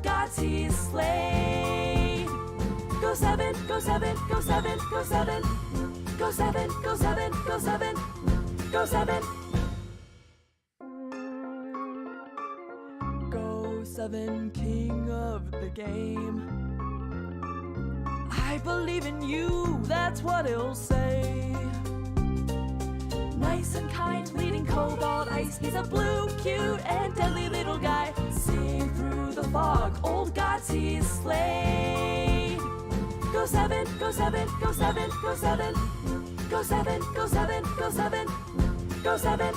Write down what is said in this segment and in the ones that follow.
old gods he slayed. Go7, Go7, Go7, Go7. Go7, Go7, Go7, Go7. Go7, king of the game. I believe in you, that's what he'll say. Nice and kind, leading cobalt ice. He's a blue, cute, and deadly little guy. Seeing through the fog, old gods he's slayed. Go7, Go7, Go7, Go7. Go7, Go7, Go7, Go7.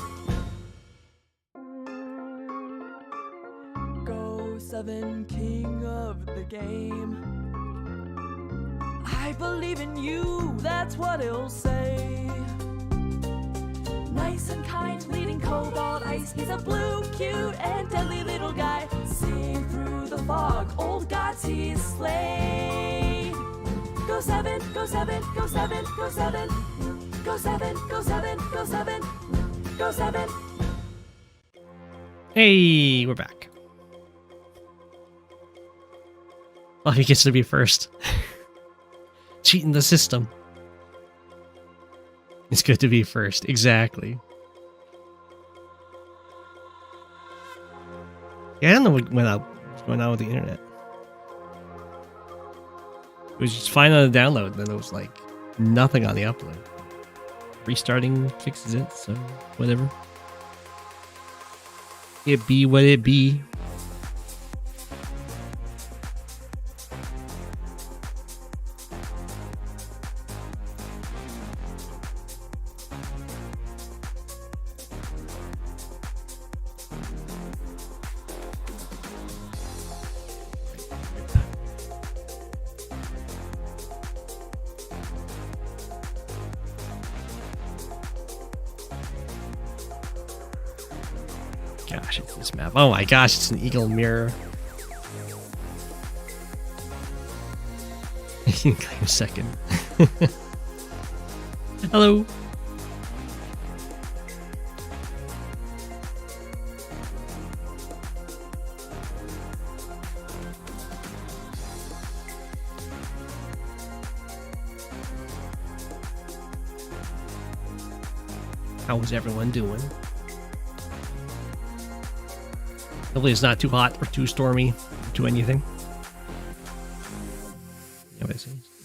Go7, king of the game. I believe in you, that's what he'll say. Nice and kind, leading cobalt ice. He's a blue, cute, and deadly little guy. Seeing through the fog, old gods he's slayed. Go7, Go7, Go7, Go7. Go7, Go7, Go7, Go7. Hey, we're back. Well, he gets to be first. Cheating the system. It's good to be first, exactly. Yeah, I don't know what's going on with the internet. It was just fine on the download, then it was like nothing on the upload. Restarting fixes it, so whatever. It be what it be. Gosh, it's this map. Oh my gosh, it's an eagle mirror. Claim a second. Hello. How is everyone doing? Hopefully it's not too hot or too stormy or too anything.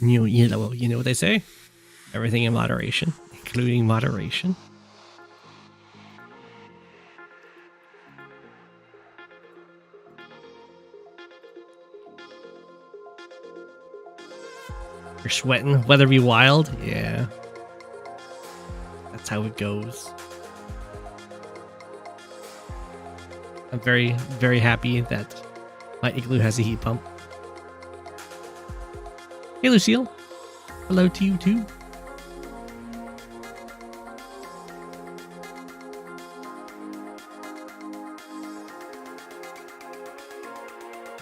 You know what they say? Everything in moderation, including moderation. You're sweating. Weather be wild? Yeah. That's how it goes. I'm very, very happy that my igloo has a heat pump. Hey, Lucille. Hello to you, too.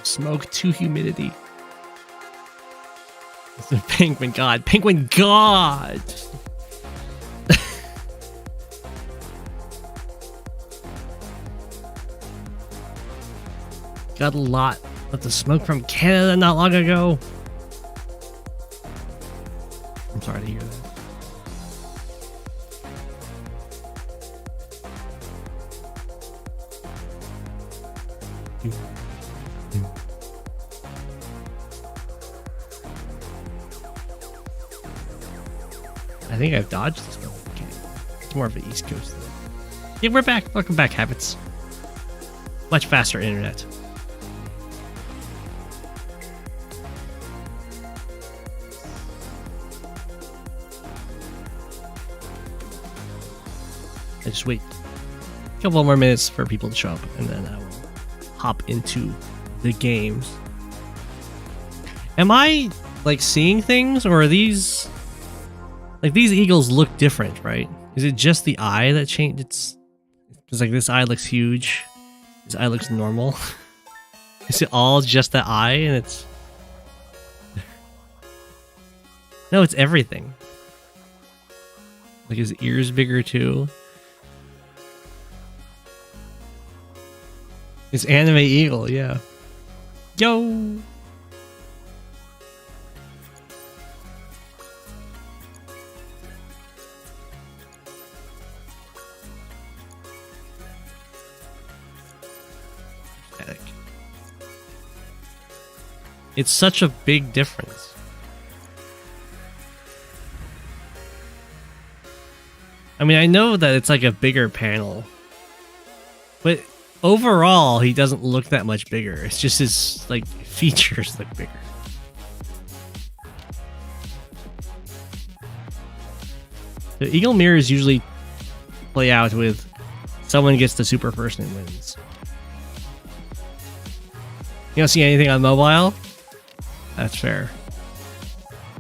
Smoke to humidity. It's a penguin god. Penguin god! Got a lot of the smoke from Canada not long ago. I'm sorry to hear that. I think I've dodged this one. Okay. It's more of an East Coast thing. Yeah, we're back. Welcome back, Habits. Much faster internet. I just wait a couple more minutes for people to show up, and then I will hop into the games. Am I like seeing things, or are these like these eagles look different, right? Is it just the eye that changed? It's like this eye looks huge, this eye looks normal. Is it all just the eye, and it's no, it's everything. Like his ears bigger too. It's anime eagle, yeah. Yo! Pathetic. It's such a big difference. I mean, I know that it's like a bigger panel, but overall, he doesn't look that much bigger. It's just his, like, features look bigger. The Eagle mirrors usually play out with someone gets the super first and wins. You don't see anything on mobile? That's fair.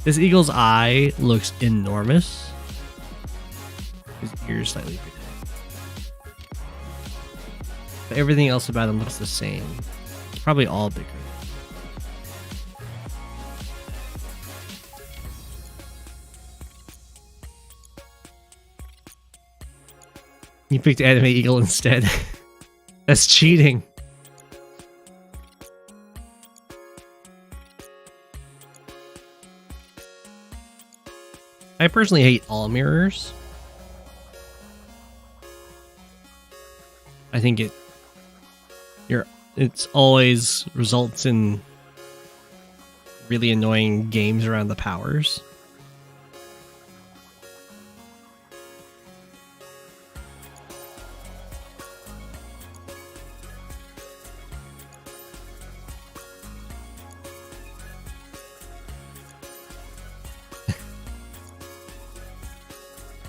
This eagle's eye looks enormous. His ears slightly bigger. But everything else about him looks the same. It's probably all bigger. You picked Anime Eagle instead. That's cheating. I personally hate all mirrors. I think it's always results in really annoying games around the powers.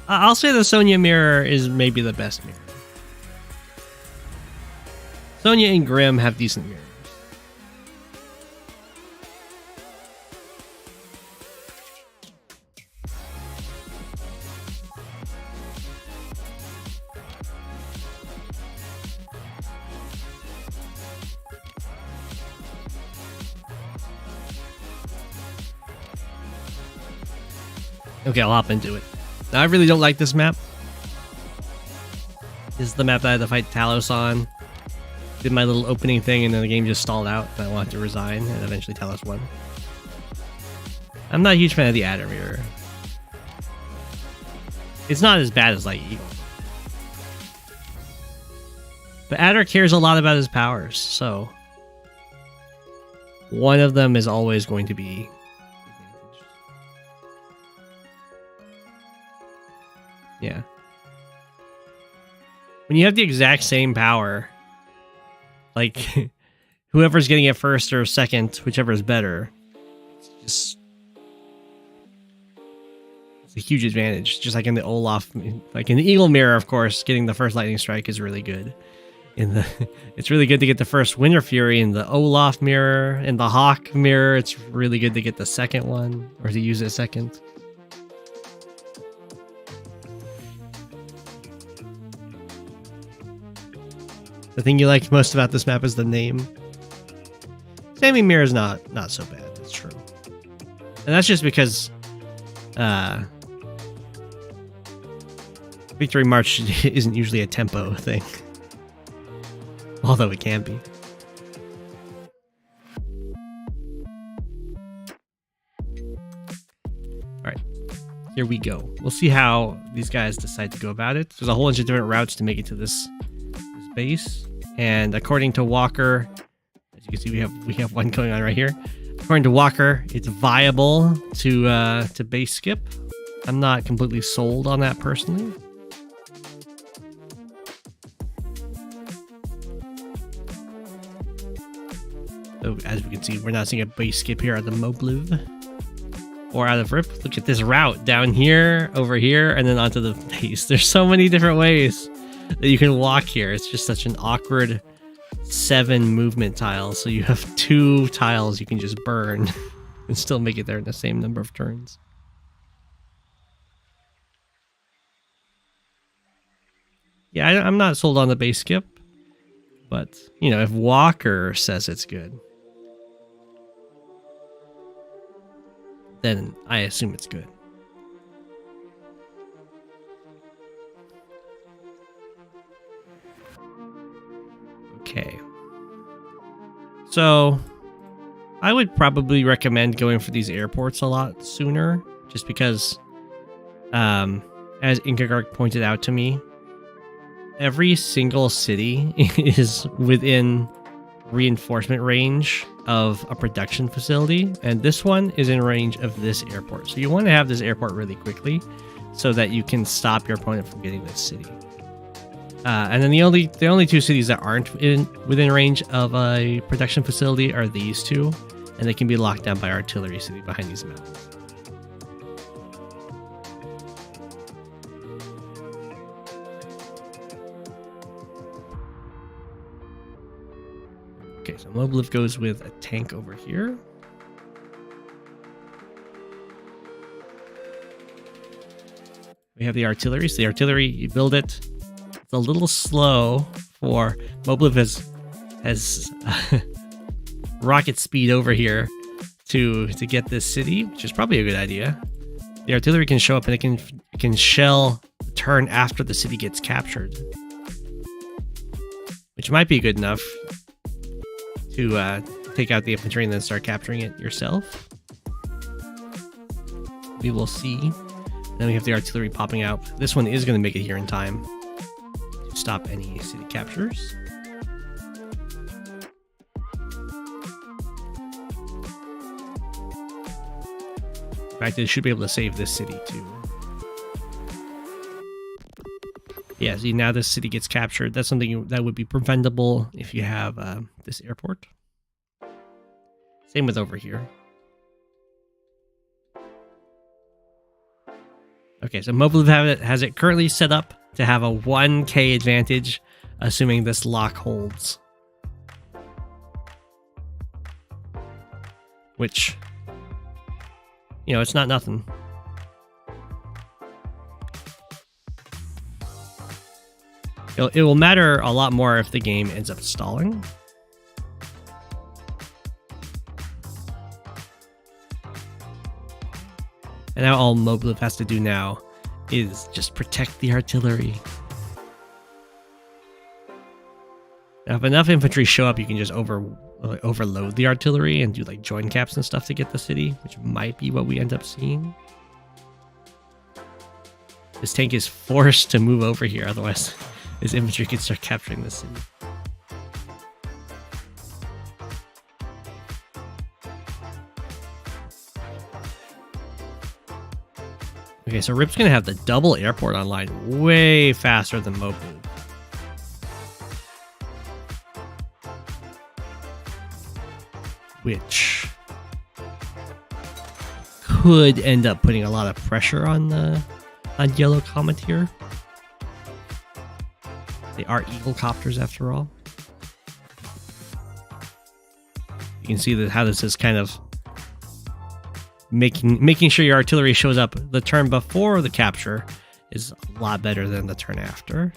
I'll say the Sonja mirror is maybe the best mirror. Sonja and Grimm have decent mirrors. Okay, I'll hop into it. Now, I really don't like this map. This is the map that I had to fight Talos on. Did my little opening thing and then the game just stalled out and I wanted to resign and eventually Talos won. I'm not a huge fan of the Adder mirror. It's not as bad as like Eagle. But Adder cares a lot about his powers, so one of them is always going to be yeah. When you have the exact same power, like whoever's getting it first or second, whichever is better, it's a huge advantage. Just like in the Olaf, like in the Eagle mirror, of course, getting the first lightning strike is really good. It's really good to get the first Winter Fury in the Olaf mirror. In the Hawk mirror, it's really good to get the second one or to use it second. The thing you like most about this map is the name. Sammy Mirror is not so bad, that's true. And that's just because Victory March isn't usually a tempo thing. Although it can be. Alright, here we go. We'll see how these guys decide to go about it. There's a whole bunch of different routes to make it to this base, and according to Walker, as you can see, we have one going on right here. According to Walker, it's viable to base skip. I'm not completely sold on that personally. So as we can see, we're not seeing a base skip here at the Mobliv or out of Rip. Look at this route down here, over here, and then onto the base. There's so many different ways that you can walk here. It's just such an awkward 7 movement tiles. So you have 2 tiles you can just burn and still make it there in the same number of turns. Yeah, I'm not sold on the base skip, but you know, if Walker says it's good, then I assume it's good. Okay. So, I would probably recommend going for these airports a lot sooner, just because, as Inkagark pointed out to me, every single city is within reinforcement range of a production facility, and this one is in range of this airport. So you want to have this airport really quickly so that you can stop your opponent from getting this city. And then the only two cities that aren't within range of a production facility are these two, and they can be locked down by artillery sitting behind these mountains. Okay, so Mobliv goes with a tank over here. We have the artillery. So the artillery, you build it. It's a little slow for Mobliv has rocket speed over here to get this city, which is probably a good idea. The artillery can show up and it can shell the turn after the city gets captured, which might be good enough to take out the infantry and then start capturing it yourself. We will see. Then we have the artillery popping out. This one is going to make it here in time to stop any city captures. In fact, it should be able to save this city too. Yeah, see, now this city gets captured. That's something that would be preventable if you have this airport. Same with over here. Okay, so Mobliv has it currently set up to have a 1k advantage, assuming this lock holds. Which, you know, it's not nothing. It will matter a lot more if the game ends up stalling. And now all Mobliv has to do now is just protect the artillery. Now, if enough infantry show up, you can just overload the artillery and do like join caps and stuff to get the city, which might be what we end up seeing. This tank is forced to move over here, otherwise his infantry could start capturing the city. Okay, so Rip's going to have the double airport online way faster than Mobliv. Which could end up putting a lot of pressure on Yellow Comet here. They are Eagle Copters after all. You can see that how this is kind of making sure your artillery shows up the turn before the capture is a lot better than the turn after.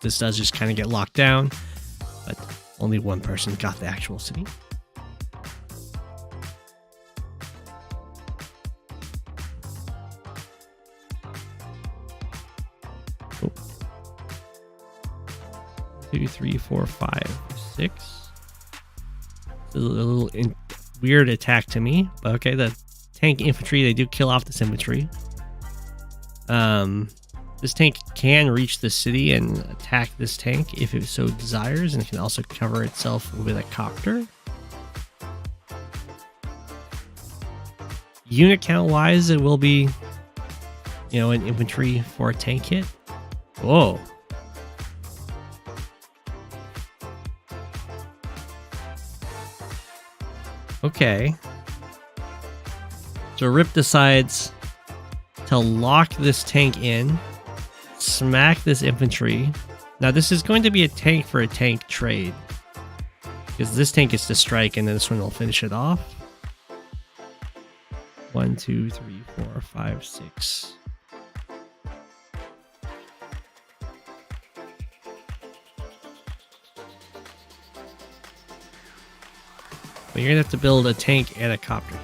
This does just kind of get locked down, but only one person got the actual city. Oh. 2, 3, 4, 5, 6. It's a little weird attack to me, but okay, the tank infantry, they do kill off this infantry. This tank can reach the city and attack this tank if it so desires, and it can also cover itself with a copter. Unit count wise, it will be, you know, an infantry for a tank hit. Whoa. Okay. So Rip decides to lock this tank in, smack this infantry. Now this is going to be a tank for a tank trade, because this tank gets to strike and then this one will finish it off. 1, 2, 3, 4, 5, 6. But you're going to have to build a tank and a copter here.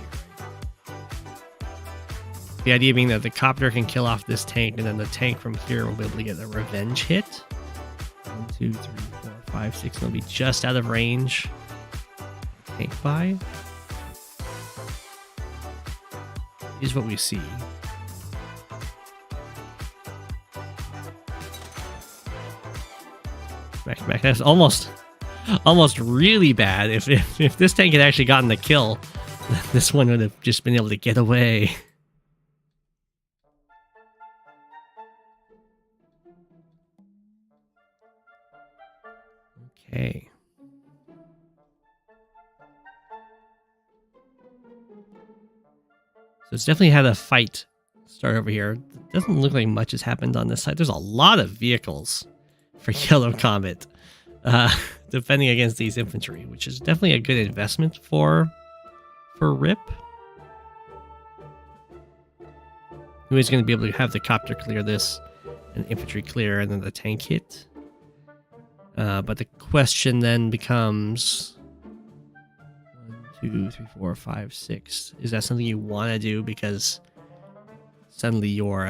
The idea being that the copter can kill off this tank, and then the tank from here will be able to get a revenge hit. 1, 2, 3, 4, 5, 6. It'll be just out of range tank by. Is what we see. Back. That's almost really bad. If this tank had actually gotten the kill, this one would have just been able to get away. Okay. So it's definitely had a fight start over here. It doesn't look like much has happened on this side. There's a lot of vehicles for Yellow Comet defending against these infantry, which is definitely a good investment for Rip. Who is going to be able to have the copter clear this and infantry clear and then the tank hit. But the question then becomes 1, 2, 3, 4, 5, 6. Is that something you want to do because suddenly your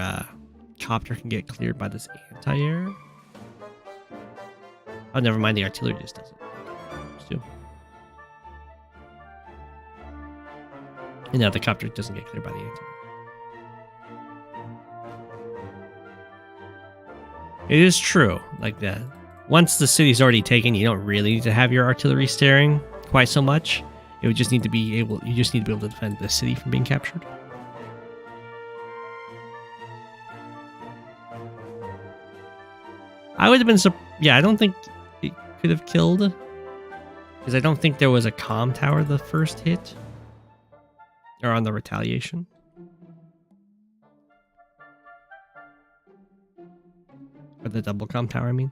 copter can get cleared by this anti-air? Oh, never mind. The artillery just does it. Just do. And now the copter doesn't get cleared by the anti-air. It is true. Like that. Once the city's already taken, you don't really need to have your artillery staring quite so much. It would just need to be able. You just need to be able to defend the city from being captured. I would have been. Yeah, I don't think it could have killed, because I don't think there was a comm tower the first hit, or on the retaliation. Or the double comm tower, I mean.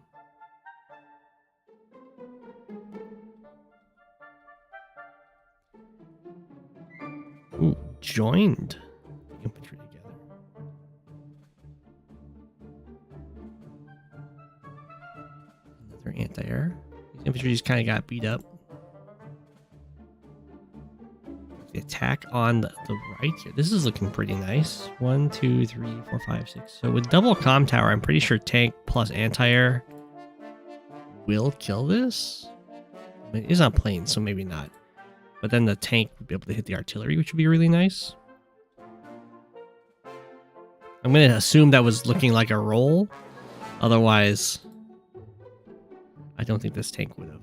Ooh, joined infantry together. Another anti-air. These infantry just kind of got beat up. The attack on the right here. This is looking pretty nice. 1, 2, 3, 4, 5, 6. So with double comm tower, I'm pretty sure tank plus anti-air will kill this. I mean, it is on planes, so maybe not. But then the tank would be able to hit the artillery, which would be really nice. I'm going to assume that was looking like a roll. Otherwise, I don't think this tank would have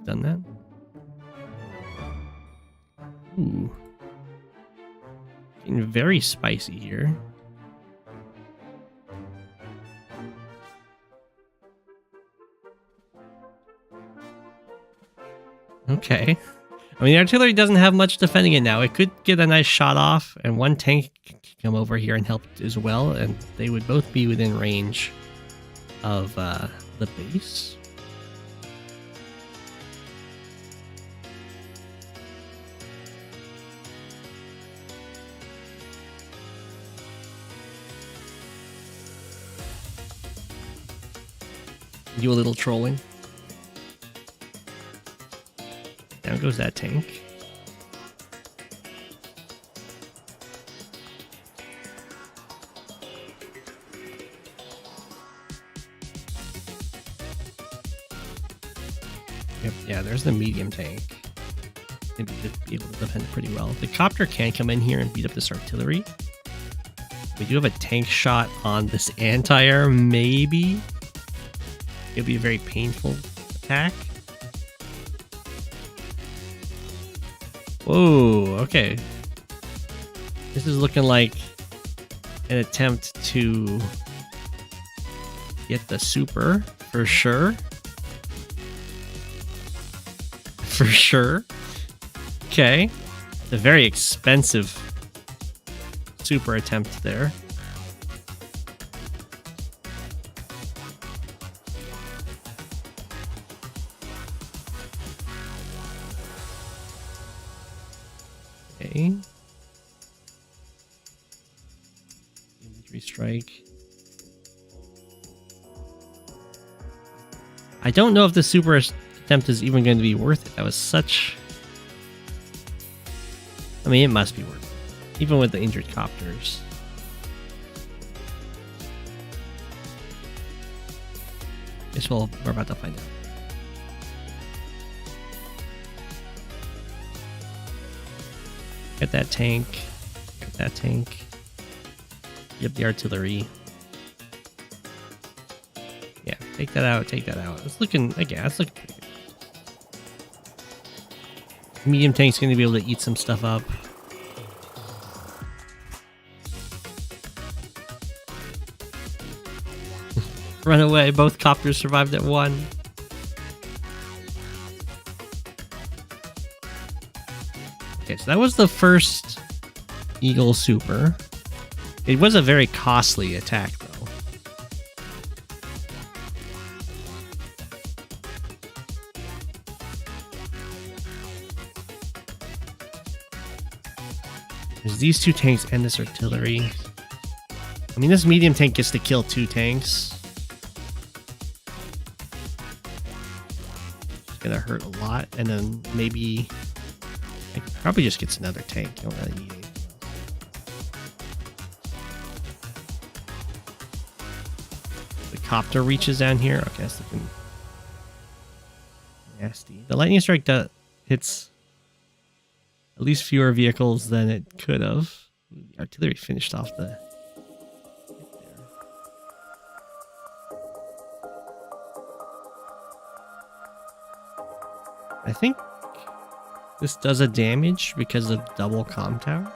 done that. Ooh. Getting very spicy here. Okay. I mean, the artillery doesn't have much defending it now. It could get a nice shot off, and one tank can come over here and help as well, and they would both be within range of the base. Do a little trolling. Down goes that tank. Yep, yeah, there's the medium tank. Maybe be able to defend it pretty well. The copter can come in here and beat up this artillery. We do have a tank shot on this anti-air, maybe. It'll be a very painful attack. Whoa, okay. This is looking like an attempt to get the super, for sure. For sure. Okay. It's a very expensive super attempt there. Okay. Imagery strike. I don't know if the super attempt is even going to be worth it. That was such... I mean, it must be worth it. Even with the injured copters. Guess we're about to find out. Get that tank. Get that tank. Yep, the artillery. Yeah, take that out, take that out. It's looking, again, it's looking pretty good. Medium tank's going to be able to eat some stuff up. Run away, both copters survived at one. Okay, so that was the first Eagle Super. It was a very costly attack, though. There's these two tanks and this artillery. I mean, this medium tank gets to kill two tanks. It's gonna hurt a lot, and then maybe it probably just gets another tank. You don't really need anything else. The copter reaches down here. Okay, that's looking nasty. The lightning strike hits at least fewer vehicles than it could have. The artillery finished off the... I think this does a damage because of double comm tower.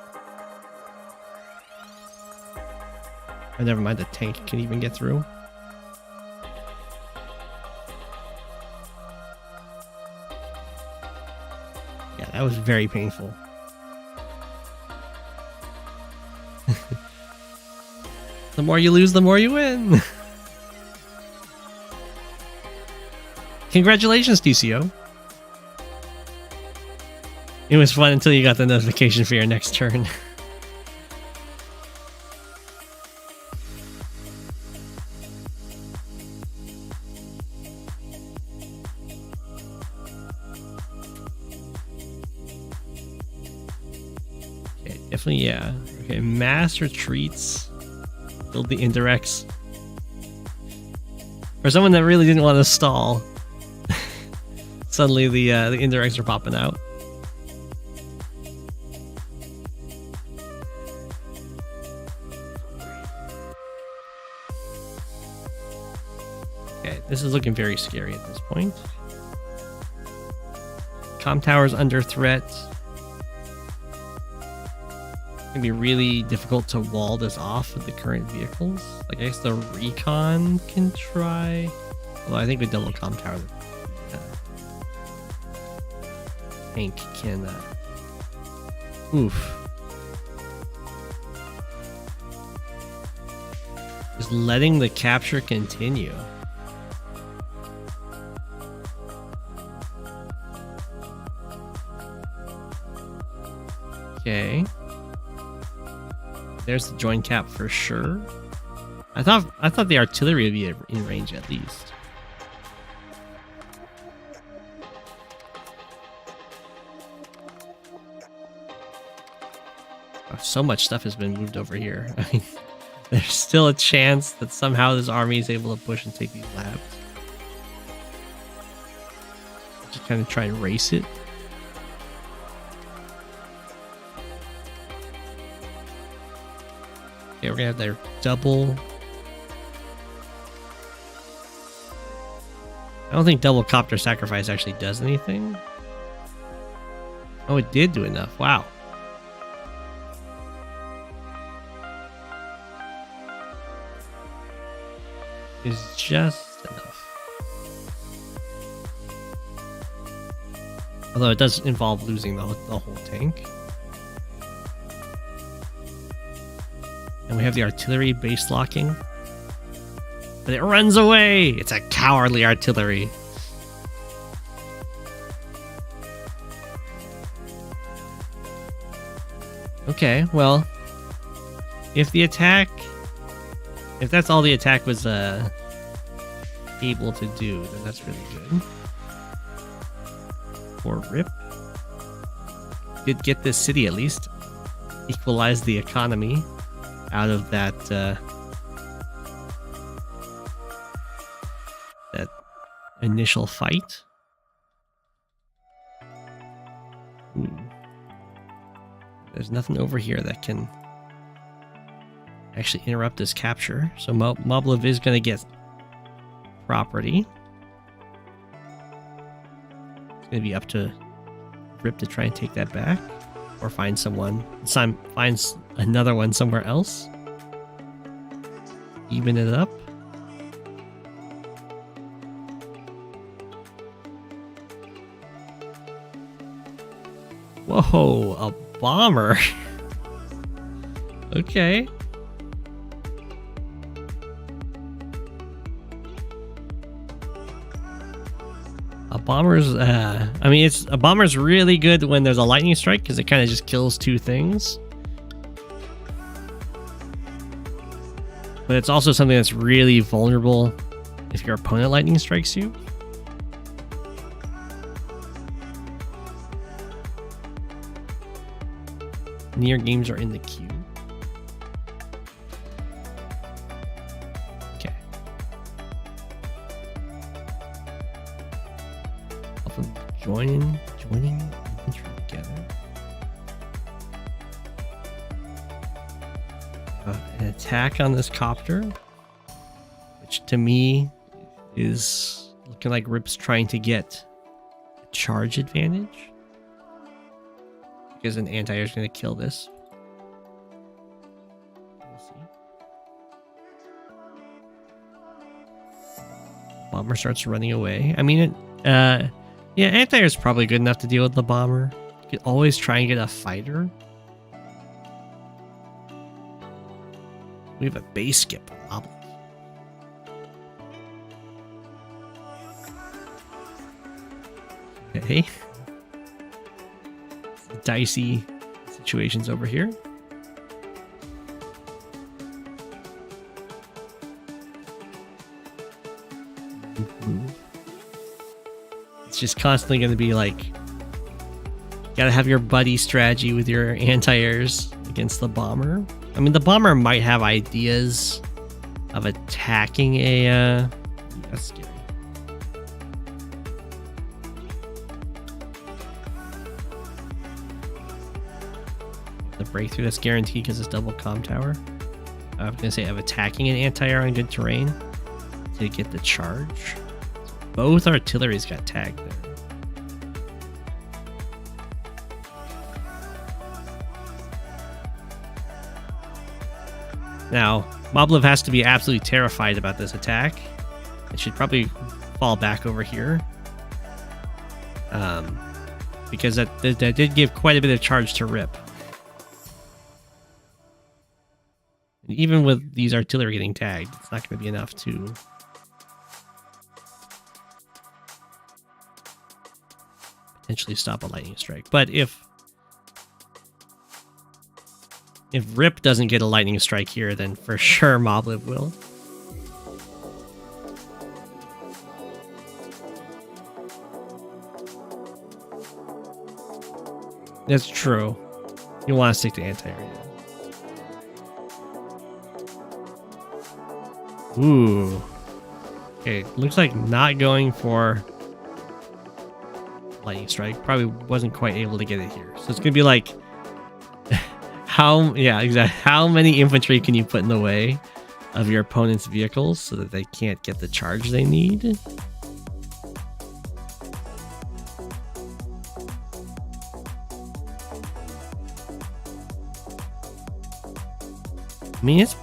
Oh, never mind, the tank can even get through. Yeah, that was very painful. The more you lose, the more you win. Congratulations, TCO. It was fun until you got the notification for your next turn. Okay, definitely, yeah. Okay, mass retreats. Build the indirects. For someone that really didn't want to stall, suddenly the indirects are popping out. This is looking very scary at this point. Comm tower's under threat. It's gonna be really difficult to wall this off with the current vehicles. Like, I guess the recon can try. Well, I think with double comm tower, the tank can. Oof. Just letting the capture continue. Okay. There's the joint cap for sure. I thought the artillery would be in range at least. Oh, so much stuff has been moved over here. I mean, there's still a chance that somehow this army is able to push and take these labs. Just kind of try and race it. Okay, we're gonna have their double. I don't think double copter sacrifice actually does anything. Oh, it did do enough. Wow. Is just enough. Although it does involve losing the whole tank. And we have the artillery base locking. But it runs away! It's a cowardly artillery. Okay, well, if that's all the attack was able to do, then that's really good. Or RIP. Did get this city at least. Equalize the economy out of that that initial fight. There's nothing over here that can actually interrupt this capture. So Mobliv is going to get property. It's going to be up to Rip to try and take that back, or find someone. Finds another one somewhere else. Even it up. Whoa, a bomber. Okay. A bomber's, I mean, a bomber's really good when there's a lightning strike because it kind of just kills two things. But it's also something that's really vulnerable if your opponent lightning strikes you. Near games are in the queue. Okay. Often joining infantry together. An attack on this copter, which to me is looking like Rip's trying to get a charge advantage. Because an anti-air is going to kill this. We'll see. Bomber starts running away. I mean, yeah, anti-air is probably good enough to deal with the bomber. You could always try and get a fighter. We have a base skip. Mobliv. Okay. Dicey situations over here. It's just constantly going to be like, gotta have your buddy strategy with your anti-airs against the bomber. I mean, the bomber might have ideas of attacking a that's scary. The breakthrough that's guaranteed because it's double comm tower. I was gonna say of attacking an anti-air on good terrain to get the charge. Both artilleries got tagged there. Now, Mobliv has to be absolutely terrified about this attack. It should probably fall back over here. Because that did give quite a bit of charge to Rip. And even with these artillery getting tagged, it's not going to be enough to potentially stop a lightning strike. But if Rip doesn't get a lightning strike here, then for sure Mobliv will. That's true. You want to stick to anti-air. Ooh. Okay, looks like not going for lightning strike. Probably wasn't quite able to get it here. So it's going to be like, how many infantry can you put in the way of your opponent's vehicles so that they can't get the charge they need? I mean, it's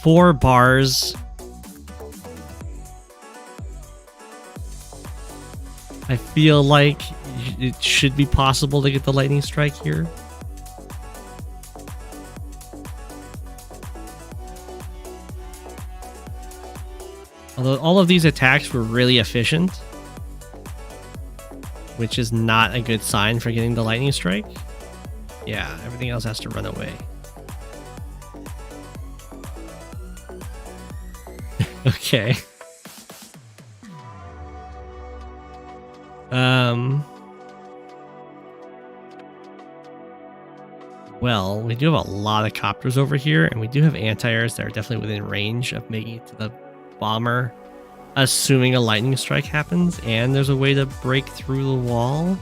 4 bars. I feel like it should be possible to get the lightning strike here. Although all of these attacks were really efficient, which is not a good sign for getting the lightning strike. Yeah, everything else has to run away. Okay. Well, we do have a lot of copters over here, and we do have anti-airs that are definitely within range of making it to the bomber, assuming a lightning strike happens, and there's a way to break through the wall.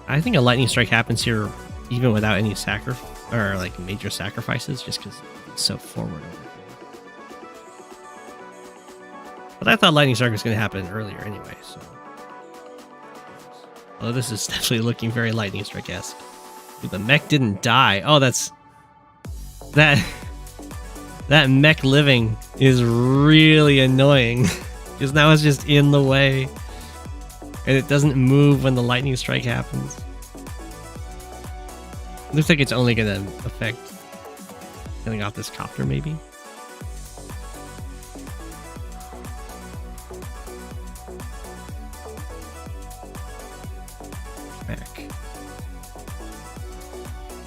I think a lightning strike happens here even without any like major sacrifices, just because it's so forward over here. But I thought lightning strike was going to happen earlier anyway, so. Oh, this is definitely looking very lightning strike-esque. The mech didn't die. Oh, that's... That mech living is really annoying. Because now it's just in the way. And it doesn't move when the lightning strike happens. Looks like it's only going to affect killing off this copter, maybe.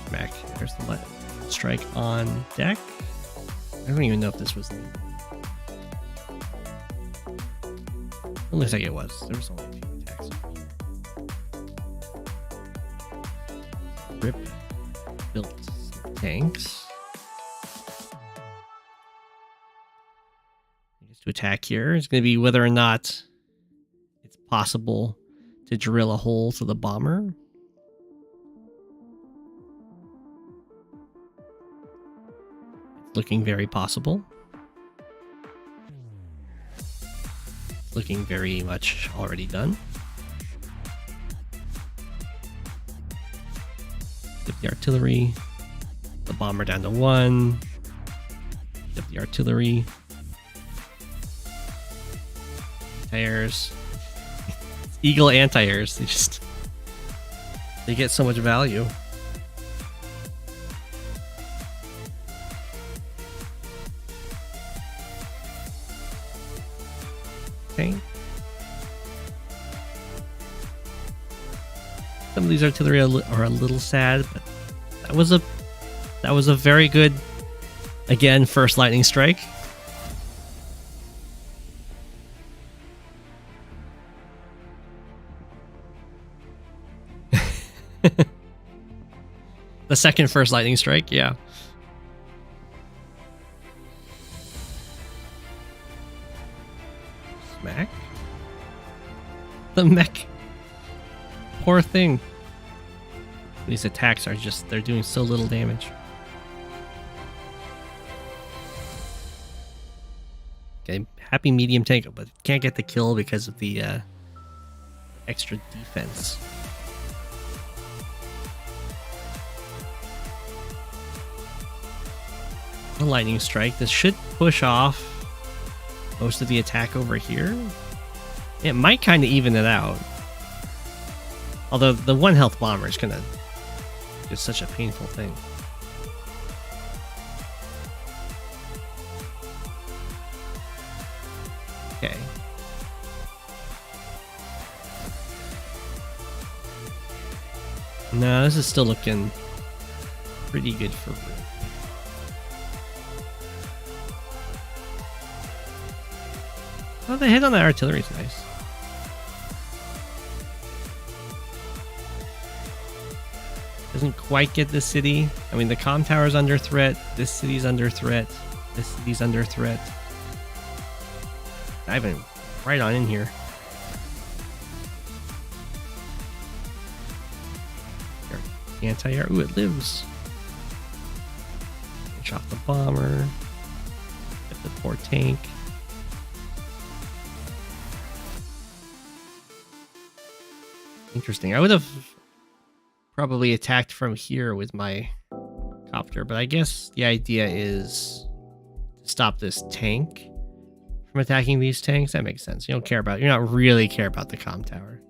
Smack. There's the lightning strike on deck. I don't even know if this was needed. It looks like it was. There was only a few attacks over here. Rip built some tanks. I guess to attack here is going to be whether or not it's possible to drill a hole to the bomber. It's looking very possible. Looking very much already done. Get the artillery. The bomber down to 1. Get the artillery. Anti-airs. Eagle anti-airs. They get so much value. Okay. Some of these artillery are a little sad, but that was a very good, again, first lightning strike. The second first lightning strike, yeah. Smack. The mech. Poor thing. These attacks are just, they're doing so little damage. Okay, happy medium tank, but can't get the kill because of the extra defense. A lightning strike. This should push off most of the attack over here. It might kind of even it out. Although the 1 health bomber is gonna just such a painful thing. Okay. No, this is still looking pretty good for Rip. Oh, the hit on the artillery is nice. Doesn't quite get the city. I mean, the comm tower's under threat. This city's under threat. This city's under threat. Diving right on in here. Anti-air. Ooh, it lives. Finish off the bomber. Get the poor tank. Interesting. I would have probably attacked from here with my copter, but I guess the idea is to stop this tank from attacking these tanks. That makes sense. You don't care about, you're not really care about the comm tower.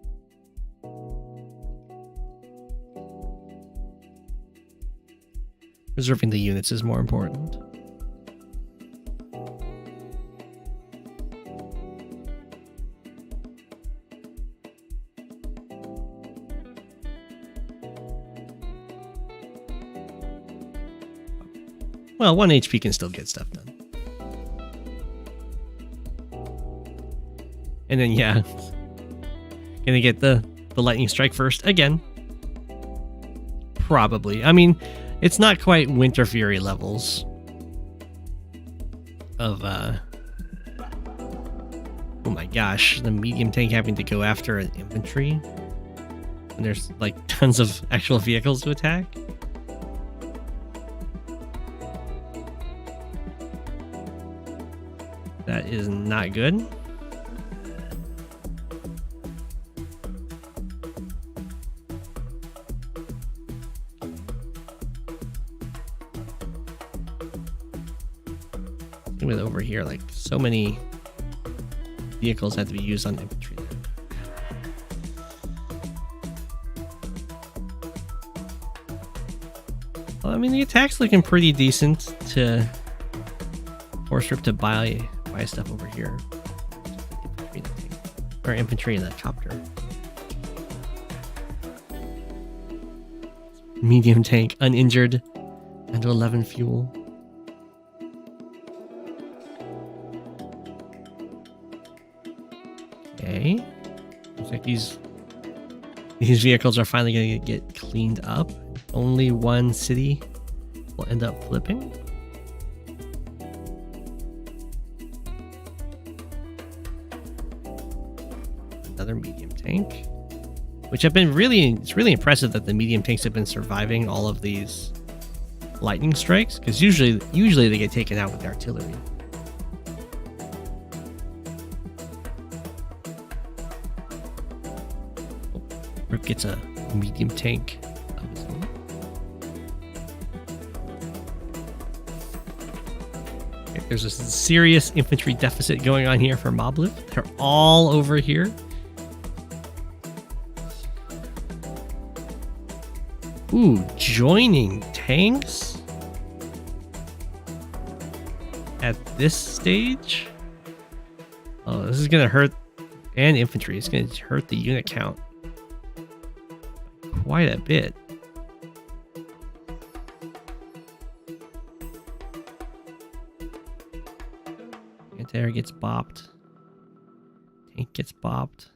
Preserving the units is more important. Well, 1 HP can still get stuff done. And then, yeah. Gonna get the lightning strike first again. Probably. I mean, it's not quite Winter Fury levels of, oh my gosh, the medium tank having to go after an infantry. And there's like tons of actual vehicles to attack. That is not good. With over here, like so many vehicles have to be used on infantry. Well, I mean, the attack's looking pretty decent to force Rip to buy stuff over here. Or infantry in the chopper. Medium tank, uninjured, and 11 fuel. Okay. Looks like these vehicles are finally going to get cleaned up. Only one city will end up flipping. Another medium tank, which have been it's really impressive that the medium tanks have been surviving all of these lightning strikes, because usually they get taken out with the artillery. Rip gets a medium tank of his own. Okay, there's a serious infantry deficit going on here for Mobliv. They're all over here. Ooh, joining tanks at this stage? Oh, this is gonna hurt, and infantry. It's gonna hurt the unit count quite a bit. Anti-air gets bopped. Tank gets bopped.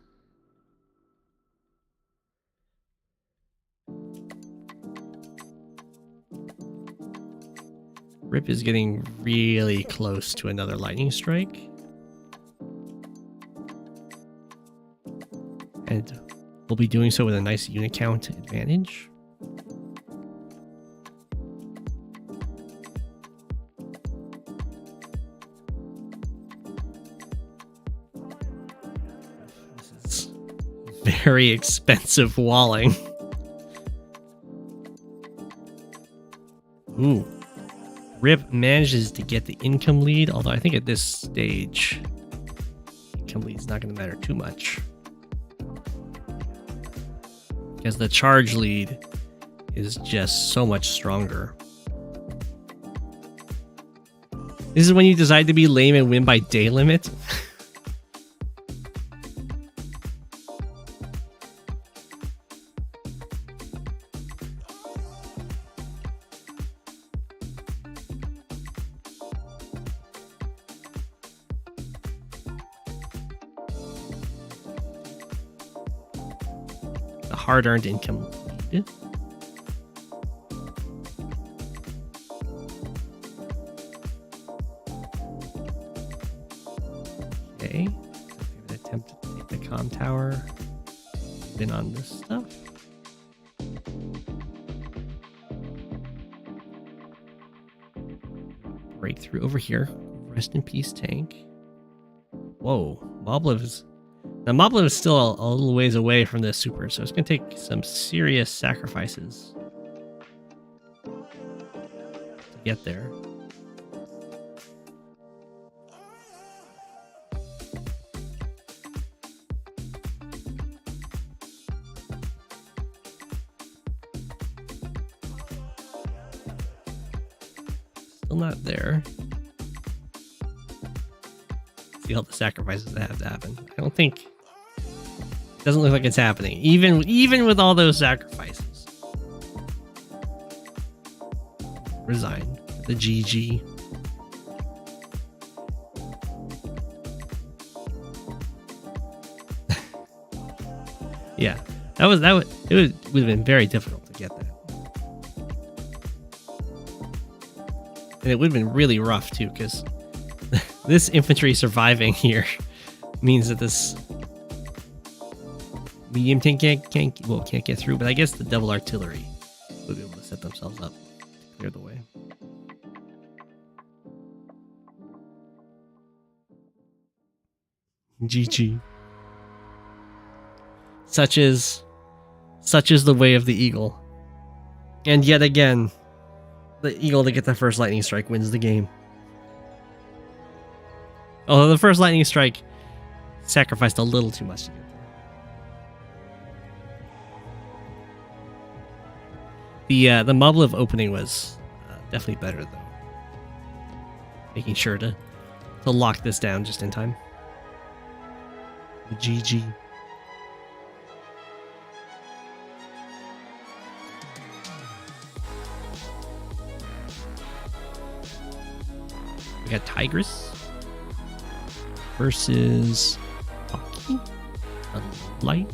Rip is getting really close to another lightning strike. And we'll be doing so with a nice unit count advantage. This is very expensive walling. Ooh. Rip manages to get the income lead, although I think at this stage, income lead's not going to matter too much. Because the charge lead is just so much stronger. This is when you decide to be lame and win by day limit. Hard-earned income lead. Okay, so attempt to take the comm tower. Been on this stuff. Breakthrough over here. Rest in peace, tank. Whoa, Mobliv is. Now, Mobliv is still a little ways away from this super, so it's going to take some serious sacrifices to get there. Still not there. See all the sacrifices that have to happen. I don't think... Doesn't look like it's happening, even with all those sacrifices. Resign. The GG. Yeah, it would have been very difficult to get that, and it would have been really rough too, because this infantry surviving here means that this medium tank can't get through, but I guess the double artillery will be able to set themselves up to clear the way. GG. Such is the way of the eagle. And yet again, the eagle to get the first lightning strike wins the game. Although the first lightning strike sacrificed a little too much to get there. The Mobliv opening was definitely better though. Making sure to lock this down just in time. GG. We got Tigris versus Palkki. A light.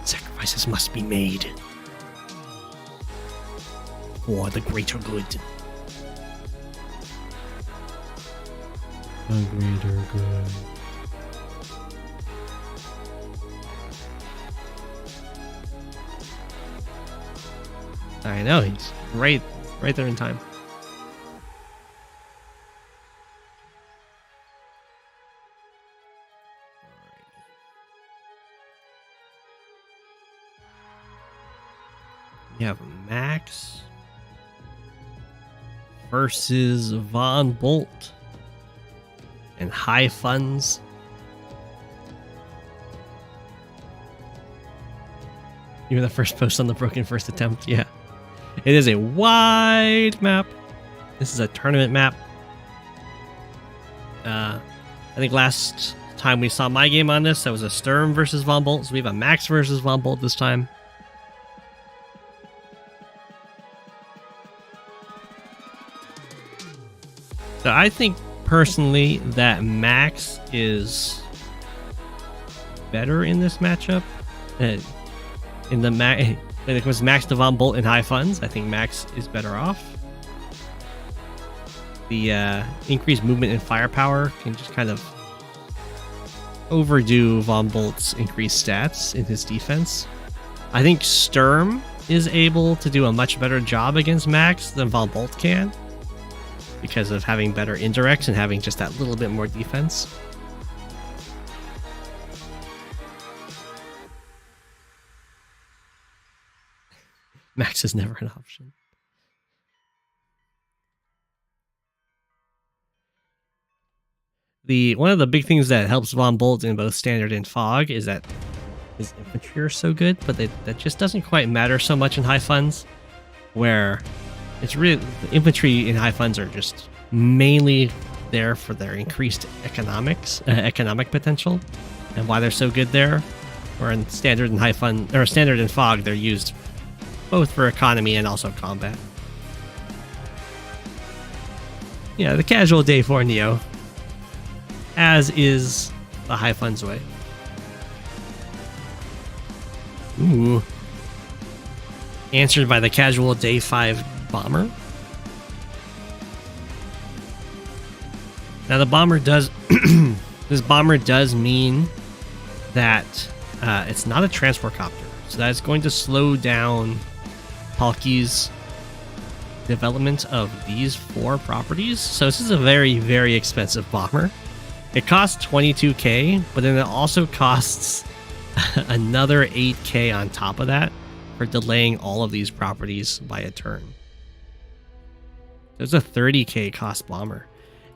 Sacrifices must be made for the greater good. The greater good. I know, he's right there in time. We have Max versus Von Bolt and High Funds. Even the first post on the broken first attempt, yeah. It is a wide map. This is a tournament map. I think last time we saw my game on this, that was a Sturm versus Von Bolt. So we have a Max versus Von Bolt this time. So I think personally that Max is better in this matchup. When it comes to Max to Von Bolt and High Funds, I think Max is better off. The increased movement and firepower can just kind of overdo Von Bolt's increased stats in his defense. I think Sturm is able to do a much better job against Max than Von Bolt can because of having better indirects and having just that little bit more defense. Max is never an option. One of the big things that helps Von Bolt in both Standard and Fog is that his infantry are so good, but that just doesn't quite matter so much in High Funds, where it's really the infantry in High Funds are just mainly there for their increased economic potential, and why they're so good there. Where in Standard and High Fund or Standard and Fog, they're used both for economy and also combat. Yeah, the casual day for Neo, as is the High Funds way. Ooh. Answered by the casual day 5 bomber. Now the bomber does this bomber does mean that it's not a transport copter, so that's going to slow down Palkki's development of these 4 properties. So this is a very, very expensive bomber. It costs 22k, but then it also costs another 8k on top of that for delaying all of these properties by a turn. There's a 30k cost bomber,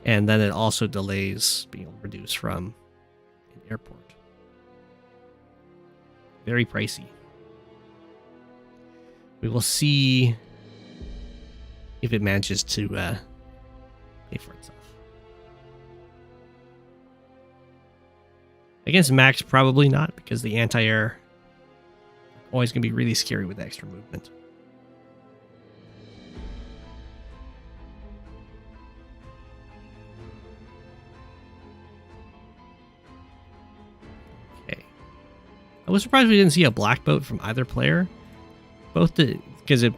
and then it also delays being able to produce from an airport. Very pricey. We will see if it manages to pay for itself. Against Max, probably not, because the anti-air are always going to be really scary with the extra movement. Okay. I was surprised we didn't see a BlackBoat from either player. Because it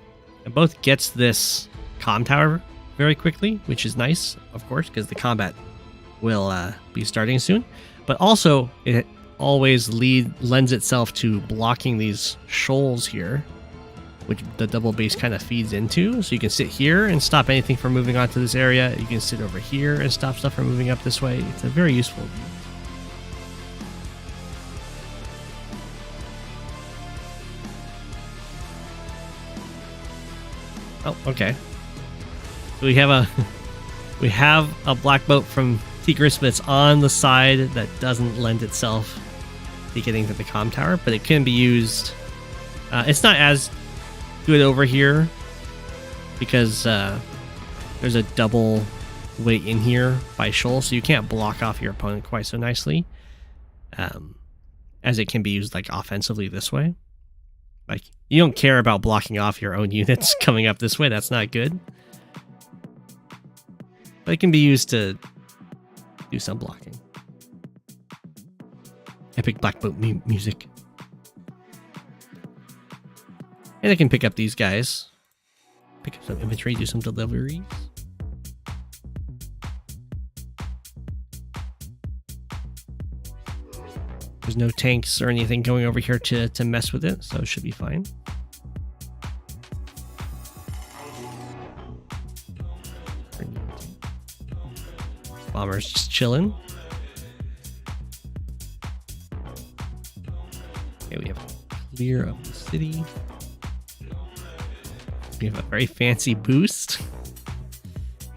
both gets this comm tower very quickly, which is nice, of course, because the combat will be starting soon. But also, it always lends itself to blocking these shoals here, which the double base kind of feeds into. So you can sit here and stop anything from moving on to this area. You can sit over here and stop stuff from moving up this way. It's a very useful view. Oh, okay. So we have a BlackBoat from Tigris, but it's on the side that doesn't lend itself to getting to the comm tower, but it can be used. It's not as good over here because there's a double way in here by shoal, so you can't block off your opponent quite so nicely as it can be used like offensively this way. Like, you don't care about blocking off your own units coming up this way. That's not good. But it can be used to do some blocking. Epic BlackBoat music. And I can pick up these guys. Pick up some inventory, do some deliveries. There's no tanks or anything going over here to mess with it, so it should be fine. Bomber's just chilling. Okay, we have clear of the city. We have a very fancy boost.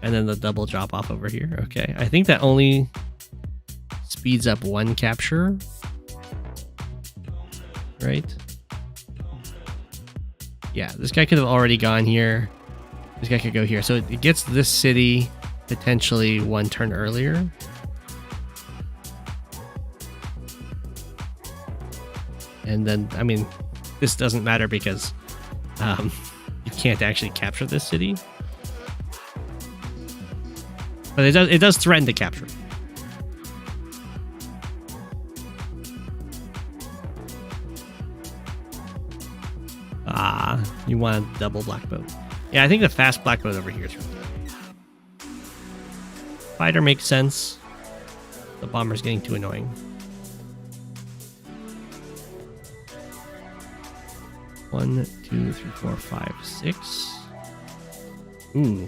And then the double drop off over here. Okay, I think that only speeds up one capture. Right? Yeah, this guy could have already gone here. This guy could go here. So it gets this city potentially one turn earlier. And then, I mean, this doesn't matter because you can't actually capture this city. But it does threaten to capture. You want a double BlackBoat. Yeah, I think the fast BlackBoat over here is really good. Fighter makes sense. The bomber's getting too annoying. One, two, three, four, five, six. Ooh.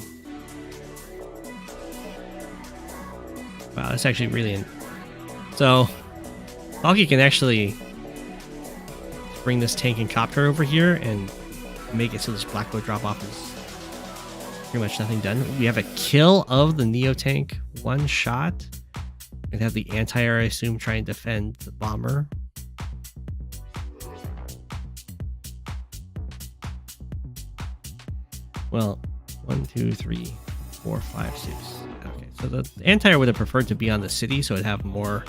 Wow, that's actually really... So, Palkki can actually bring this tank and copter over here and make it so this BlackBoat drop-off is pretty much nothing done. We have a kill of the Neo tank, one shot. And have the anti-air, I assume, trying to defend the bomber. Well, 1, 2, 3, 4, 5, 6. Okay, so the anti-air would have preferred to be on the city, so it'd have more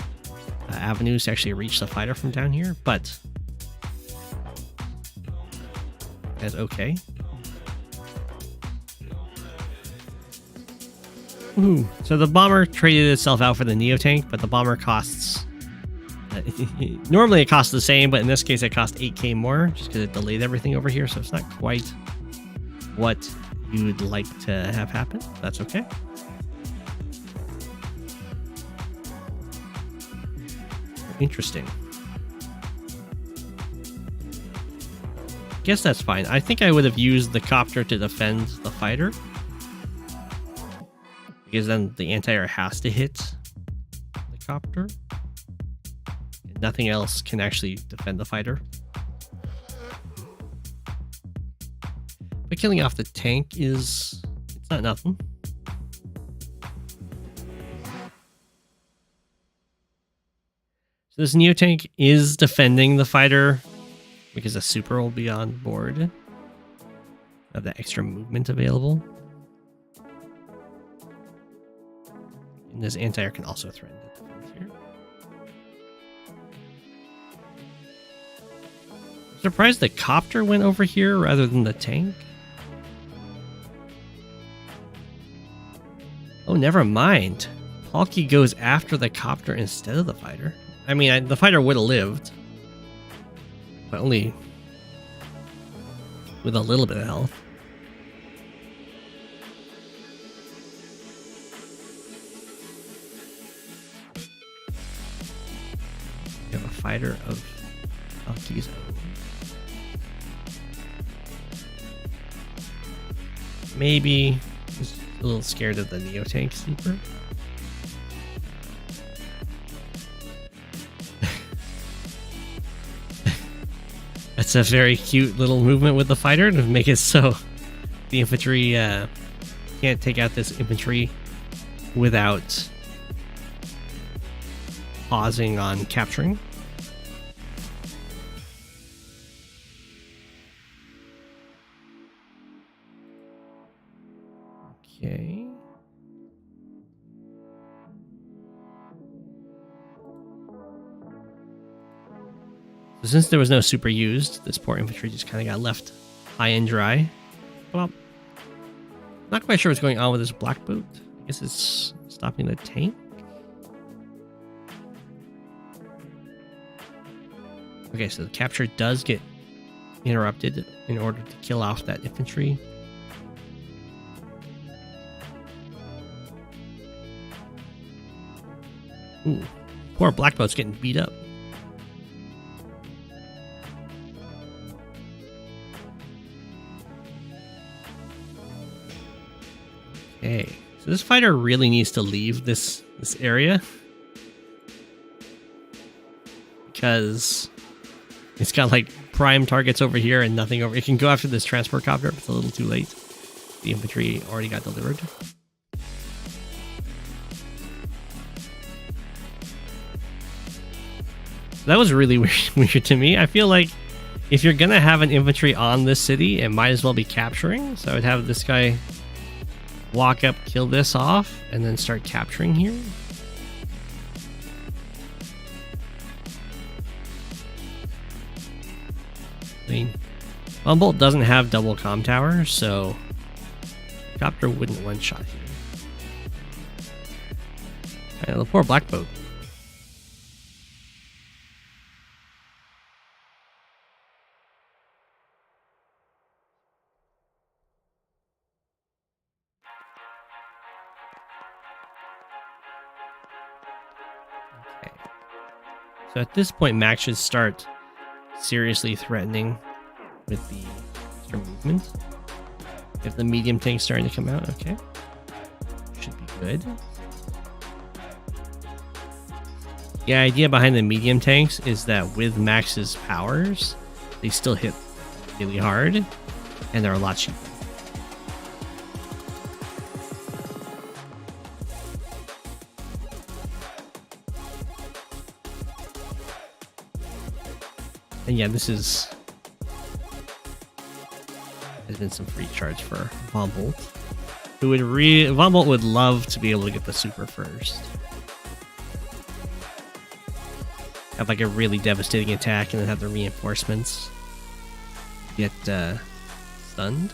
avenues to actually reach the fighter from down here, but that's okay. Ooh, so the bomber traded itself out for the Neo tank, but the bomber costs... normally it costs the same, but in this case it cost 8k more, just because it delayed everything over here, so it's not quite what you'd like to have happen. That's okay. Interesting. Guess that's fine. I think I would have used the copter to defend the fighter, because then the anti-air has to hit the copter. Nothing else can actually defend the fighter. But killing off the tank it's not nothing. So this Neo tank is defending the fighter because a super will be on board. Have that extra movement available. And this anti-air can also threaten the defense here. I'm surprised the copter went over here rather than the tank. Oh, never mind. Palkki goes after the copter instead of the fighter. I mean, the fighter would have lived, but only with a little bit of health. fighter of Palkki's own. Maybe he's a little scared of the Neotank Sleeper. That's a very cute little movement with the fighter to make it so the infantry can't take out this infantry without pausing on capturing. Okay. So since there was no super used, this poor infantry just kind of got left high and dry. Well, not quite sure what's going on with this BlackBoat. I guess it's stopping the tank. Okay, so the capture does get interrupted in order to kill off that infantry. Ooh, poor BlackBoat's getting beat up. Okay, so this fighter really needs to leave this area because it's got like prime targets over here and nothing over. It can go after this transport copter, but it's a little too late. The infantry already got delivered. That was really weird to me. I feel like if you're gonna have an infantry on this city, it might as well be capturing. So I would have this guy walk up, kill this off, and then start capturing here. I mean, Humboldt doesn't have double comm tower, so copter wouldn't one-shot here. Alright, the poor BlackBoat. Okay. So at this point, Max should start seriously threatening with the extra movement. If the medium tank's starting to come out, okay. Should be good. The idea behind the medium tanks is that with Max's powers, they still hit really hard, and they're a lot cheaper. And yeah, this has been some free charge for Von Bolt, who would Von Bolt would love to be able to get the super first. Have like a really devastating attack and then have the reinforcements get stunned.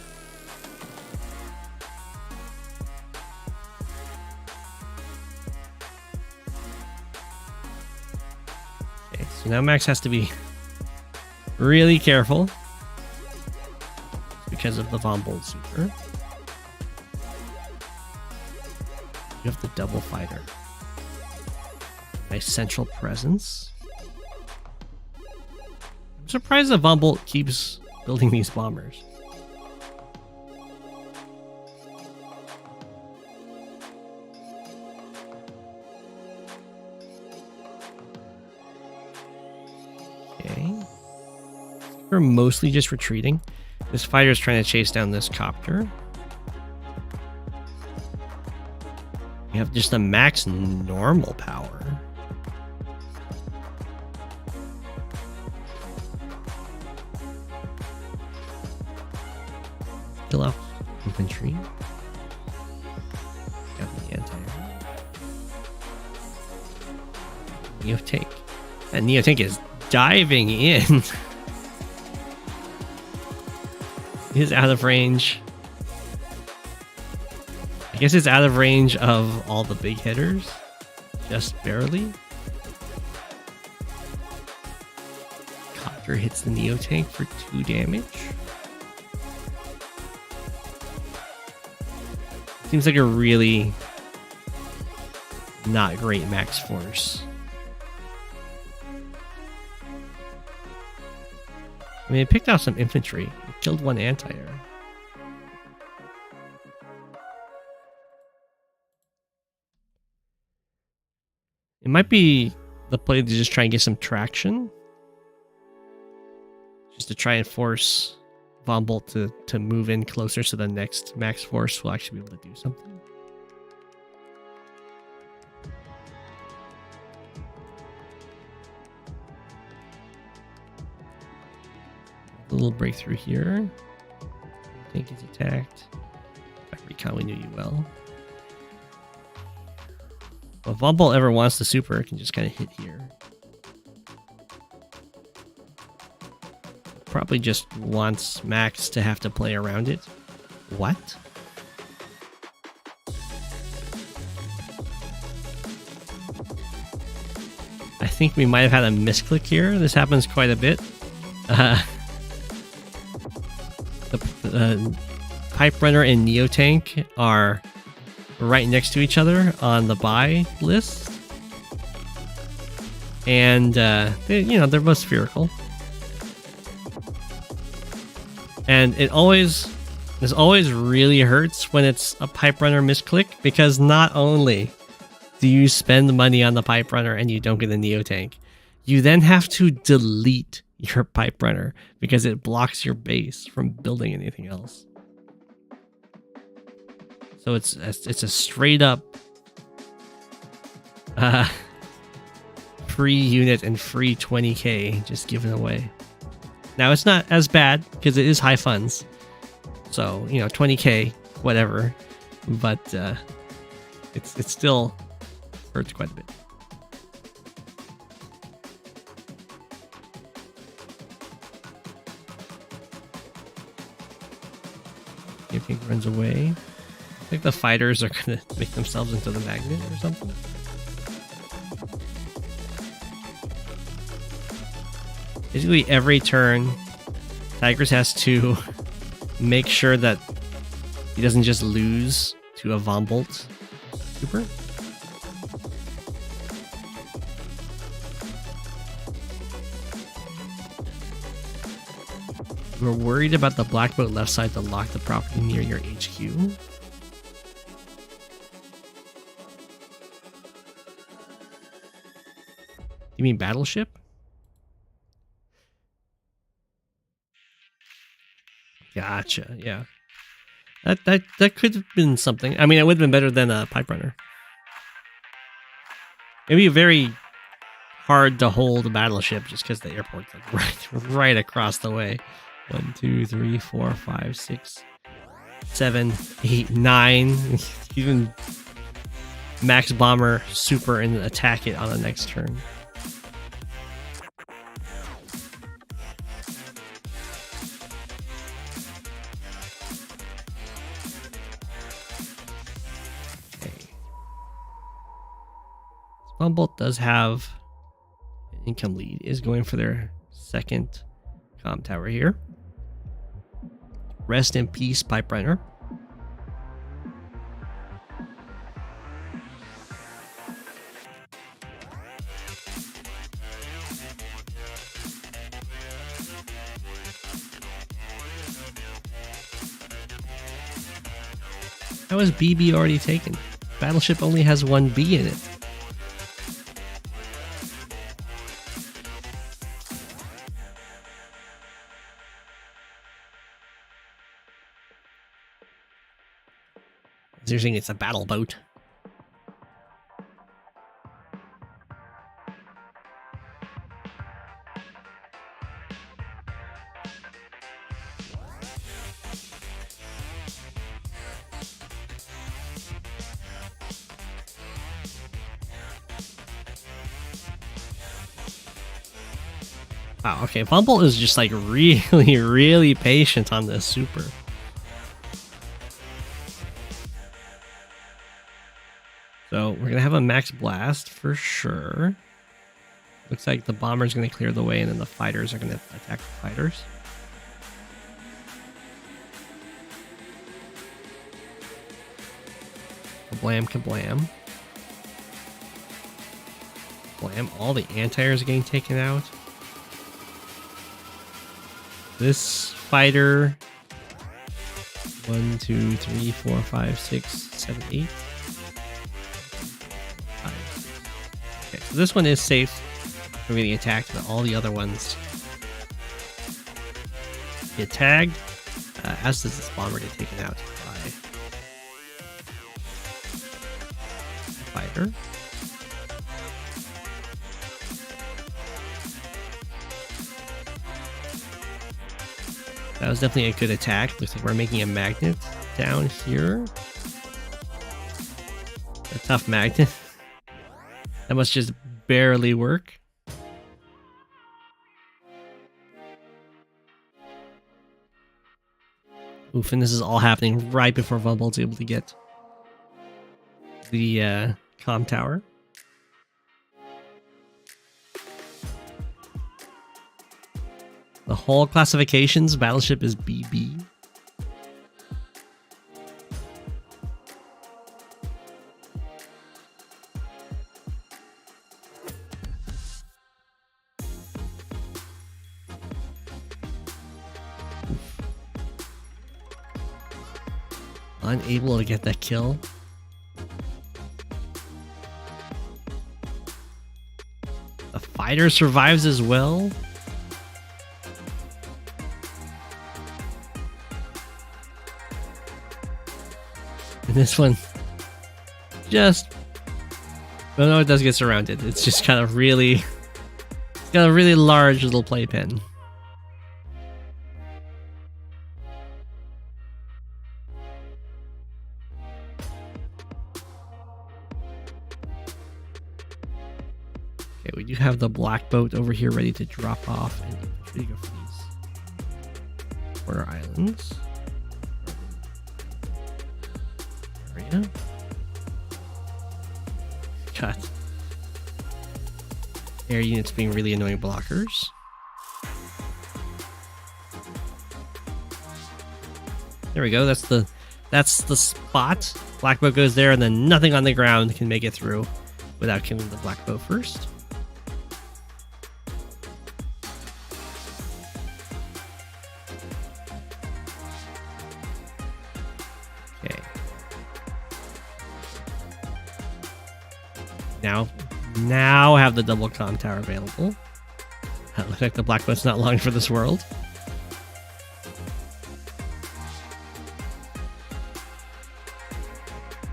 Okay, so now Max has to be really careful because of the Von Bolt super. You have the double fighter. Nice central presence. I'm surprised that Von Bolt keeps building these bombers. Okay. We're mostly just retreating. This fighter is trying to chase down this copter. You have just a max normal power. Kill off infantry. Got the anti-air. Neotank. And Neotank is diving in. He's out of range. I guess it's out of range of all the big hitters. Just barely. Copter hits the Neotank for 2 damage. Seems like a really not great max force. mean, it picked out some infantry. It killed one anti-air. It might be the play to just try and get some traction. Just to try and force Von Bolt to move in closer so the next max force will actually be able to do something. A little breakthrough here. Tank is attacked. If I recon, we knew you well. Well, if Von Bolt ever wants the super, it can just kind of hit here. Probably just wants Max to have to play around it. What? I think we might have had a misclick here. This happens quite a bit. The Pipe Runner and Neotank are right next to each other on the buy list. And, they're both spherical. And this always really hurts when it's a Pipe Runner misclick, because not only do you spend money on the Pipe Runner and you don't get a Neotank, you then have to delete your Pipe Runner because it blocks your base from building anything else. So it's a straight up free unit and free 20k just given away. Now it's not as bad because it is high funds, so 20k, whatever. But it still hurts quite a bit. Everything runs away. I think the fighters are gonna make themselves into the magnet or something. Basically, every turn, Tigris has to make sure that he doesn't just lose to a Von Bolt super. We're worried about the BlackBoat left side to lock the property near your HQ. You mean battleship? Gotcha, yeah. That could have been something. I mean, it would have been better than a Pipe Runner. It'd be very hard to hold a battleship just because the airport's like right across the way. 1, 2, 3, 4, 5, 6, 7, 8, 9. Even Max Bomber super and attack it on the next turn. Bolt does have an income lead, is going for their second comm tower here. Rest in peace, Pipe Runner. How is BB already taken? Battleship only has 1 B in it. You're saying it's a battle boat. Wow, okay, Fumble is just like really, really patient on this super. So we're gonna have a max blast for sure. Looks like the bomber's gonna clear the way, and then the fighters are gonna attack the fighters. Kablam, kablam. Blam, all the anti-airs are getting taken out. This fighter. 1, 2, 3, 4, 5, 6, 7, 8. 5. Okay, so this one is safe from getting attacked, but all the other ones get tagged, as does this bomber get taken out by the fighter. That was definitely a good attack. Looks like we're making a magnet down here. A tough magnet. That must just barely work. Oof, and this is all happening right before Vumble's able to get the comm tower. The whole classifications battleship is BB. Unable to get that kill. The fighter survives as well. And this one just, oh no, it does get surrounded. It's just kind of really, it's got a really large little playpen. Okay, we do have the BlackBoat over here ready to drop off and infantry go for these corner islands. Area. Got air units being really annoying blockers. There we go. That's the spot. BlackBoat goes there, and then nothing on the ground can make it through without killing the BlackBoat first. Okay. Now have the double comm tower available. That looks like the BlackBoat's not long for this world.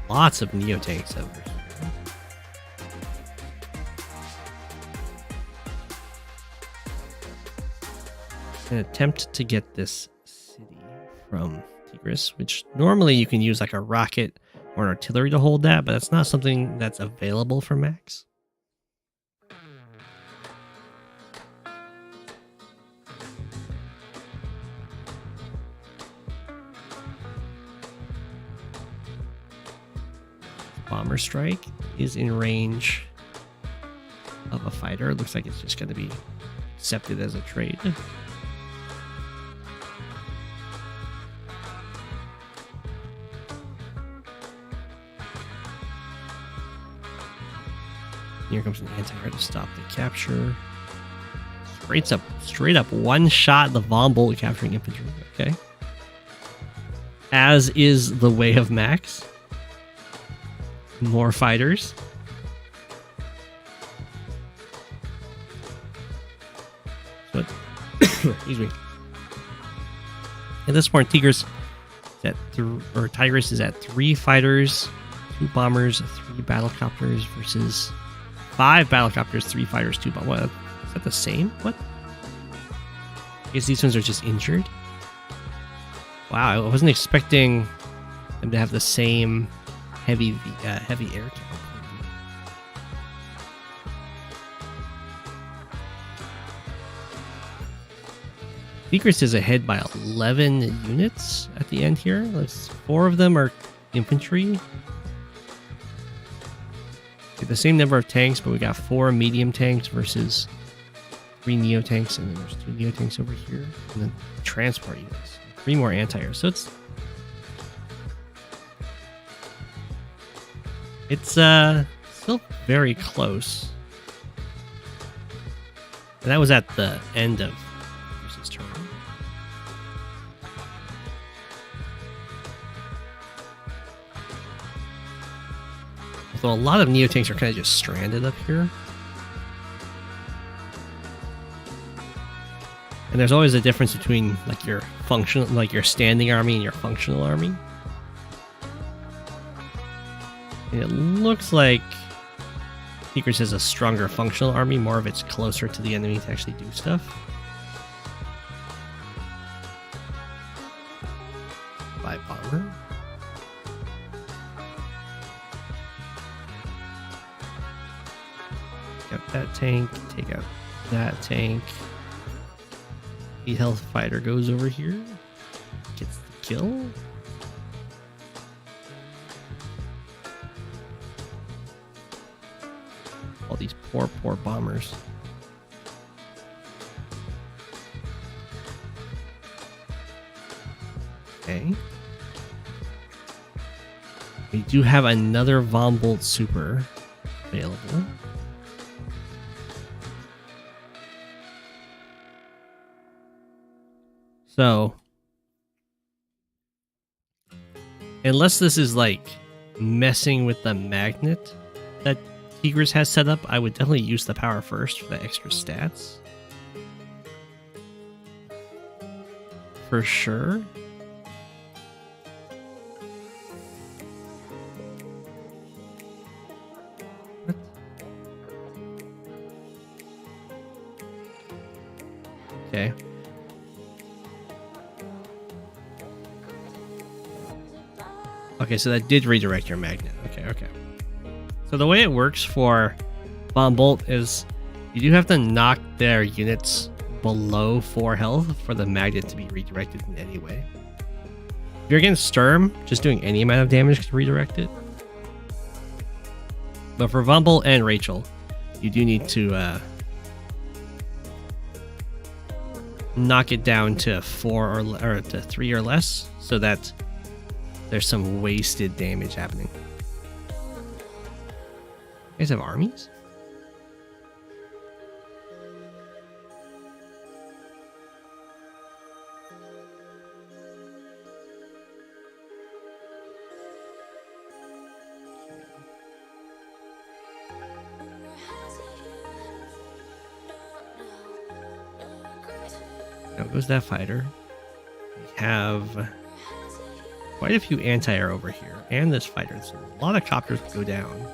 Lots of Neo tanks over here. An attempt to get this city from Tigris, which normally you can use like a rocket or an artillery to hold that, but that's not something that's available for Max. Bomber strike is in range of a fighter. Looks like it's just going to be accepted as a trade. Here comes an anti-air to stop the capture. Straight up one shot the bomb bolt capturing infantry. Okay. As is the way of Max. More fighters. But excuse me. At this point, Tigris is at 3 fighters, 2 bombers, 3 battlecopters versus 5 battlecopters, 3 fighters, 2 bombers. What? Is that the same? What? I guess these ones are just injured. Wow, I wasn't expecting them to have the same heavy air count. Tigris is ahead by 11 units at the end here. 4 of them are infantry. The same number of tanks, but we got 4 medium tanks versus 3 neo tanks, and then there's 2 neo tanks over here, and then transport units, 3 more anti-air. So it's still very close. And that was at the end of Chris's turn. Although a lot of Neotanks are kind of just stranded up here. And there's always a difference between like your functional, like your standing army and your functional army. And it looks like Tigris has a stronger functional army, more of it's closer to the enemy to actually do stuff. By bomber. Take out that tank, take out that tank. The health fighter goes over here, gets the kill. All these poor bombers. Okay. We do have another Von Bolt Super available. So, unless this is like messing with the magnet that Tigris has set up, I would definitely use the power first for the extra stats. For sure. What? Okay. Okay, so that did redirect your magnet. Okay. So the way it works for Von Bolt is you do have to knock their units below 4 health for the magnet to be redirected in any way. If you're against Sturm, just doing any amount of damage to redirect it. But for Von Bolt and Rachel, you do need to knock it down to 4 or to 3 or less, so that there's some wasted damage happening. You guys have armies? Now goes that fighter. We have quite a few anti-air over here, and this fighter. So a lot of copters go down.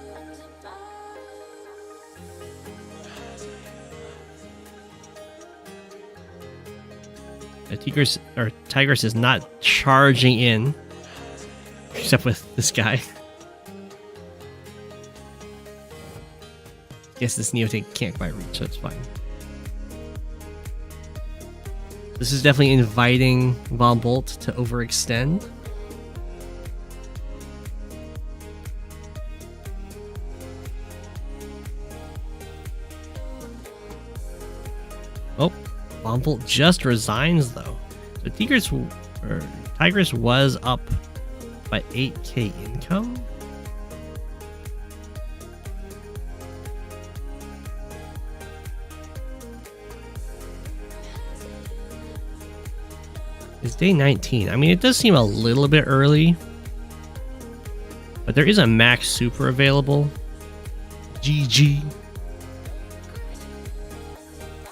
The Tigris is not charging in, except with this guy. Guess this Neotank can't quite reach, so it's fine. This is definitely inviting Von Bolt to overextend. Oh, Von Bolt just resigns though. So Tigris was up by 8k income. It's day 19. I mean, it does seem a little bit early, but there is a max super available. GG.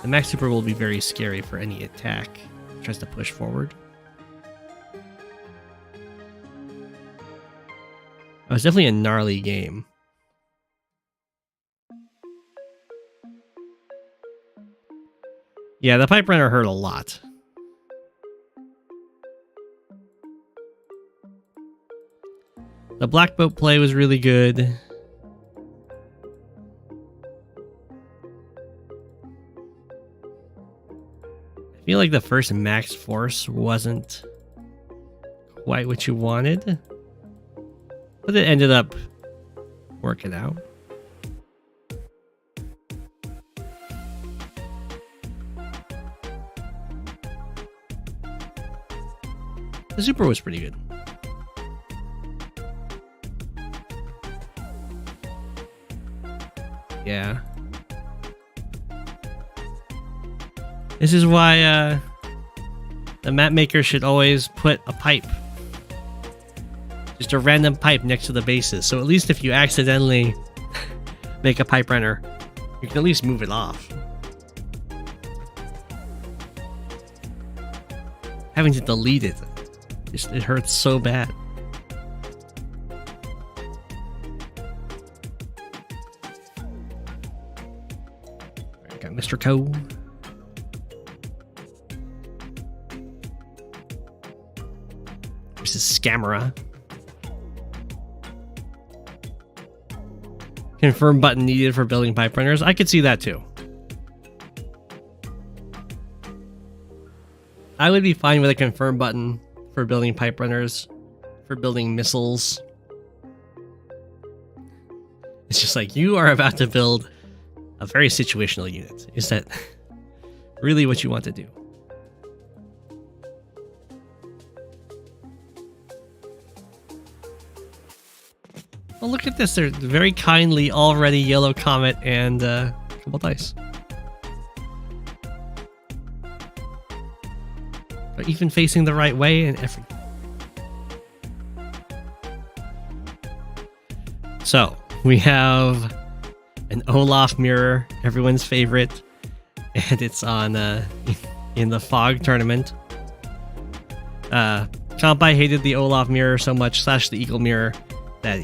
The max super will be very scary for any attack that tries to push forward. It was definitely a gnarly game. Yeah, the pipe runner hurt a lot. The BlackBoat play was really good. I feel like the first max force wasn't quite what you wanted, but it ended up working out. The super was pretty good. Yeah. This is why the map maker should always put a pipe just a random pipe next to the bases. So at least if you accidentally make a pipe runner, you can at least move it off. Having to delete it, it hurts so bad. Alright, got Mr.Ko. This is Scamera. Confirm button needed for building pipe runners. I could see that too. I would be fine with a confirm button for building pipe runners, for building missiles. It's just like, you are about to build a very situational unit. Is that really what you want to do? Oh, look at this. They're very kindly already yellow comet and a couple dice. They're even facing the right way and everything. So, we have an Olaf mirror, everyone's favorite, and it's on in the fog tournament. Kantbei hated the Olaf mirror so much, / the eagle mirror, that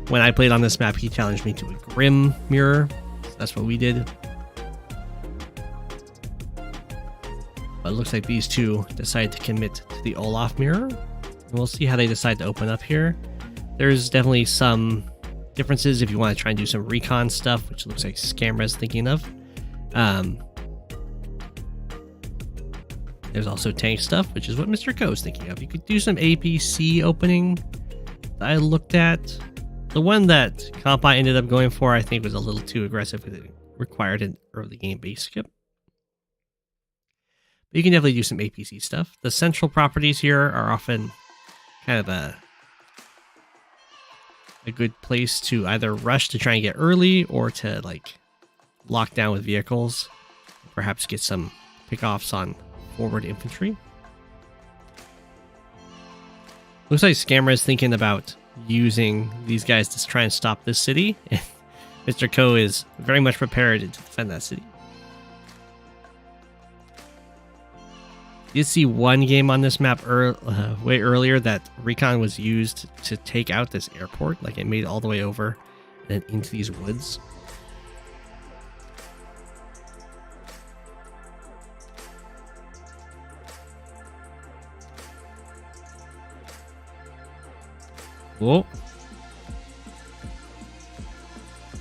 when I played on this map, he challenged me to a Grim mirror. So that's what we did. But it looks like these two decided to commit to the Olaf mirror. And we'll see how they decide to open up here. There's definitely some differences if you want to try and do some recon stuff, which looks like Scamera's thinking of. There's also tank stuff, which is what Mr.Ko is thinking of. You could do some APC opening that I looked at. The one that Kantbei ended up going for, I think, was a little too aggressive because it required an early game base skip. But you can definitely do some APC stuff. The central properties here are often kind of a good place to either rush to try and get early or to like lock down with vehicles. Perhaps get some pickoffs on forward infantry. Looks like Scamera is thinking about using these guys to try and stop this city. Mr.Ko is very much prepared to defend that city. You did see one game on this map way earlier that recon was used to take out this airport. Like it made it all the way over and then into these woods. Whoa.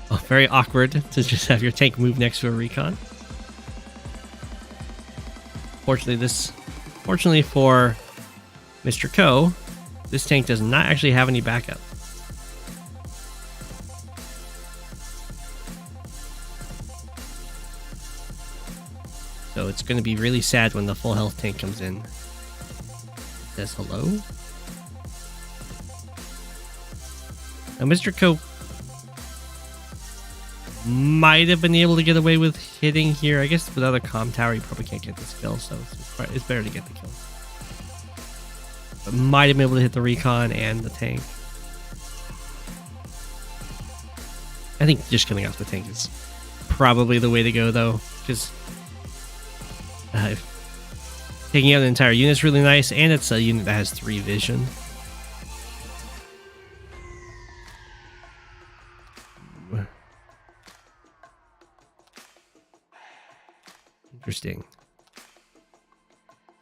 Oh, very awkward to just have your tank move next to a recon. Fortunately for Mr.Ko, this tank does not actually have any backup. So it's going to be really sad when the full health tank comes in. It says hello. Now, Mr.Ko might have been able to get away with hitting here. I guess without a comm tower, you probably can't get this kill, so it's better to get the kill. But might have been able to hit the recon and the tank. I think just killing off the tank is probably the way to go, though, because taking out an entire unit is really nice, and it's a unit that has 3 vision. Interesting.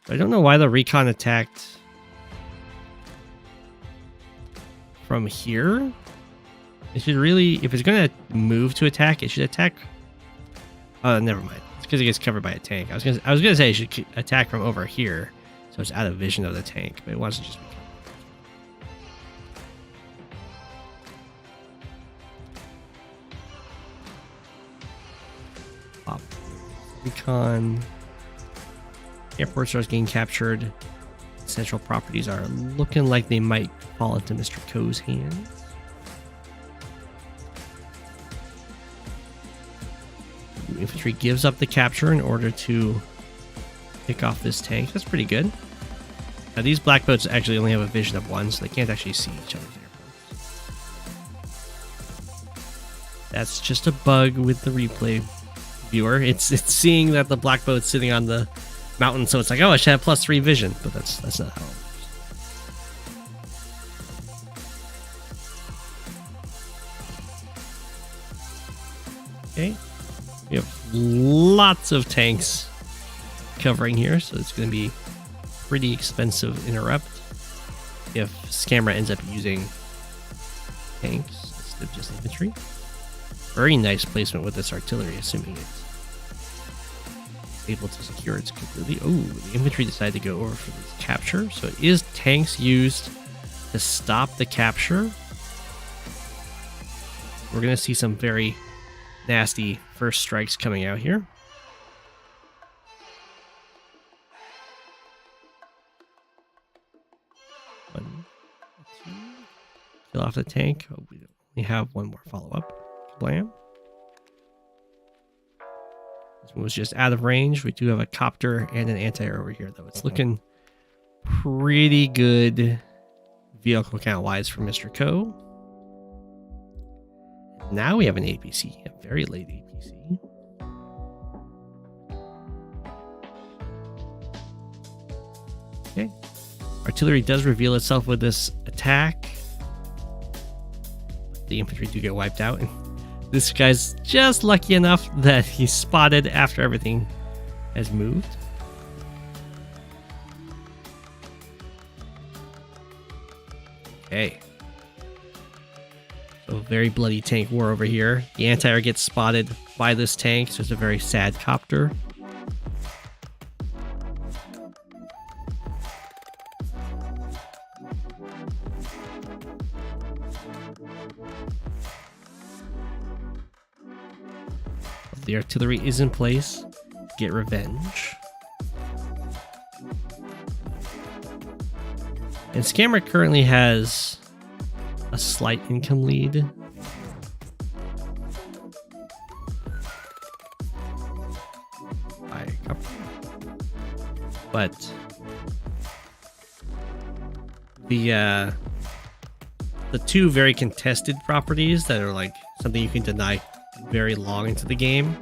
I don't know why the recon attacked from here. It should really, if it's going to move to attack, it should attack. Oh, never mind. It's because it gets covered by a tank. I was gonna say it should attack from over here, so it's out of vision of the tank, but it wants to just be covered. Pop. Recon. Airport starts getting captured. Central properties are looking like they might fall into Mr.Ko's hands. Infantry gives up the capture in order to pick off this tank. That's pretty good. Now these black boats actually only have a vision of one, so they can't actually see each other's airports. That's just a bug with the replay viewer. It's seeing that the black boat's sitting on the mountain, so it's like, oh, I should have +3 vision, but that's not how it works. Okay, we have lots of tanks covering here, so it's going to be pretty expensive interrupt if Scamera ends up using tanks instead of just infantry. Very nice placement with this artillery, assuming it's able to secure its completely. Oh, the infantry decided to go over for this capture, so it is tanks used to stop the capture. We're going to see some very nasty first strikes coming out here. One, two. Kill off the tank. Oh, we only have one more follow-up. Blam. This one was just out of range. We do have a copter and an anti-air over here, though. It's looking pretty good vehicle count-wise for Mr.Ko. Now we have an APC, a very late APC. Okay. Artillery does reveal itself with this attack. The infantry do get wiped out. And this guy's just lucky enough that he's spotted after everything has moved. Okay. So very bloody tank war over here. The anti-air gets spotted by this tank, so it's a very sad copter. The artillery is in place. Get revenge. And Scamera currently has a slight income lead. By a couple. But the two very contested properties that are like something you can deny very long into the game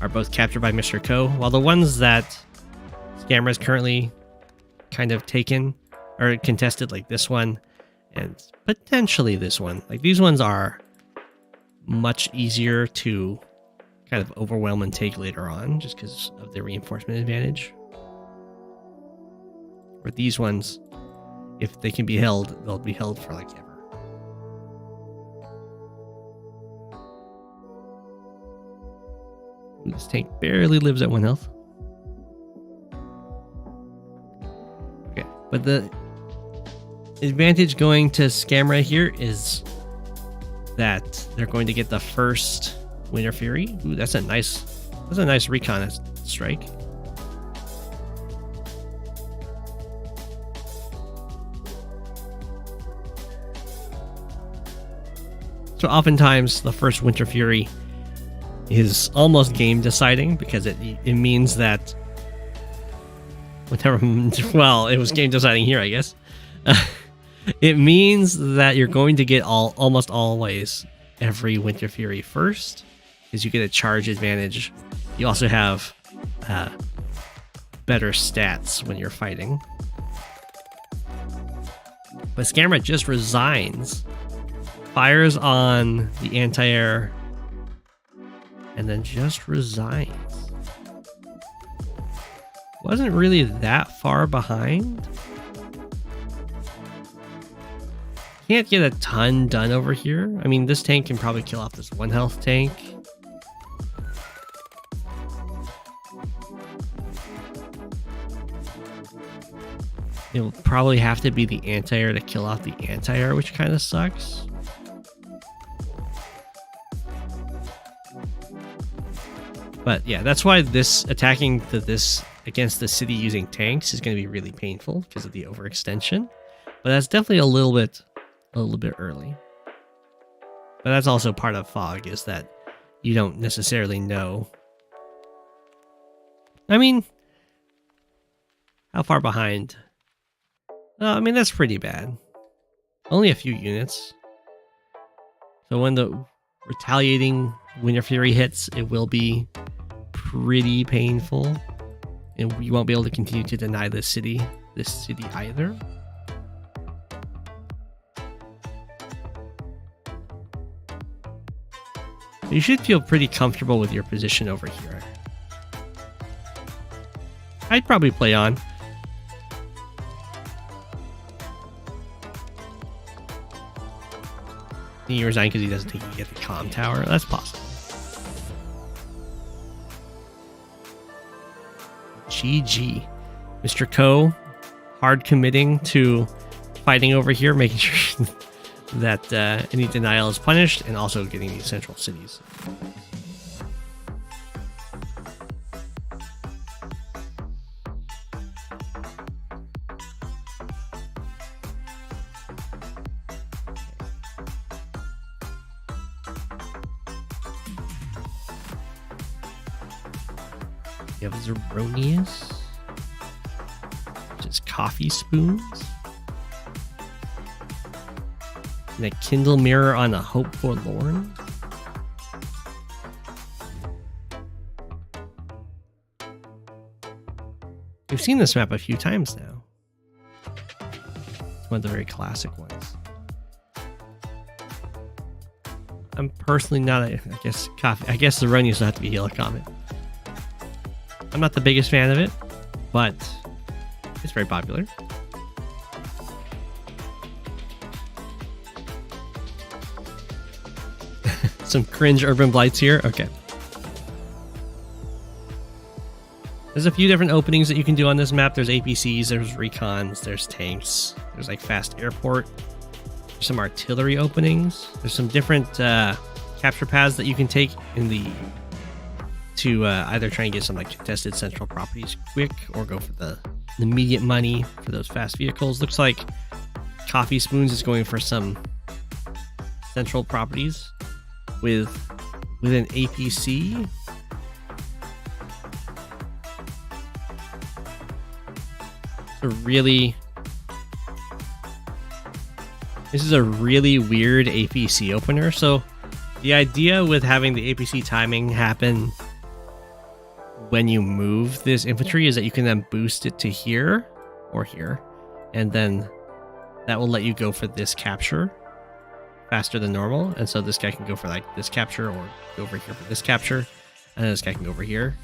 are both captured by Mr.Ko, while the ones that Scamera is currently kind of taken or contested, like this one and potentially this one, like these ones are much easier to kind of overwhelm and take later on just because of the reinforcement advantage. Or these ones, if they can be held, they'll be held for like ever. This tank barely lives at 1 health. Okay, but the advantage going to Scamera here is that they're going to get the first Winter Fury. Ooh, that's a nice recon strike. So oftentimes the first Winter Fury is almost game deciding because it means that whatever. Well, it was game deciding here, I guess. It means that you're going to get almost always every Winter Fury first, because you get a charge advantage. You also have better stats when you're fighting. But Scamera just resigns, fires on the anti-air, and then just resigns. Wasn't really that far behind. Can't get a ton done over here. I mean, this tank can probably kill off this 1 health tank. It'll probably have to be the anti-air to kill off the anti-air, which kind of sucks. But yeah, that's why this attacking this against the city using tanks is going to be really painful because of the overextension. But that's definitely a little bit early. But that's also part of fog, is that you don't necessarily know. I mean, how far behind I mean, that's pretty bad. Only a few units. So when the retaliating Winter Fury hits, it will be pretty painful. And we won't be able to continue to deny this city either. You should feel pretty comfortable with your position over here. I'd probably play on. He resigned because he doesn't think he can get the comm tower. That's possible. GG. Mr.Ko, hard committing to fighting over here, making sure that any denial is punished, and also getting these central cities. You have Zoronius, which is coffeespoons, and a Kindle mirror on a hope Forlorn. We've seen this map a few times now. It's one of the very classic ones. I'm personally not a, I guess Zoronius will have to be Heal a Comet. I'm not the biggest fan of it, but it's very popular. Some cringe urban blights here. Okay. There's a few different openings that you can do on this map. There's APCs, there's recons, there's tanks, there's like fast airport, there's some artillery openings. There's some different capture paths that you can take in the to either try and get some like contested central properties quick, or go for the immediate money for those fast vehicles. Looks like coffeespoons is going for some central properties with an APC. This is a really weird APC opener. So the idea with having the APC timing happen when you move this infantry is that you can then boost it to here or here, and then that will let you go for this capture faster than normal. And so this guy can go for like this capture, or go over here for this capture, and then this guy can go over here.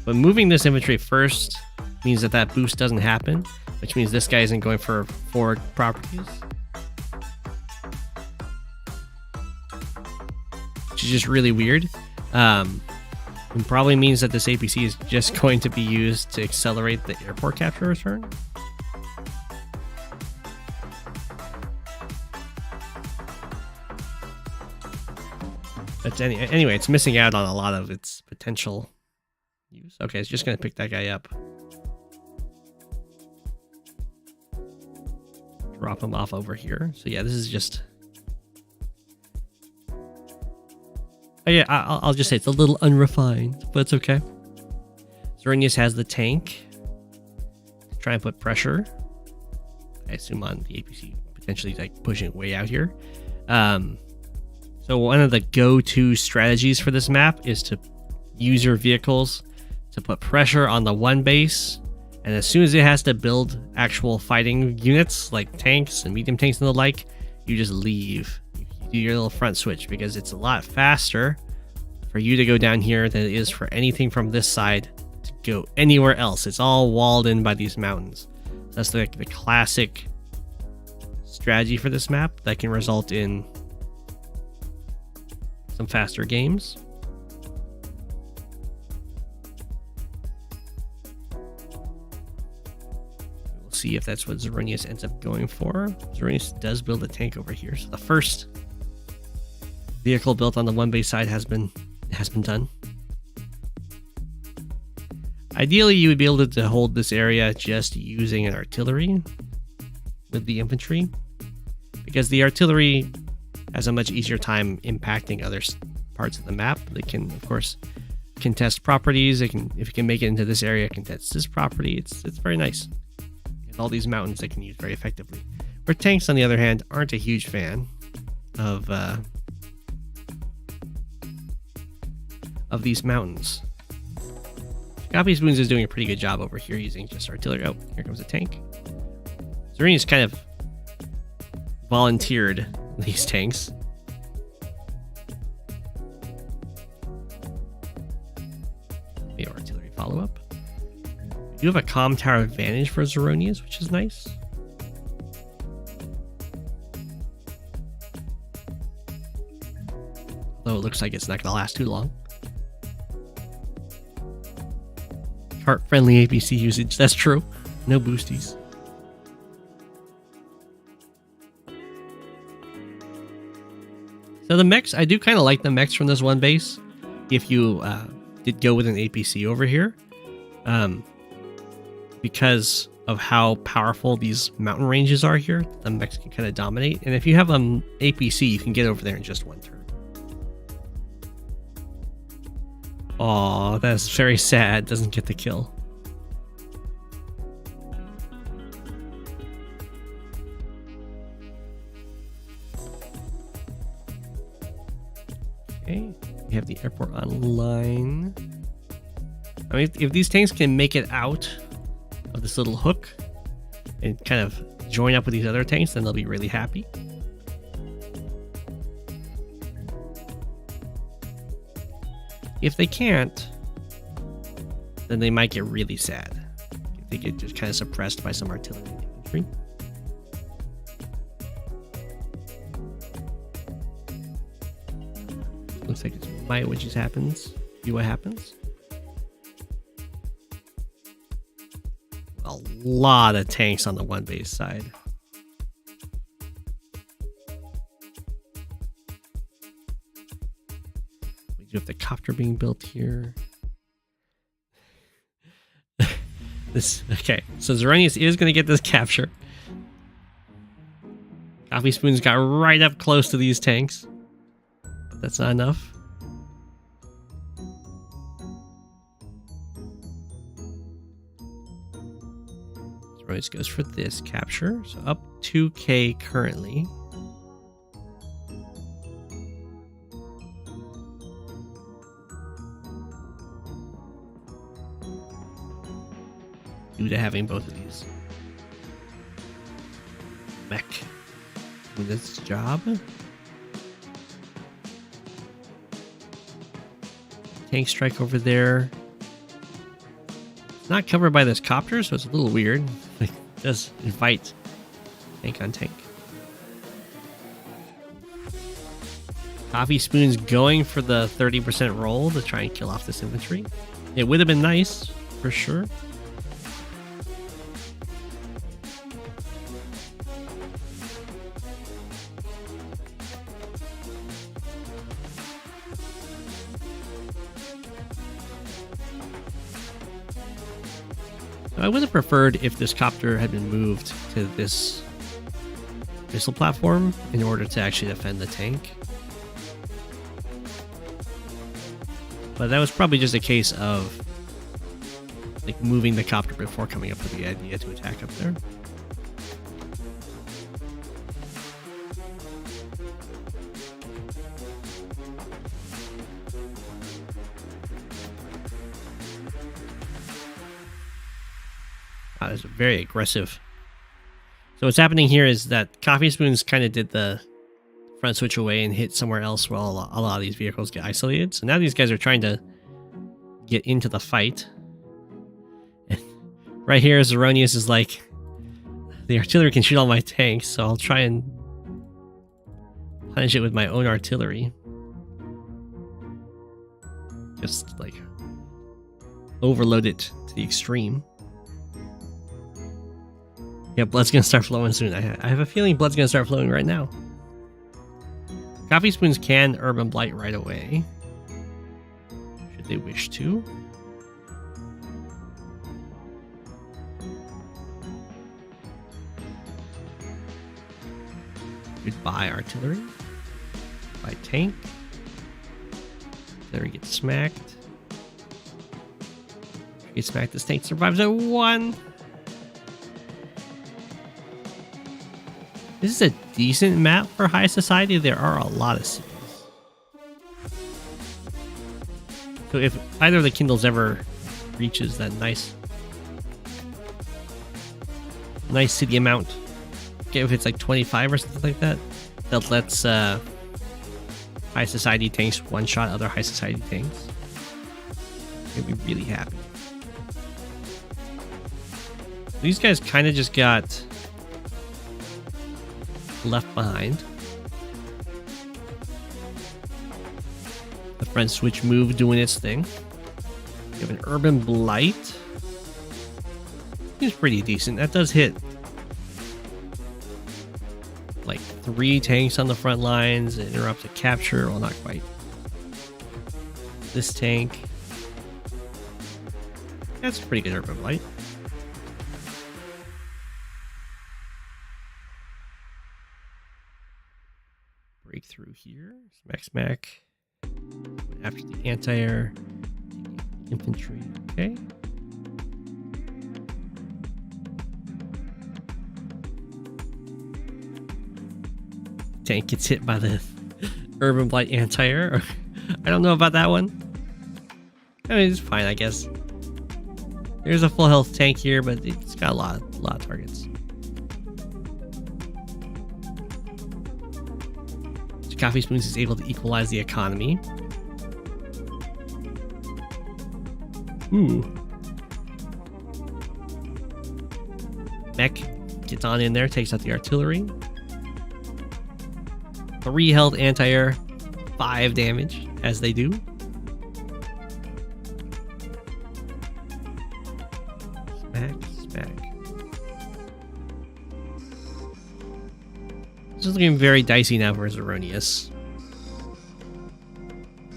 But moving this infantry first means that that boost doesn't happen, which means this guy isn't going for forward properties, which is just really weird. It probably means that this APC is just going to be used to accelerate the airport capture return. But anyway, it's missing out on a lot of its potential use. Okay, it's just going to pick that guy up. Drop him off over here. So yeah, this is just... Oh yeah, I'll just say it's a little unrefined, but it's okay. Zoronius has the tank to try and put pressure, I assume, on the APC, potentially like pushing it way out here. So one of the go-to strategies for this map is to use your vehicles to put pressure on the one base, and as soon as it has to build actual fighting units like tanks and medium tanks and the like, you just leave. Do your little front switch, because it's a lot faster for you to go down here than it is for anything from this side to go anywhere else. It's all walled in by these mountains. That's like the classic strategy for this map that can result in some faster games. We'll see if that's what Zoronius ends up going for. Zoronius does build a tank over here, so the first vehicle built on the one base side has been done. Ideally, you would be able to hold this area just using an artillery with the infantry, because the artillery has a much easier time impacting other parts of the map. They can, of course, contest properties. They can, if you can make it into this area, contest this property. It's very nice. all these mountains they can use very effectively. Where tanks, on the other hand, aren't a huge fan of these mountains. Coffeespoons is doing a pretty good job over here using just artillery. Oh, here comes a tank. Zoronius kind of volunteered these tanks. Maybe artillery follow-up. You have a comm tower advantage for Zoronius, which is nice. Though it looks like it's not going to last too long. Heart-friendly APC usage, that's true. No boosties. So the mechs, I do kind of like the mechs from this one base. If you did go with an APC over here. Because of how powerful these mountain ranges are here, the mechs can kind of dominate. And if you have an APC, you can get over there in just one turn. Aw, that's very sad. Doesn't get the kill. Okay, we have the airport online. I mean, if these tanks can make it out of this little hook and kind of join up with these other tanks, then they'll be really happy. If they can't, then they might get really sad. If they get just kind of suppressed by some artillery and infantry. Looks like it's might, which just happens. See what happens. A lot of tanks on the one base side. We do have the copter being built here. Okay, so Zoronius is going to get this capture. Coffeespoons got right up close to these tanks. But that's not enough. Zoronius goes for this capture. So up 2k currently. Due to having both of these. Mech doing this job. Tank strike over there. It's not covered by this copter, so it's a little weird. It does invite tank on tank. Coffeespoons going for the 30% roll to try and kill off this infantry. It would have been nice, for sure. I would have preferred if this copter had been moved to this missile platform in order to actually defend the tank. But that was probably just a case of like moving the copter before coming up with the idea to attack up there. It's very aggressive. So what's happening here is that Coffeespoons kind of did the front switch away and hit somewhere else while a lot of these vehicles get isolated. So now these guys are trying to get into the fight. And right here, Zoronius is like, the artillery can shoot all my tanks, so I'll try and punish it with my own artillery. Just like overload it to the extreme. Yeah, blood's gonna start flowing soon. I have a feeling blood's gonna start flowing right now. Coffeespoons can Urban Blight right away, should they wish to. Goodbye, artillery. Goodbye, tank. Artillery gets smacked. Gets smacked. This tank survives at 1. This is a decent map for high society. There are a lot of cities. So if either of the Kindles ever reaches that nice city amount, okay, if it's like 25 or something like that, that lets high society tanks one-shot other high society tanks, they'd be really happy. These guys kind of just got left behind. The friend switch move doing its thing. We have an urban blight. Seems pretty decent. That does hit like 3 tanks on the front lines. It interrupts a capture. Well, not quite. This tank. That's a pretty good urban blight. Breakthrough here. Smack, smack. After the anti-air. Infantry. Okay. Tank gets hit by the urban blight anti-air. I don't know about that one. I mean, it's fine, I guess. There's a full health tank here, but it's got a lot of targets. So Coffee Spoons is able to equalize the economy. Mech gets on in there, takes out the artillery. 3 health anti-air, 5 damage, as they do. Smack, smack. This is looking very dicey now for Zoronius.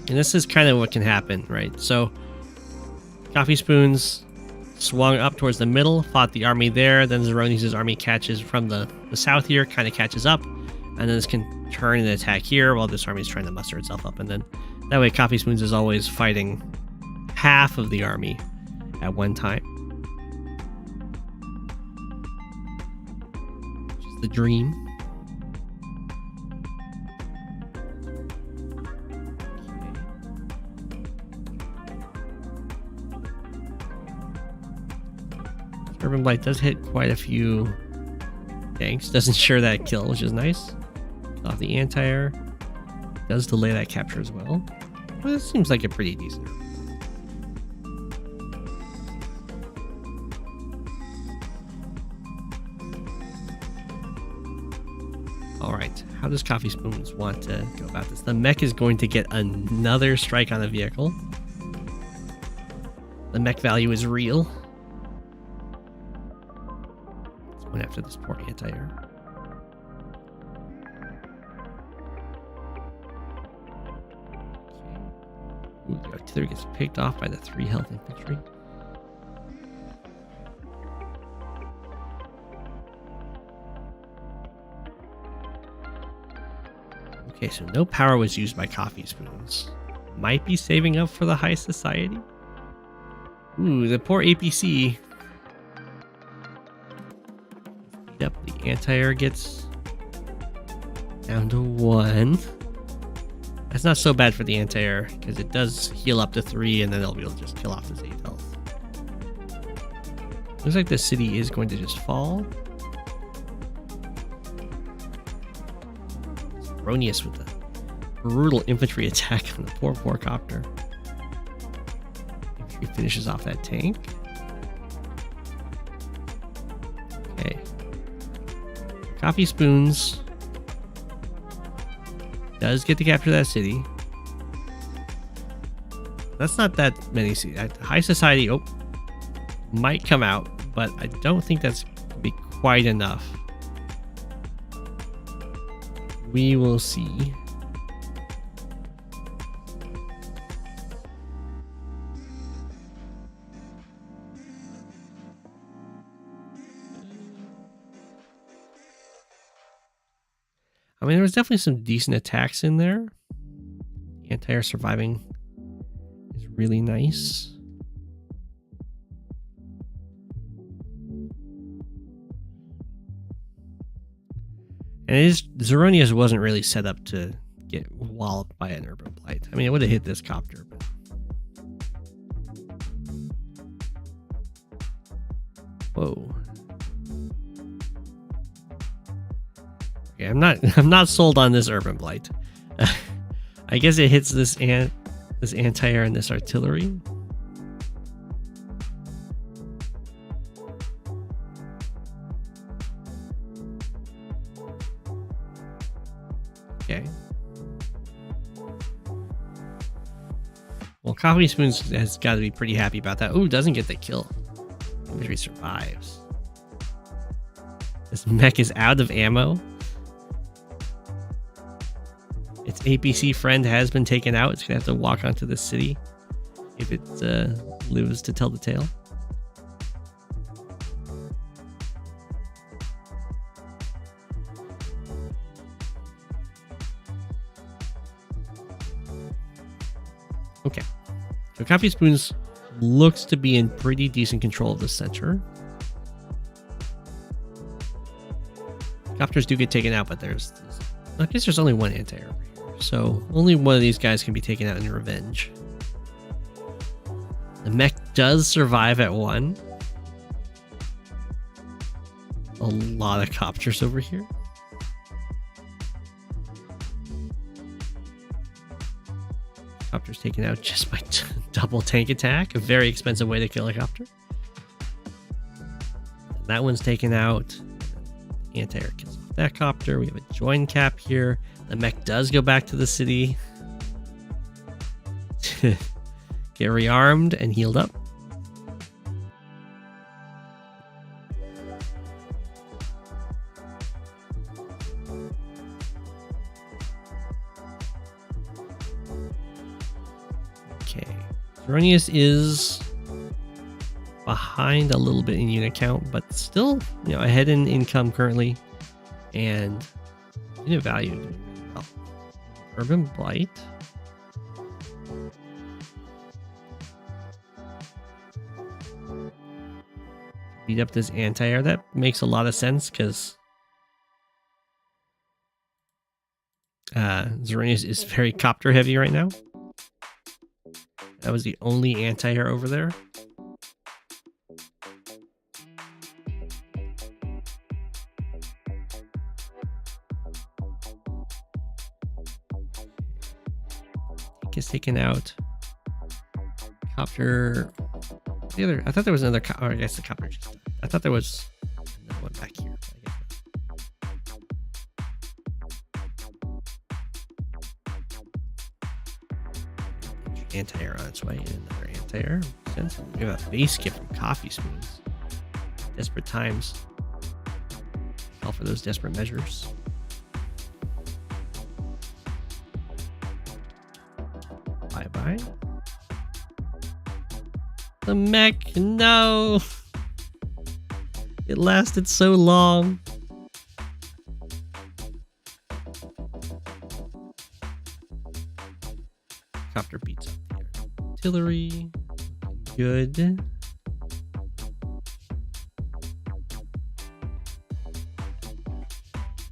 And this is kind of what can happen, right? So, Coffee Spoons swung up towards the middle, fought the army there, then Zoronius' army catches from the south here, kind of catches up, and then this can turn and attack here while this army is trying to muster itself up, and then that way Coffee Spoons is always fighting half of the army at one time. Which is the dream. Urban Blight does hit quite a few tanks. Doesn't share that kill, which is nice. Off the anti-air. Does delay that capture as well. Well, this seems like a pretty decent. Alright, how does Coffee Spoons want to go about this? The mech is going to get another strike on the vehicle. The mech value is real. Went after this poor anti-air. Okay. Ooh, the artillery gets picked off by the 3 health infantry. Okay, so no power was used by Coffee Spoons. Might be saving up for the high society. Ooh, the poor APC. Yep, the anti-air gets down to 1. That's not so bad for the anti-air, because it does heal up to 3, and then they'll be able to just kill off this 8 health. Looks like the city is going to just fall. Zoronius with a brutal infantry attack on the poor copter. Infantry finishes off that tank. Okay. Coffee Spoons does get to capture that city. That's not that many cities. High Society might come out, but I don't think that's going to be quite enough. We will see. I mean, there was definitely some decent attacks in there. The anti-air surviving is really nice. And Zoronius wasn't really set up to get walloped by an urban blight. I mean, it would have hit this copter, but... Whoa. Okay, I'm not sold on this urban blight. I guess it hits this anti-air and this artillery. Okay. Well, Coffeespoons has got to be pretty happy about that. Ooh, doesn't get the kill. Infantry survives. This mech is out of ammo. Its APC friend has been taken out. It's going to have to walk onto the city if it lives to tell the tale. Okay. So Coffeespoons looks to be in pretty decent control of the center. Copters do get taken out, but I guess there's only one anti-air over here. So only one of these guys can be taken out in revenge. The mech does survive at 1. A lot of copters over here. Copter's taken out just by double tank attack. A very expensive way to kill a copter. And that one's taken out. Anti-air kills off that copter. We have a join cap here. The mech does go back to the city. Get rearmed and healed up. Okay. Zoronius is behind a little bit in unit count, but still, ahead in income currently. And unit value doing really well. Urban Blight. Beat up this anti-air. That makes a lot of sense because Zoronius is very copter heavy right now. That was the only anti-air over there. Gets taken out. Copter. The other. I thought there was another. I guess the copter just died. I thought there was another one back here. Anti-air on its way. And another anti-air. We have a base gift from Coffeespoons. Desperate times. Call for those desperate measures. Bye-bye. The mech, no! It lasted so long. Copter beats up the artillery. Good.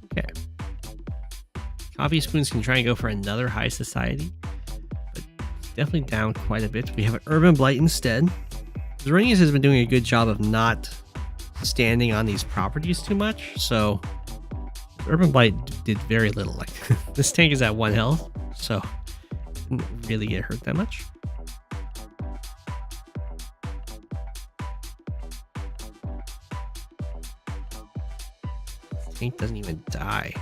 Okay. Coffeespoons can try and go for another high society. Definitely down quite a bit. We have an Urban Blight instead. Zoronius has been doing a good job of not standing on these properties too much, so Urban Blight did very little. Like this tank is at 1 health, so didn't really get hurt that much. This tank doesn't even die.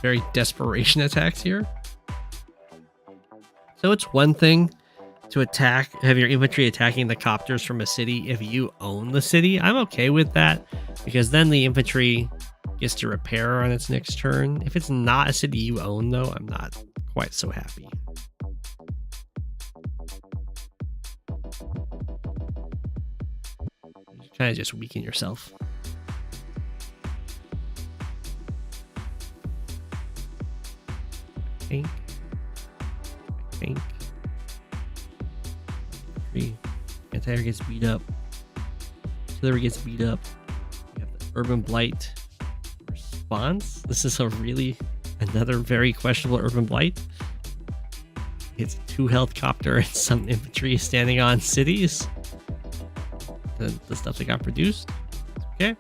Very desperation attacks here. So it's one thing to have your infantry attacking the copters from a city if you own the city. I'm okay with that because then the infantry gets to repair on its next turn. If it's not a city you own though, I'm not quite so happy. You kind of just weaken yourself. Tank. Anti-air gets beat up. Artillery gets beat up. We have the Urban Blight response. This is another very questionable Urban Blight. It's 2 health copter and some infantry standing on cities. The stuff that got produced. Okay.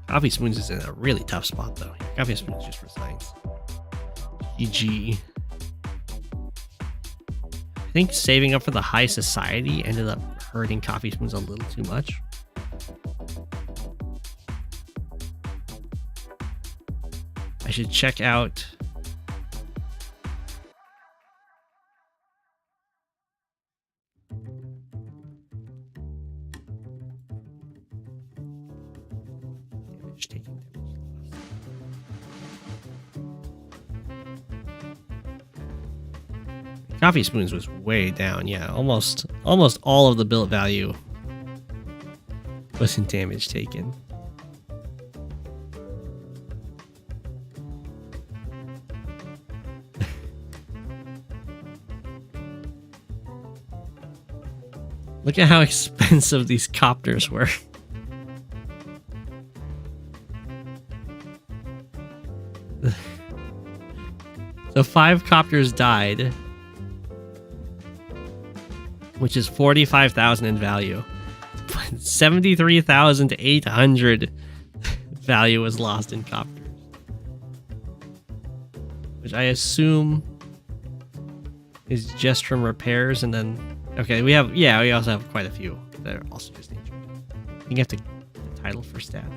Coffeespoons is in a really tough spot though. Coffeespoons just resigns. GG. I think saving up for the high society ended up hurting Coffeespoons a little too much. I should check out Coffeespoons was way down. Yeah, almost all of the build value was in damage taken. Look at how expensive these copters were. So 5 copters died, which is 45,000 in value. 73,800 value was lost in copters, which I assume is just from repairs. And then, okay, we also have quite a few that are also just injured. I think you have to get the title for stats.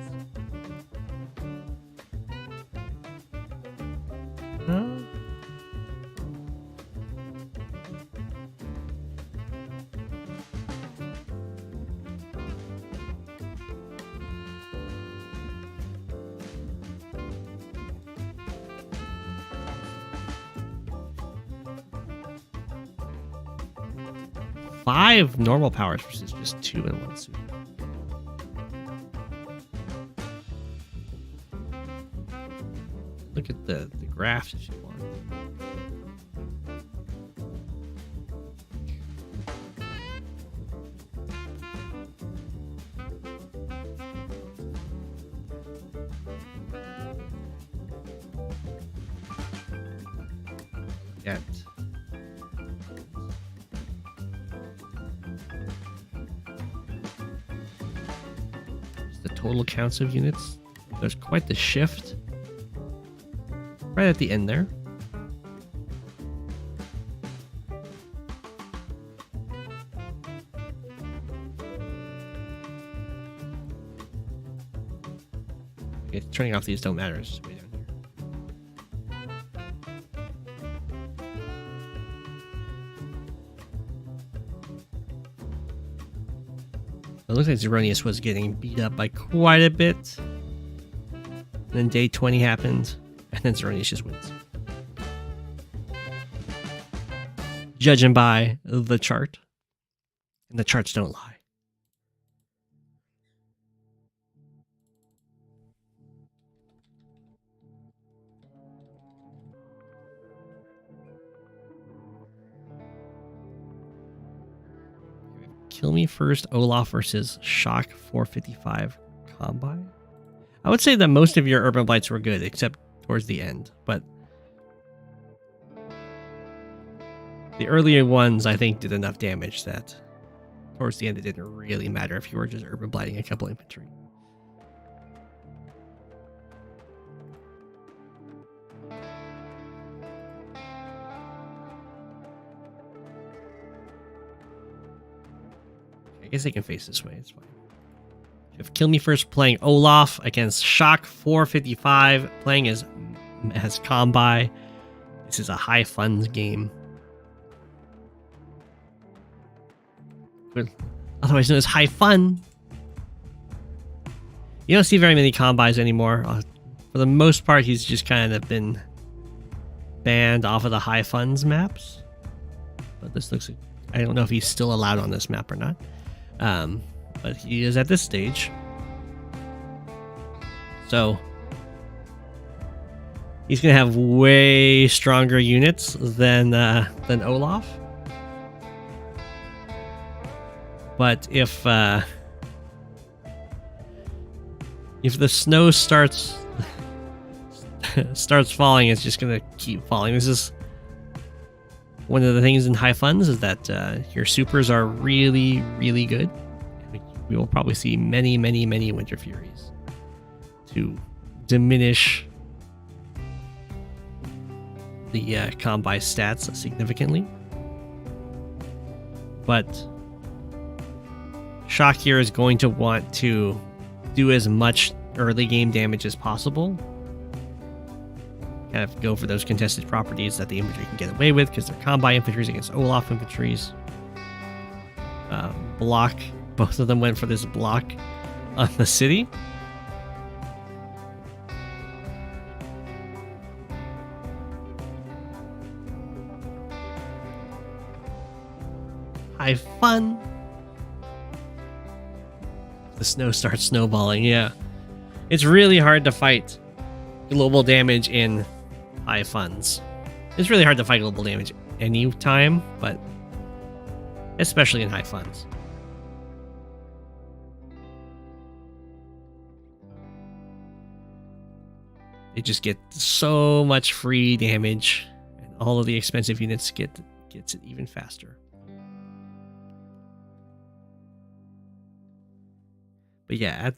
Five normal powers versus just 2 in 1 suit. Look at the graphs if you want. Get total counts of units. There's quite the shift right at the end there. Okay, turning off these don't matter. It's just way down here. It looks like Zoronius was getting beat up by quite a bit. And then day 20 happened, and then Zoronius just wins. Judging by the chart. And the charts don't lie. Kilmefirst Olaf versus Shock 455 Kanbei. I would say that most of your Urban Blights were good, except towards the end. But the earlier ones, I think, did enough damage that towards the end it didn't really matter if you were just Urban Blighting a couple infantry. I guess they can face this way, it's fine. You have Kilmefirst playing Olaf against Shock 455 playing as Kanbei. This is a high funds game. Otherwise known as high fun. You don't see very many Kanbeis anymore. For the most part, he's just kind of been banned off of the high funds maps. But this looks like, I don't know if he's still allowed on this map or not. But he is at this stage. So He's gonna have way stronger units than Olaf. But if the snow starts falling, it's just gonna keep falling. This is one of the things in high funds, is that your supers are really, really good. We will probably see many, many, many Winter Furies to diminish the Kanbei stats significantly. But Shock here is going to want to do as much early game damage as possible. Kind of go for those contested properties that the infantry can get away with, because they're Kanbei infantries against Olaf infantries. Block. Both of them went for this block on the city. Have fun. The snow starts snowballing. Yeah, it's really hard to fight global damage in high funds. It's really hard to fight global damage any time, but especially in high funds. They just get so much free damage, and all of the expensive units gets it even faster. But yeah,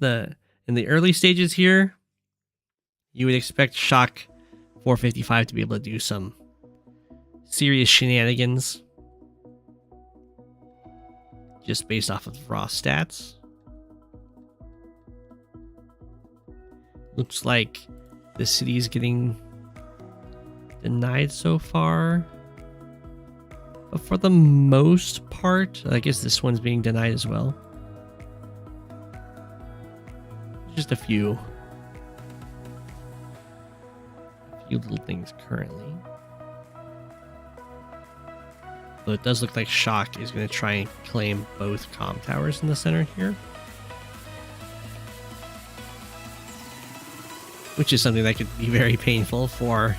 in the early stages here, you would expect Shock 455 to be able to do some serious shenanigans just based off of raw stats. Looks like the city is getting denied so far. But for the most part, I guess this one's being denied as well. Just a few little things currently. Though it does look like Shock is going to try and claim both comm towers in the center here, which is something that could be very painful for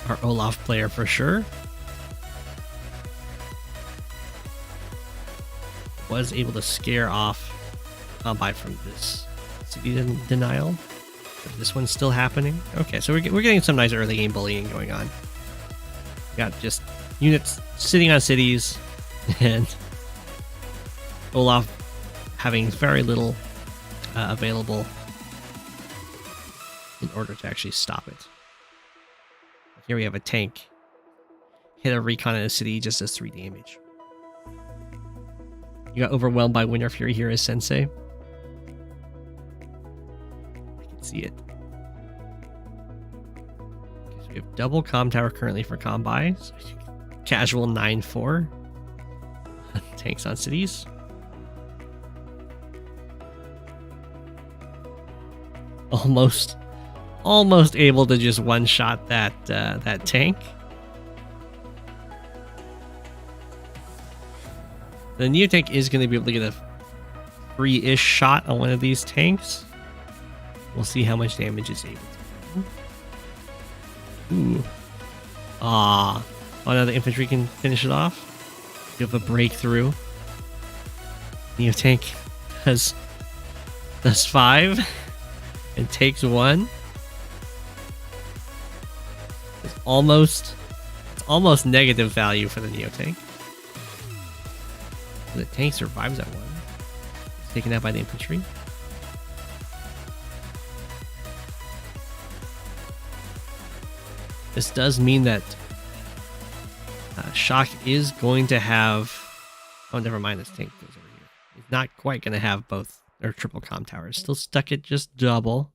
our Olaf player for sure. Was able to scare off Kanbei from this city denial. But this one's still happening. Okay, so we're getting some nice early game bullying going on. We got just units sitting on cities, and Olaf having very little available in order to actually stop it. Here we have a tank. Hit a recon in a city, just does 3 damage. You got overwhelmed by Winter Fury here as Sensei. I can see it. Okay, so we have double comm tower currently for Kanbei. So casual 9-4. Tanks on cities. Almost able to just one-shot that tank. The Neo tank is going to be able to get a free-ish shot on one of these tanks. We'll see how much damage it's able to do. Ooh. Ah. Oh, now the infantry can finish it off. You have a breakthrough. Neo tank does 5 and takes 1. It's almost negative value for the Neo tank. The tank survives that one. It's taken out by the infantry. This does mean that Shock is going to have... Oh, never mind. This tank goes over here. It's not quite going to have both or triple comm towers. Still stuck at just double.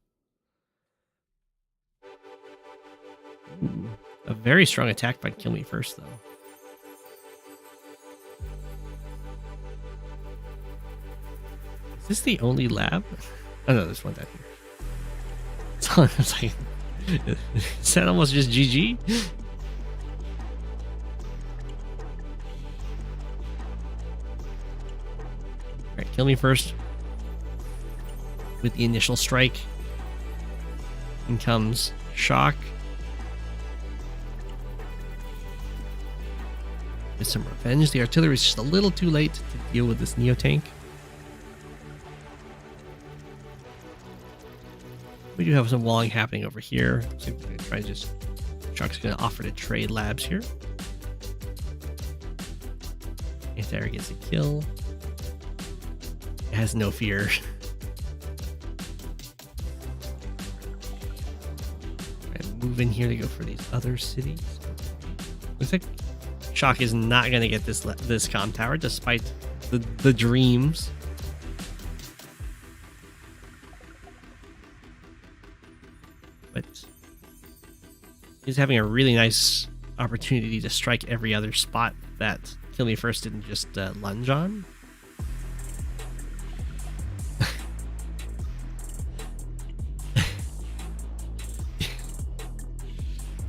Ooh, a very strong attack by Kilmefirst, though. Is this the only lab? Oh no, there's one down here. So I was like, is that almost just GG? Alright, Kilmefirst with the initial strike. In comes Shock. Get some revenge. The artillery is just a little too late to deal with this Neo tank. We do have some walling happening over here. So we're gonna try to just. Shock's gonna offer to trade labs here. Anti-air gets a kill. It has no fear. Move in here to go for these other cities. Looks like Shock is not going to get this comm tower despite the dreams. But he's having a really nice opportunity to strike every other spot that Kilmefirst didn't just lunge on.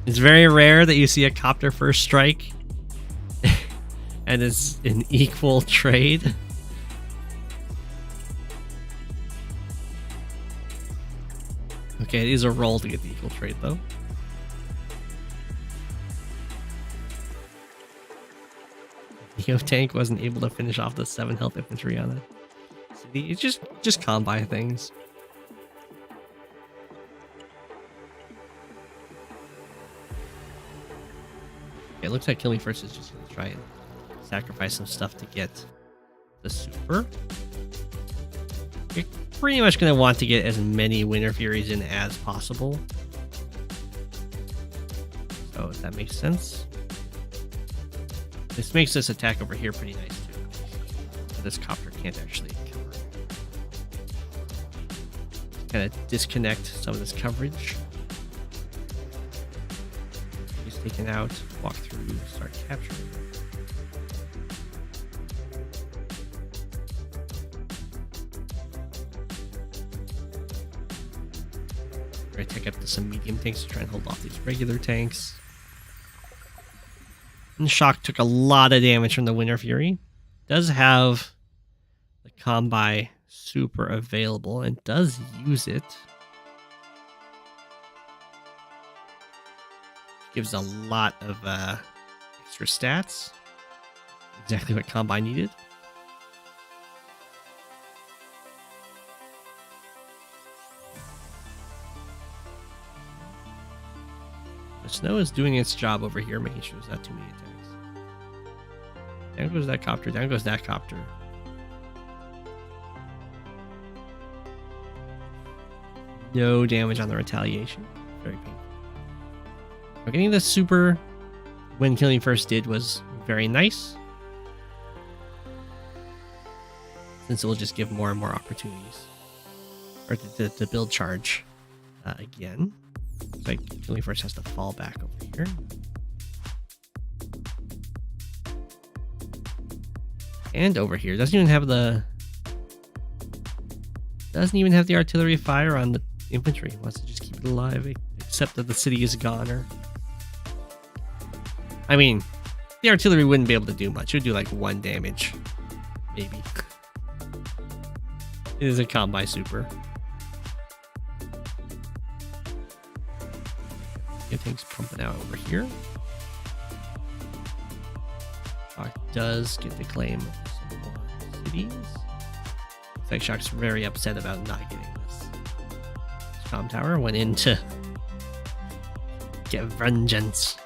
It's very rare that you see a copter first strike and it's an equal trade. Okay, it is a roll to get the equal trade though. Neo tank wasn't able to finish off the 7 health infantry on it. See, it's just Kanbei things. It looks like Kilmefirst is just going to try and sacrifice some stuff to get the super. You're pretty much going to want to get as many Winter Furies in as possible. So if that makes sense. This makes this attack over here pretty nice too. So this copter can't actually cover. Kind of disconnect some of this coverage. Taken out, walk through, start capturing. We're gonna take up to some medium tanks to try and hold off these regular tanks. And Shock took a lot of damage from the Winter Fury. Does have the Kanbei super available and does use it. Gives a lot of extra stats. Exactly what Kanbei needed. The snow is doing its job over here, making sure there's not too many attacks. Down goes that copter, down goes that copter. No damage on the retaliation. Very painful. Getting the super when Kilmefirst did was very nice, since it will just give more and more opportunities or to build charge again. Looks like Kilmefirst has to fall back over here. And over here doesn't even have the artillery fire on the infantry. Wants to just keep it alive, except that the city is gone. Or I mean, the artillery wouldn't be able to do much. It would do like 1 damage, maybe. It is a Kanbei super. Things pumping out over here. Shock does get the claim of some more cities. Looks like Shock's very upset about not getting this. Comm tower went in to get vengeance.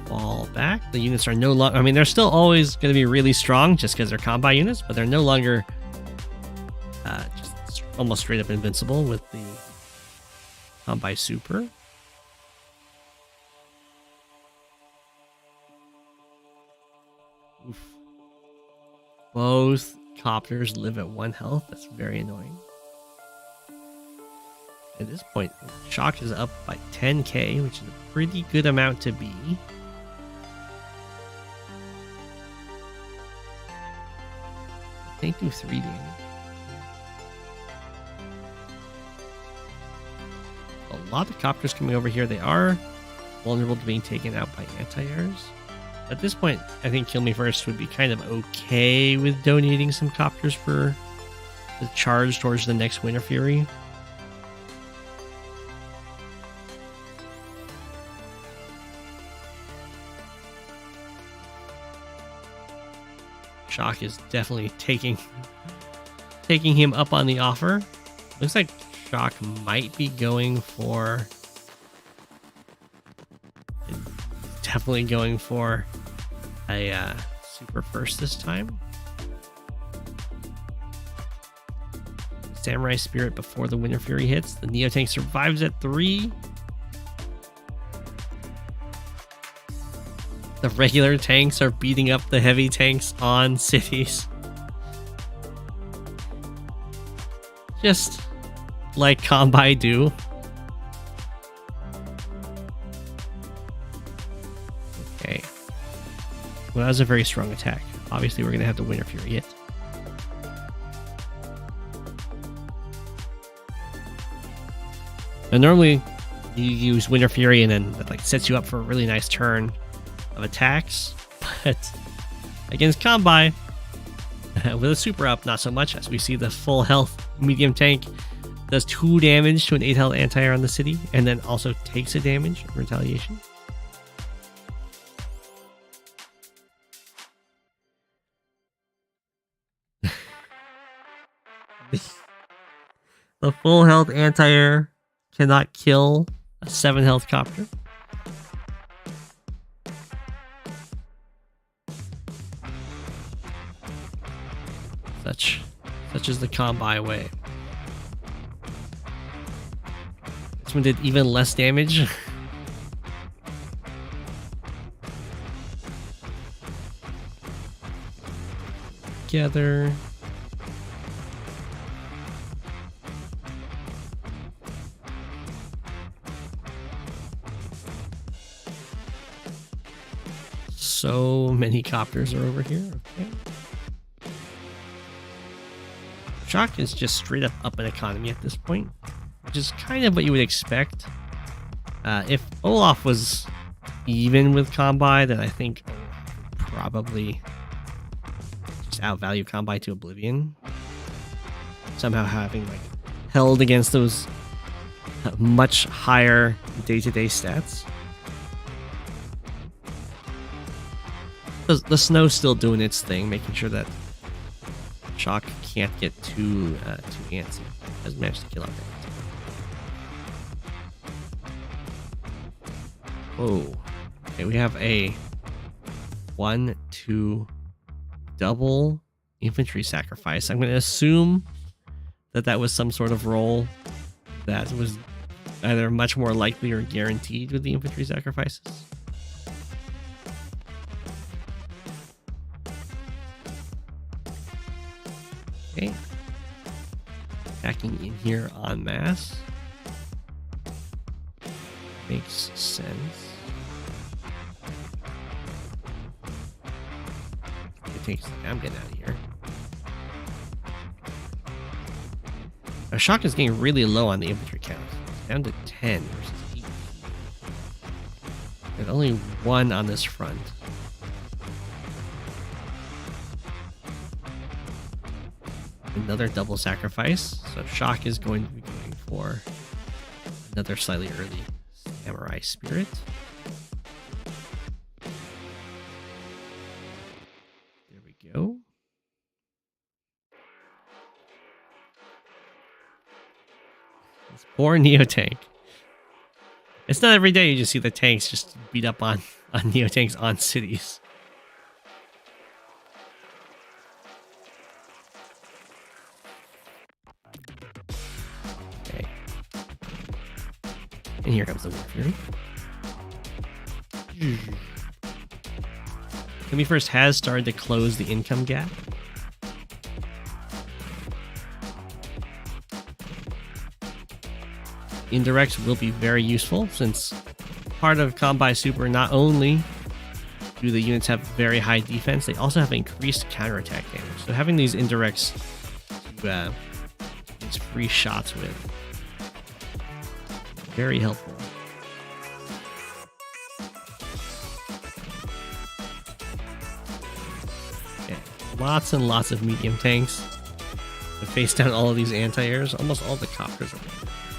Fall back. The units are no longer, I mean, they're still always going to be really strong just because they're Kanbei units, but they're no longer just almost straight up invincible with the Kanbei super. Oof. Both copters live at 1 health. That's very annoying. At this point, Shock is up by 10k, which is a pretty good amount to be. They do 3 damage. A lot of copters coming over here. They are vulnerable to being taken out by anti-airs. At this point, I think Kilmefirst would be kind of okay with donating some copters for the charge towards the next Winter Fury. Shock is definitely taking him up on the offer. Looks like Shock might be going for... Definitely going for a super first this time. Samurai Spirit before the Winter Fury hits. The Neo Tank survives at 3. The regular tanks are beating up the heavy tanks on cities. Just like Kanbei do. Okay. Well, that was a very strong attack. Obviously, we're going to have the Winter Fury hit. And normally, you use Winter Fury and then that like sets you up for a really nice turn of attacks. But against Kanbei, with a super up, not so much, as we see the full health medium tank does 2 damage to an 8 health anti-air on the city, and then also takes a damage in retaliation. The full health anti-air cannot kill a 7 health copter. Such is the Kanbei way. This one did even less damage. Together. So many copters are over here. Okay. Shock is just straight up an economy at this point, which is kind of what you would expect. If Olaf was even with Kanbei, then I think Olaf would probably just outvalue Kanbei to oblivion. Somehow having like held against those much higher day-to-day stats. The snow's still doing its thing, making sure that Shock can't get too antsy. Hasn't managed to kill out there. Whoa. Okay, we have a 1-2 double infantry sacrifice. I'm going to assume that was some sort of role that was either much more likely or guaranteed with the infantry sacrifices. Okay. Attacking in here en masse. Makes sense. It takes... I'm getting out of here. Our shock is getting really low on the infantry count. Down to 10 versus 8. There's only 1 on this front. Another double sacrifice. So Shock is going to be going for another slightly early Samurai Spirit. There we go. This poor Neo Tank. It's not every day you just see the tanks just beat up on Neo Tanks on cities. And here comes the Winter Fury. Kilmefirst has started to close the income gap. Indirects will be very useful since part of Kanbei Super, not only do the units have very high defense, they also have increased counterattack damage. So having these indirects to these free shots with, very helpful. Okay. Lots and lots of medium tanks. The face down all of these anti-airs. Almost all the copters are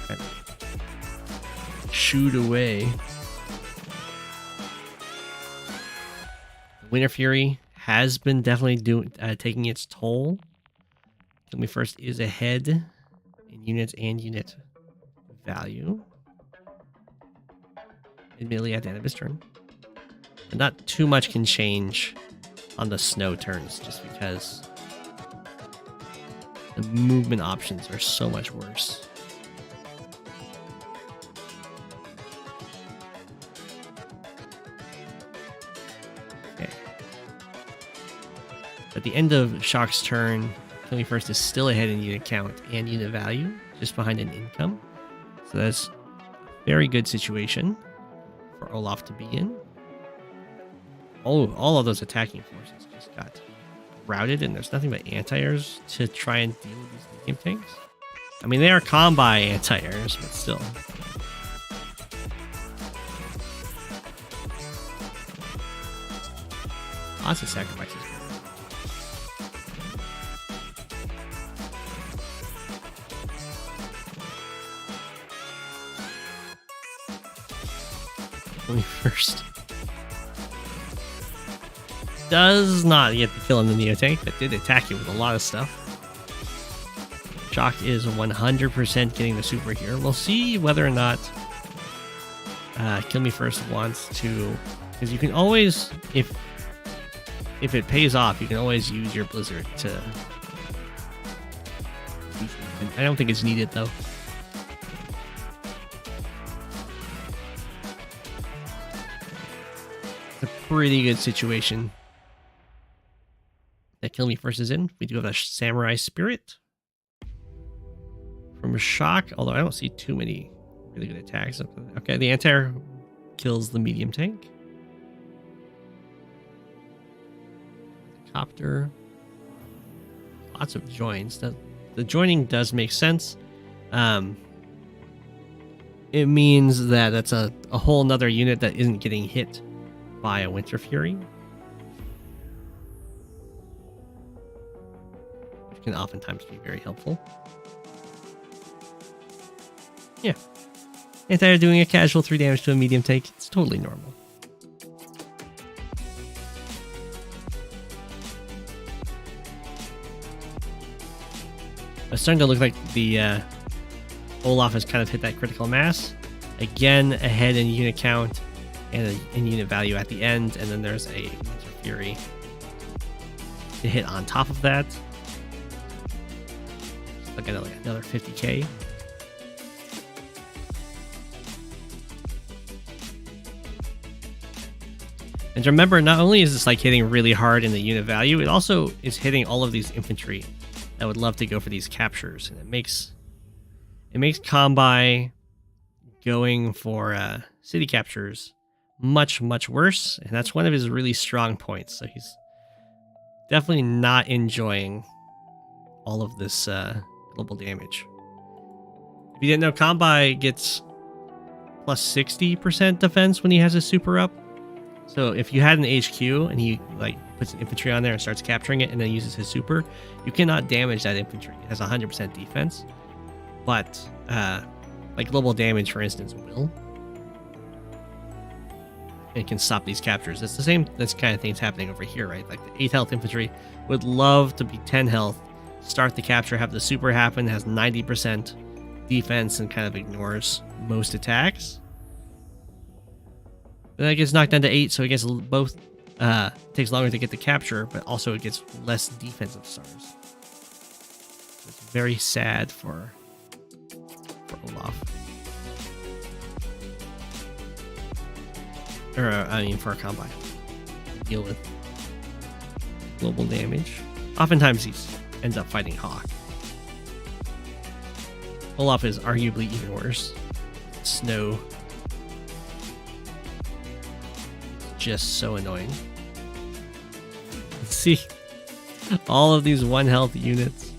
kind of shooed away. Winter Fury has been definitely taking its toll. Kilmefirst is ahead in units and unit value. Admittedly at the end of his turn. But not too much can change on the snow turns just because the movement options are so much worse. Okay. At the end of Shock's turn, Kilmefirst is still ahead in unit count and unit value, just behind in income. So that's a very good situation for Olaf to be in. Oh, all of those attacking forces just got routed, and there's nothing but anti-airs to try and deal with these medium tanks. I mean, they are Kanbei anti-airs, but still. Lots of sacrifices. First does not get the kill on the Neo Tank, but did attack you with a lot of stuff. Shock is 100% getting the super here. We'll see whether or not Kilmefirst wants to, because you can always, if it pays off, you can always use your Blizzard to. I don't think it's needed though. Pretty good situation that Kilmefirst is in. We do have a Samurai Spirit from Shock, although I don't see too many really good attacks. Okay, the anti-air kills the medium tank. The copter. Lots of joins. The joining does make sense. It means that that's a whole nother unit that isn't getting hit by a Winter Fury, which can oftentimes be very helpful. Yeah. Anti-air doing a casual 3 damage to a medium tank, it's totally normal. It's starting to look like the Olaf has kind of hit that critical mass. Again, ahead in unit count and in unit value at the end, and then there's a Winter Fury to hit on top of that. Look at like another 50k. And remember, not only is this like hitting really hard in the unit value, it also is hitting all of these infantry that would love to go for these captures, and it makes Kanbei going for city captures much worse, and that's one of his really strong points. So he's definitely not enjoying all of this global damage. If you didn't know, Kanbei gets plus 60% defense when he has his super up. So if you had an HQ and he like puts an infantry on there and starts capturing it and then uses his super, you cannot damage that infantry. It has 100% defense, but like global damage, for instance, will. And can stop these captures. It's the same. This kind of thing's happening over here, right? Like the 8 health infantry would love to be 10 health, start the capture, have the super happen, has 90% defense, and kind of ignores most attacks. Then it gets knocked down to 8, so it gets both. Takes longer to get the capture, but also it gets less defensive stars. So it's very sad for Olaf. Or, I mean, for a Kanbei. Deal with global damage. Oftentimes he ends up fighting Hawk. Olaf is arguably even worse. Snow. Just so annoying. See all of these 1 health units.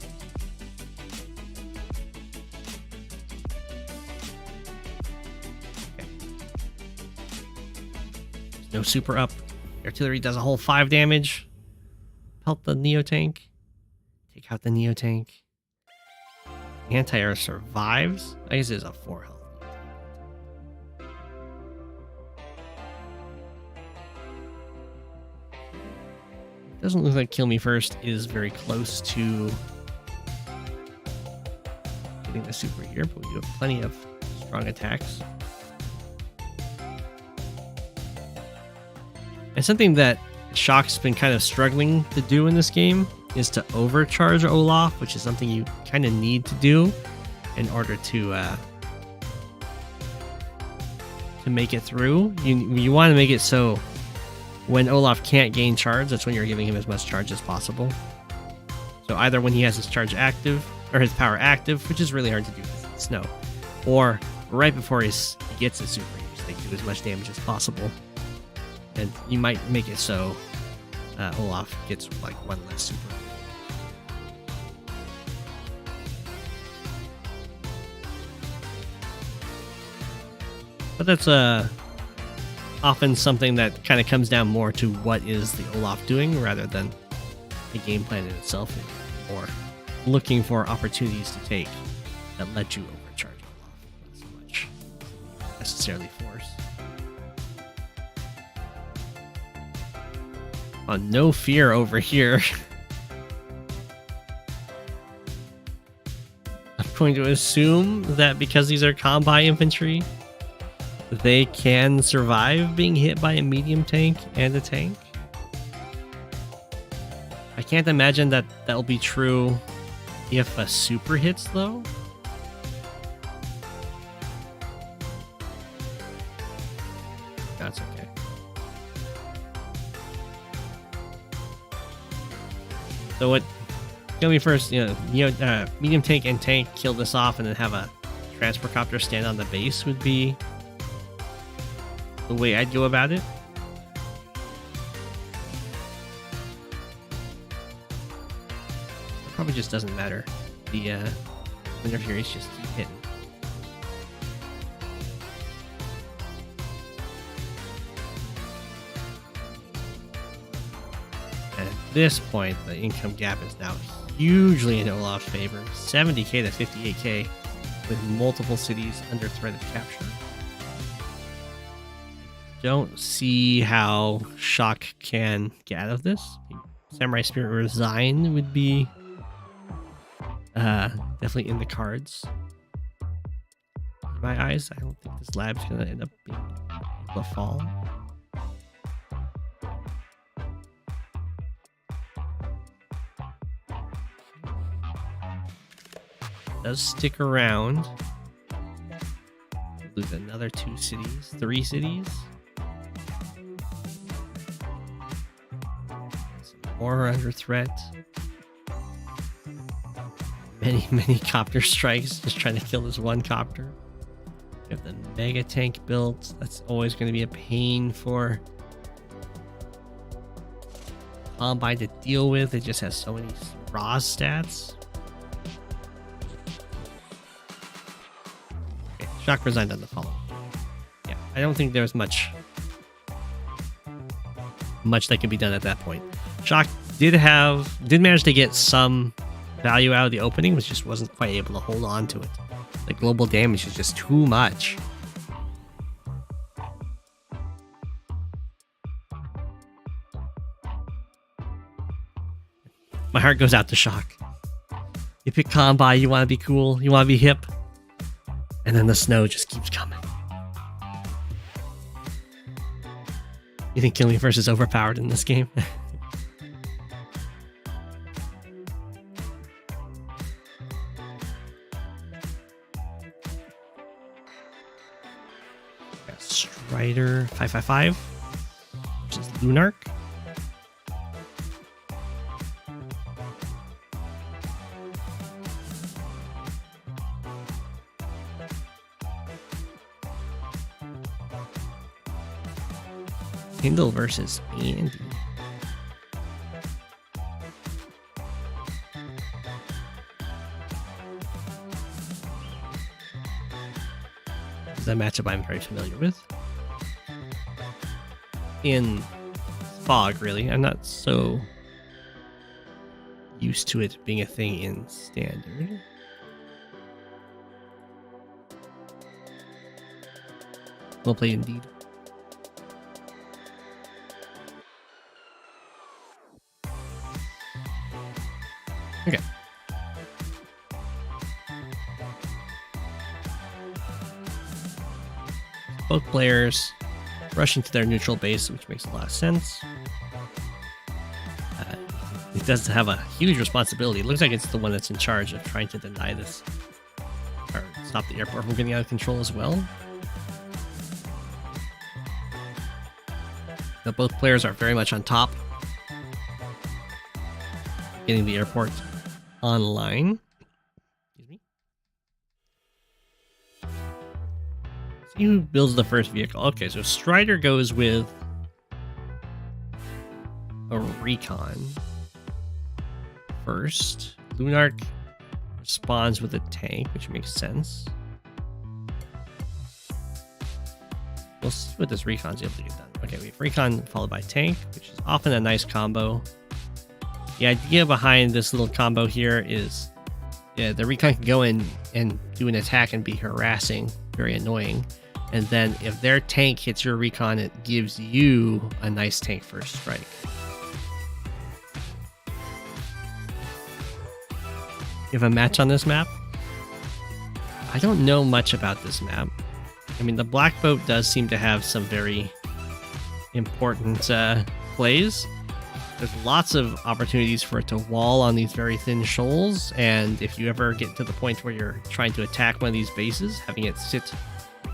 Okay. No super up. Artillery does a whole 5 damage. Pelt the Neo Tank. Take out the Neo Tank. Anti-air survives. I guess it's a 4 health. Doesn't look like Kilmefirst is very close to getting the super here, but we have plenty of strong attacks. And something that Shock's been kind of struggling to do in this game is to overcharge Olaf, which is something you kind of need to do in order to make it through. You want to make it so when Olaf can't gain charge, that's when you're giving him as much charge as possible. So either when he has his charge active, or his power active, which is really hard to do because it's snow, or right before he gets his super, you just like do as much damage as possible. And you might make it so Olaf gets like 1 less super. But that's often something that kind of comes down more to what is the Olaf doing rather than the game plan in itself, or looking for opportunities to take that let you overcharge Olaf, not so much necessarily force. Oh, no fear over here. I'm going to assume that because these are Kanbei infantry, they can survive being hit by a medium tank and a tank. I can't imagine that that'll be true if a super hits, though. That's okay. So what? Kilmefirst, medium tank and tank kill this off, and then have a transport copter stand on the base would be the way I'd go about it. It probably just doesn't matter. The Winter Furies just keep hitting. And at this point, the income gap is now hugely in Olaf's favor. 70k to 58k with multiple cities under threat of capture. Don't see how Shock can get out of this. Samurai Spirit Resign would be definitely in the cards. In my eyes, I don't think this lab's gonna end up being able to fall. Does stick around. Lose another 2 cities, 3 cities. More under threat. Many copter strikes, just trying to kill this one copter. We have the mega tank built. That's always going to be a pain for Kanbei to deal with. It just has so many raw stats. Okay, Shock resigned on the follow. Yeah, I don't think there's much that can be done at that point. Shock did manage to get some value out of the opening, which just wasn't quite able to hold on to it. The global damage is just too much. My heart goes out to Shock. You pick Kanbei, you want to be cool, you want to be hip, and then the snow just keeps coming. You think Kilmefirst is overpowered in this game? Strider 555 versus Lunark. Kindle versus Andy. This is a matchup I'm very familiar with. In Fog, really. I'm not so used to it being a thing in Standard. Well played indeed. Okay. Both players rush into their neutral base, which makes a lot of sense. It does have a huge responsibility. It looks like it's the one that's in charge of trying to deny this or stop the airport from getting out of control as well. Now both players are very much on top, getting the airport online. Excuse me. See who builds the first vehicle. Okay, so Strider goes with a recon first. Lunark responds with a tank, which makes sense. We'll see what this recon's able to get done. Okay, we have recon followed by tank, which is often a nice combo. The idea behind this little combo here is, yeah, the recon can go in and do an attack and be harassing, very annoying. And then if their tank hits your recon, it gives you a nice tank first strike. You have a match on this map? I don't know much about this map. I mean, the BlackBoat does seem to have some very important plays. There's lots of opportunities for it to wall on these very thin shoals, and if you ever get to the point where you're trying to attack one of these bases, having it sit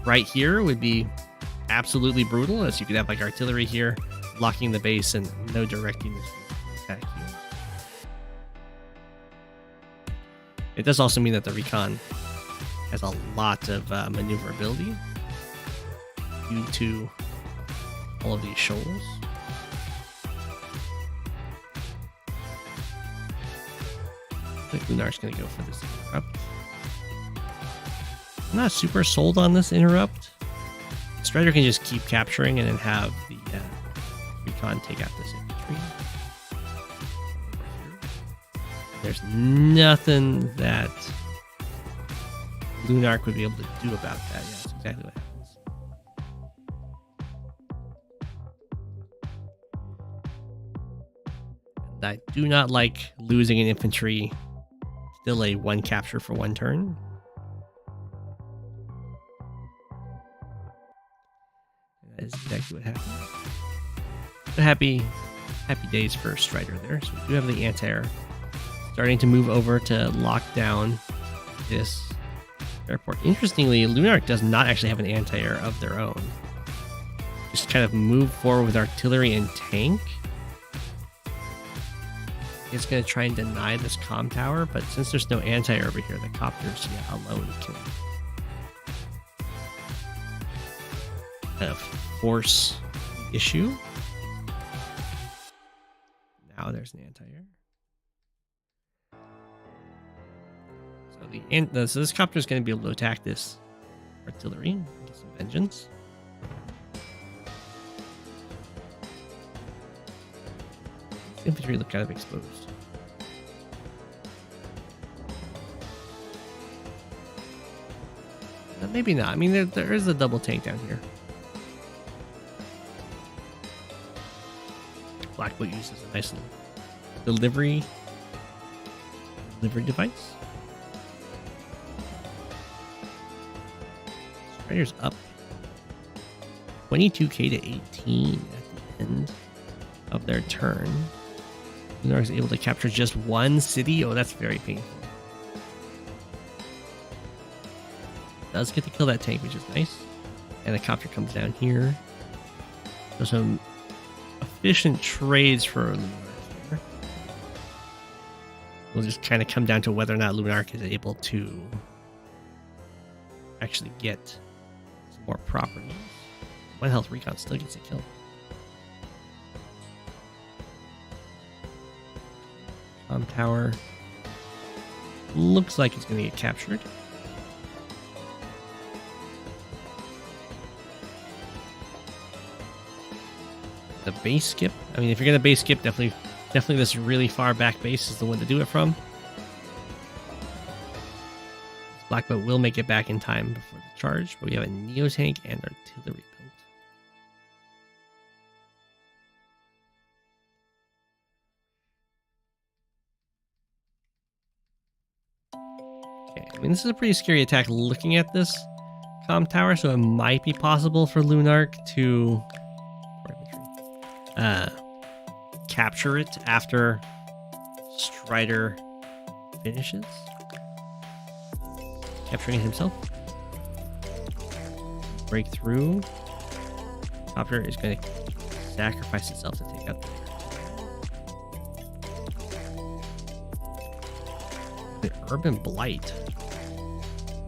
right here would be absolutely brutal, as you could have like artillery here blocking the base and no directing this attack here. It does also mean that the recon has a lot of maneuverability due to all of these shoals. I think Lunar's going to go for this interrupt. I'm not super sold on this interrupt. Strider can just keep capturing and then have the recon take out this infantry. There's nothing that Lunark would be able to do about that. Yeah, that's exactly what happens. And I do not like losing an infantry to delay one capture for one turn. That is exactly what happened. So happy days for Strider there. So we do have the anti-air starting to move over to lock down this airport. Interestingly, Lunark does not actually have an anti-air of their own. Just kind of move forward with artillery and tank. It's going to try and deny this comm tower, but since there's no anti-air over here, the copters alone can kind of force the issue. Now there's an anti-air. So this copter is going to be able to attack this artillery and get some vengeance. This infantry look kind of exposed. Maybe not. I mean, there is a double tank down here. BlackBoat uses a nice little delivery device. Strider's up 22k to 18 at the end of their turn. Lunar is able to capture just one city. Oh, that's very painful. Does get to kill that tank, which is nice. And the copter comes down here. So some efficient trades for Lunark here. Will just kind of come down to whether or not Lunark is able to actually get some more properties. One health recon still gets a kill. Tower looks like it's going to get captured. The base skip. I mean, if you're going to base skip, definitely this really far back base is the one to do it from. BlackBoat will make it back in time before the charge, but we have a Neo tank and artillery built. Okay, I mean, this is a pretty scary attack looking at this comm tower, so it might be possible for Lunark to capture it after Strider finishes. Capturing it himself. Break through. Copter is going to sacrifice itself to take out the Urban Blight.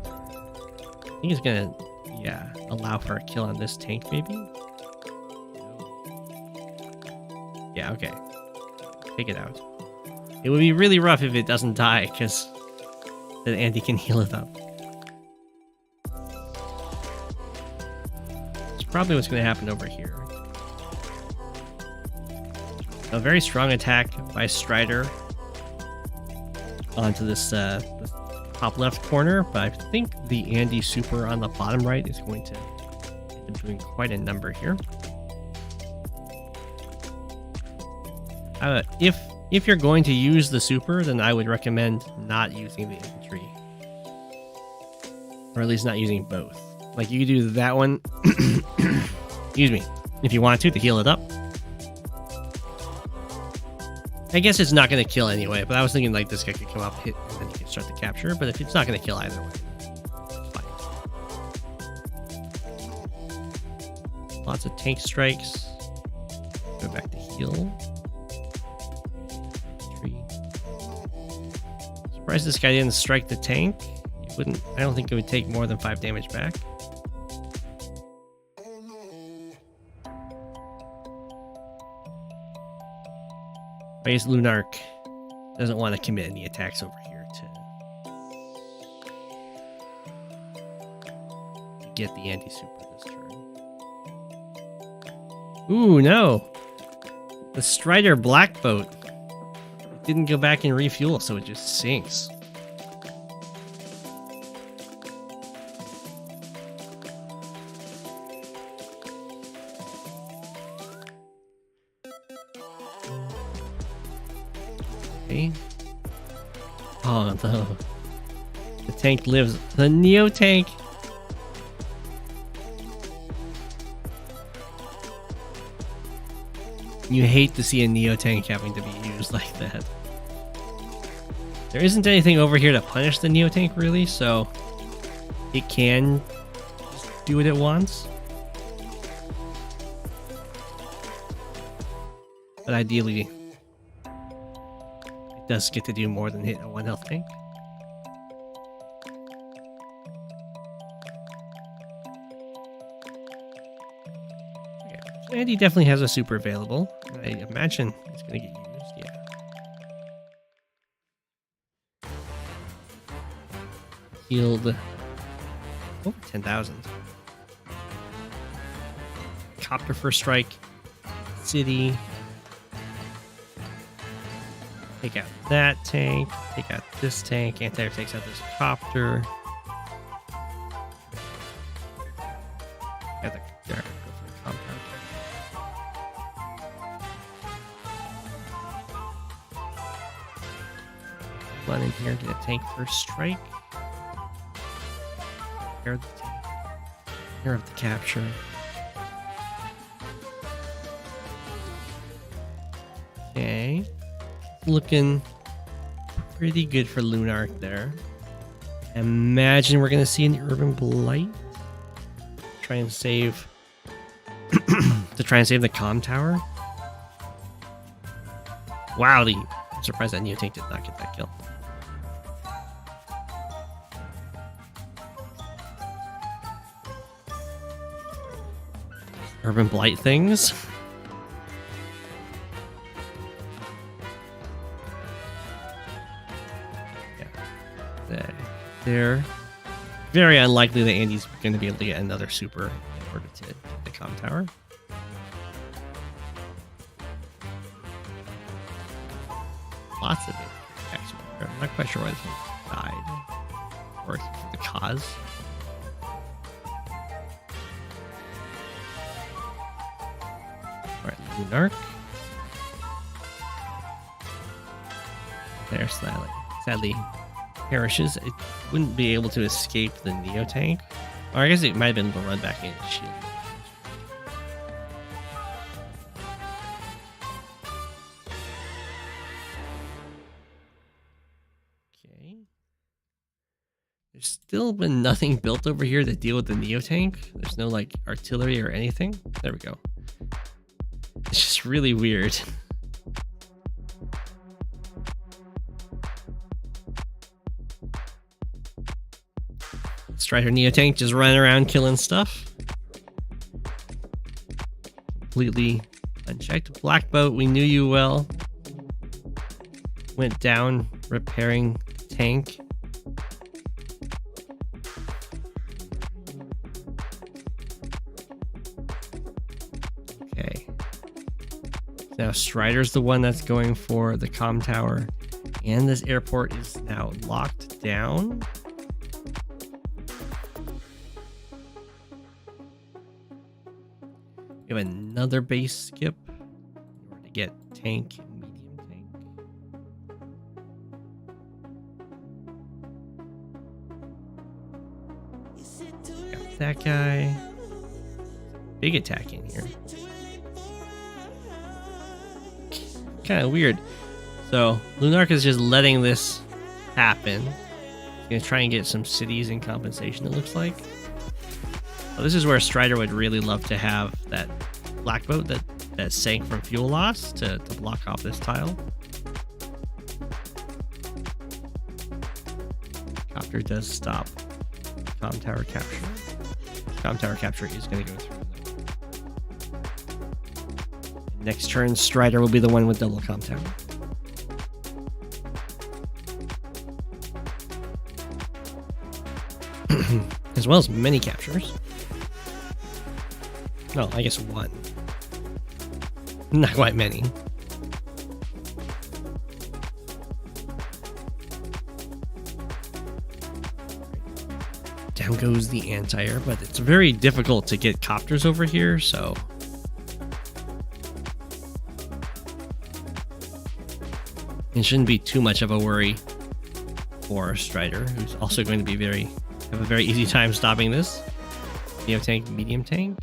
I think it's going to, yeah, allow for a kill on this tank, maybe? Yeah, okay. Take it out. It would be really rough if it doesn't die, because then Andy can heal it up. It's probably what's going to happen over here. A very strong attack by Strider onto this top left corner, but I think the Andy super on the bottom right is going to end up doing quite a number here. If you're going to use the super, then I would recommend not using the infantry. Or at least not using both. Like, you could do that one, excuse me, if you want to heal it up. I guess it's not going to kill anyway, but I was thinking like this guy could come up, hit, and then you can start the capture. But if it's not going to kill either way, it's fine. Lots of tank strikes. Go back to heal. Surprised this guy didn't strike the tank. He wouldn't. I don't think it would take more than 5 damage back. I guess Lunark doesn't want to commit any attacks over here to get the anti-super this turn. Ooh, no. The Strider BlackBoat didn't go back and refuel, so it just sinks. Okay. Oh no. The tank lives. The Neo tank. You hate to see a Neo tank having to be used like that. There isn't anything over here to punish the Neo tank, really, so it can just do what it wants. But ideally, it does get to do more than hit a 1 health tank. Okay. So Andy definitely has a super available. I imagine it's going to get used, yeah. Healed over 10,000. Copter first strike. City. Take out that tank. Take out this tank. Anti-air takes out this copter. Got the there, go for the compound. Run in here, get a tank first strike. Prepare the tank. Prepare of the capture. Okay. Looking pretty good for Lunark there. Imagine we're gonna see an Urban Blight. Try and save to try and save the comm tower. Wow, I'm surprised that Neo tank did not get that kill. Urban Blight things. They're very unlikely that Andy's going to be able to get another super in order to hit the comm tower. Lots of it, actually. I'm not quite sure why this one died. for the cause. Alright, Lunark. There, sadly perishes. It wouldn't be able to escape the Neo tank. Or I guess it might have been able to run back in and shield. Okay. There's still been nothing built over here to deal with the Neo tank. There's no like artillery or anything. There we go. It's just really weird. Strider Neo tank just running around killing stuff. Completely unchecked. BlackBoat, we knew you well. Went down repairing tank. Okay. Now Strider's the one that's going for the comm tower. And this airport is now locked down. We have another base skip in order to get tank and medium tank. Got that guy. Big attack in here. Kind of weird. So Lunark is just letting this happen. He's gonna try and get some cities in compensation, it looks like. Well, this is where Strider would really love to have that BlackBoat that sank from fuel loss to block off this tile. Copter does stop comm tower capture. Comm tower capture is going to go through. Next turn, Strider will be the one with double comm tower. As well as many captures. Well, I guess one. Not quite many. Down goes the anti-air, but it's very difficult to get copters over here, so... It shouldn't be too much of a worry for Strider, who's also going to be have a very easy time stopping this. Neo tank, medium tank.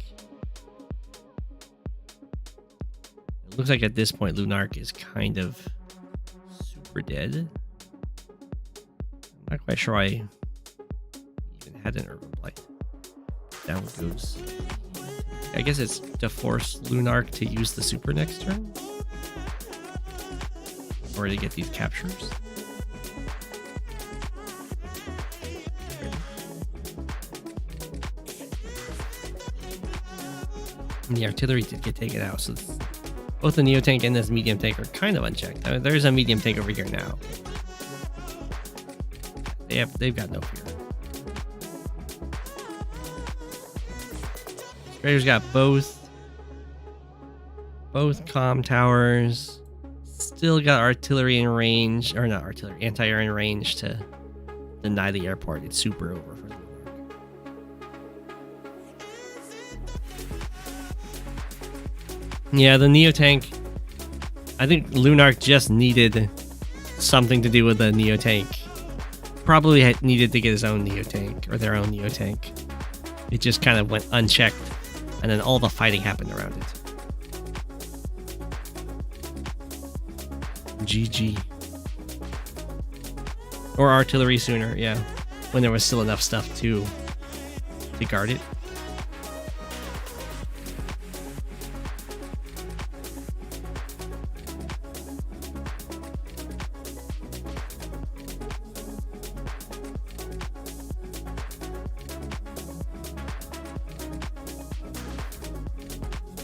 It looks like at this point Lunark is kind of super dead. I'm not quite sure I even had an urban blight. Down goes. I guess it's to force Lunark to use the super next turn. Or to get these captures. And the artillery did get taken out, so both the Neo tank and this medium tank are kind of unchecked. There's a medium tank over here now. They've got no fear. Strider's got both comm towers. Still got artillery in range, or not artillery, anti-air in range to deny the airport. It's super over for Lunark. Yeah, the Neo tank. I think Lunark just needed something to do with the Neo tank. Probably needed to get his own Neo tank, or their own Neo tank. It just kind of went unchecked, and then all the fighting happened around it. GG. Or artillery sooner, yeah. When there was still enough stuff to guard it.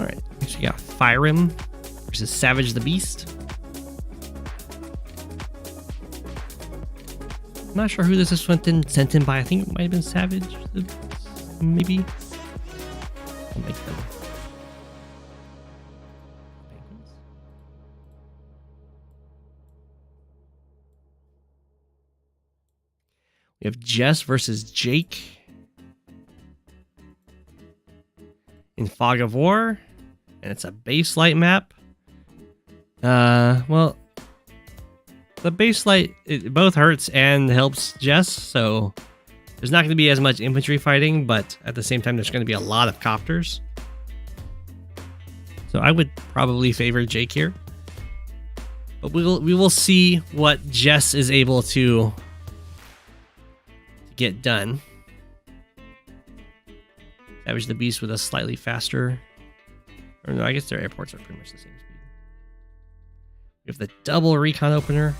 Alright, next we got Fyram versus Savage the Beast. I'm not sure who this is sent in by. I think it might have been Savage. Maybe. I'll make them. We have Jess versus Jake in Fog of War, and it's a base light map. Well, the base light, it both hurts and helps Jess, so there's not going to be as much infantry fighting, but at the same time, there's going to be a lot of copters. So I would probably favor Jake here. But we will see what Jess is able to get done. Savage the Beast with a slightly faster... Or no, I guess their airports are pretty much the same speed. We have the double recon opener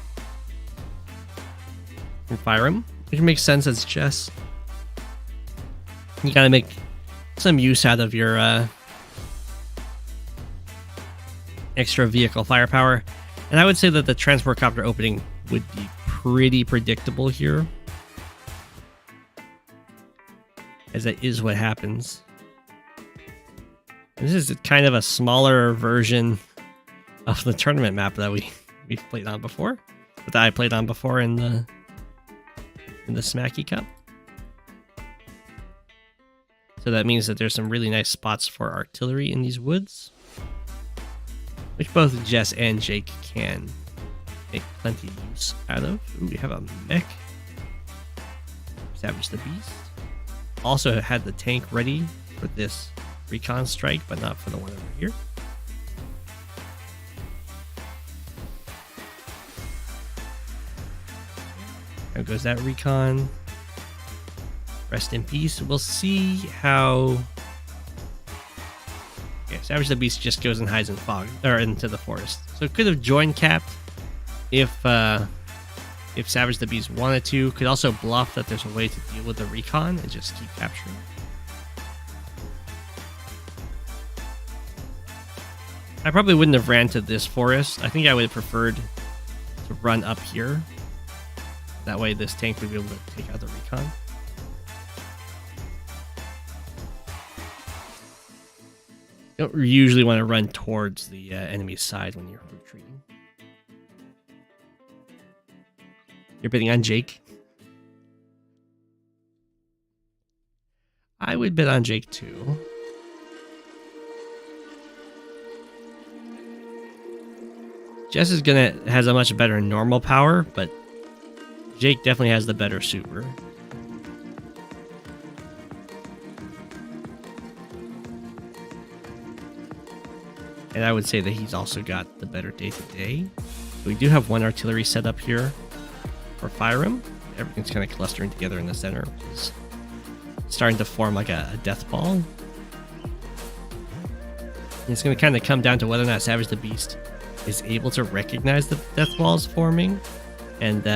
from Fyram, which makes sense as Jess. You gotta make some use out of your extra vehicle firepower. And I would say that the transport copter opening would be pretty predictable here, as that is what happens. And this is kind of a smaller version of the tournament map that we've played on before, that I played on before in the Smacky Cup. So that means that there's some really nice spots for artillery in these woods, which both Jess and Jake can make plenty of use out of. Ooh, we have a mech. Savage the Beast. Also had the tank ready for this recon strike, but not for the one over here. There goes that recon. Rest in peace. We'll see how... Okay, Savage the Beast just goes and hides in fog, or into the forest. So it could have joined capped if Savage the Beast wanted to. Could also bluff that there's a way to deal with the recon and just keep capturing. I probably wouldn't have ran to this forest. I think I would have preferred to run up here. That way this tank would be able to take out the recon. You don't usually want to run towards the enemy's side when you're retreating. You're betting on Jake? I would bet on Jake too. Jess has a much better normal power, but Jake definitely has the better super. And I would say that he's also got the better day-to-day. We do have one artillery set up here for Fyram. Everything's kind of clustering together in the center, which is starting to form like a death ball. And it's going to kind of come down to whether or not Savage the Beast is able to recognize the death balls forming. And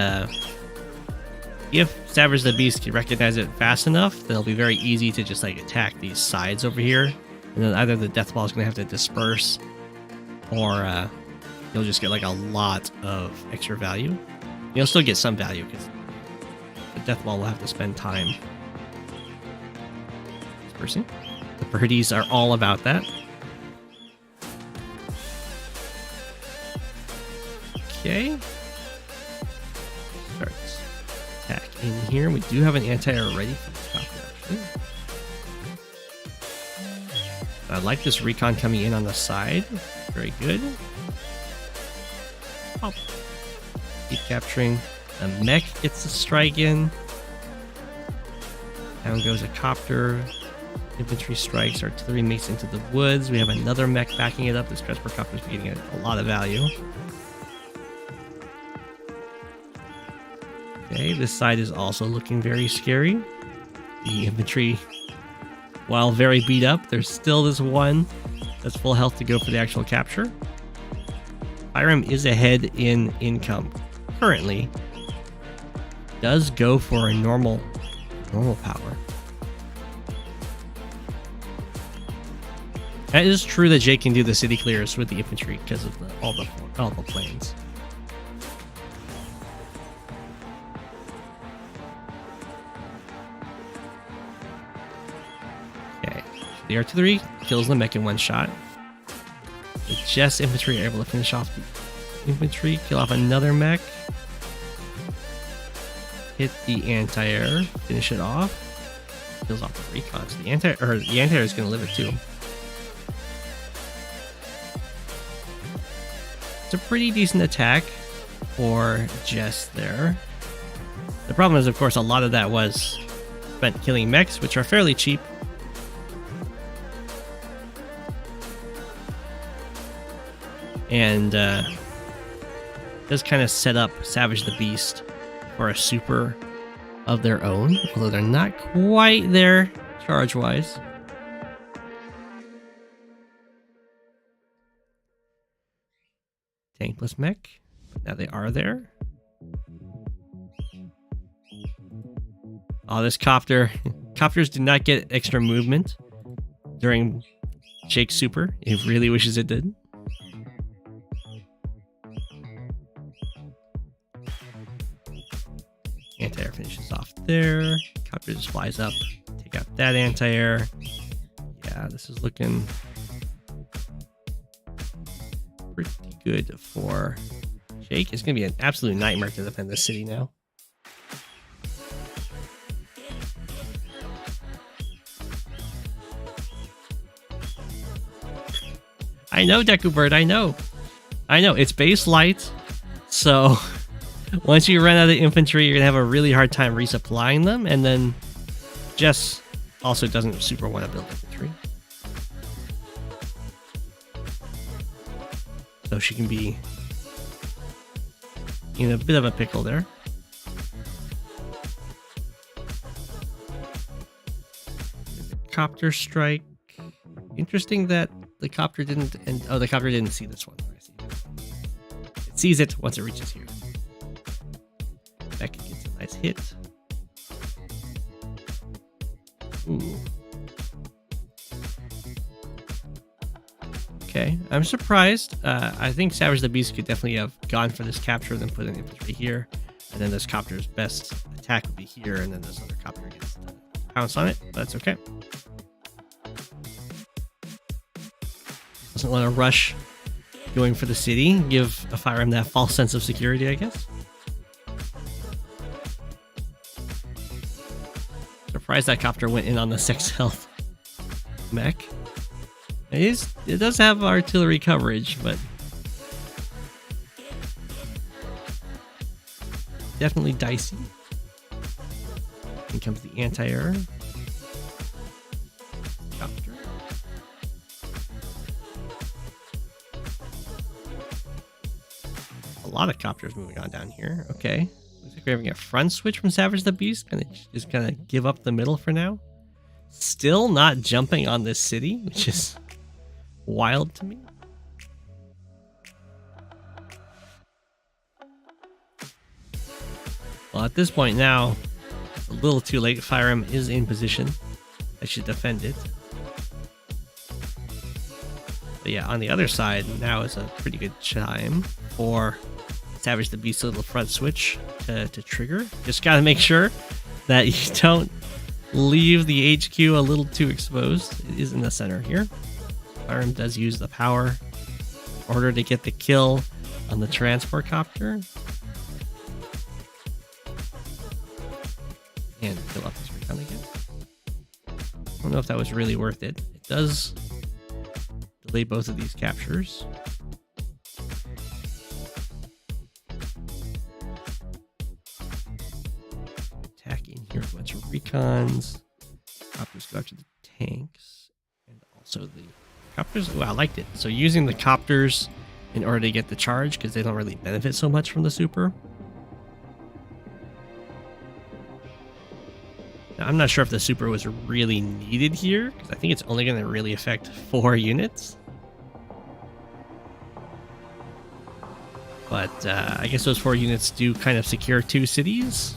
if Savage the Beast can recognize it fast enough, then it'll be very easy to just like attack these sides over here. And then either the death ball is going to have to disperse, or you'll just get like a lot of extra value. You'll still get some value because the death ball will have to spend time dispersing. The birdies are all about that. Okay. Start attack in here. We do have an anti-air ready for the top, actually. I like this recon coming in on the side. Very good. Oh. Keep capturing. The mech gets a strike in. Down goes a copter. Infantry strikes. Artillery makes into the woods. We have another mech backing it up. This transport copter is getting a lot of value. Okay, this side is also looking very scary. The infantry, while very beat up, there's still this one that's full health to go for the actual capture. Fyram is ahead in income currently. Does go for a normal power. That is true that Jake can do the city clears with the infantry because of all the planes. Okay, the artillery kills the mech in one shot. The Jess infantry are able to finish off the infantry, kill off another mech. hit the anti-air, finish it off. Kills off the recon. So the anti-air is going to live it too. It's a pretty decent attack for Jess there. The problem is, of course, a lot of that was spent killing mechs, which are fairly cheap. And does kind of set up Savage the Beast for a super of their own, although they're not quite there charge-wise. Tankless mech, but now they are there. Oh, this copter. Copters do not get extra movement during Shake's super. It really wishes it did. Anti-air finishes off there. Copter just flies up. Take out that anti-air. Yeah, this is looking pretty good for Shake. It's going to be an absolute nightmare to defend this city now. I know, Deku Bird, I know. It's base light, so once you run out of infantry, you're going to have a really hard time resupplying them, and then Jess also doesn't super want to build infantry. So she can be in a bit of a pickle there. Copter strike. Interesting that the copter didn't, the copter didn't see this one. I see. It sees it once it reaches here. Becky gets a nice hit. Ooh. Okay, I'm surprised. I think Savage the Beast could definitely have gone for this capture and then put an infantry here. And then this copter's best attack would be here, and then this other copter gets to pounce on it. But that's okay. Doesn't want to rush going for the city. Give a fyram that false sense of security, I guess. Surprised that copter went in on the 6 health mech. It does have artillery coverage, but definitely dicey. In comes the anti-air. Copter. A lot of copters moving on down here. Okay. Looks like we're having a front switch from Savage the Beast. Just gonna give up the middle for now. Still not jumping on this city, which is wild to me. Well, at this point now, it's a little too late. fyram is in position. I should defend it. But yeah, on the other side, now is a pretty good time for Savage the Beast's little front switch to trigger. Just gotta make sure that you don't leave the HQ a little too exposed. It is in the center here. fyram does use the power in order to get the kill on the transport copter. And kill off this recon again. I don't know if that was really worth it. It does delay both of these captures. Attack in here with a bunch of recons. Copters go after the tanks. And also the copters. Oh, I liked it. So using the copters in order to get the charge, because they don't really benefit so much from the super. Now, I'm not sure if the super was really needed here, because I think it's only going to really affect 4 units. But I guess those 4 units do kind of secure 2 cities.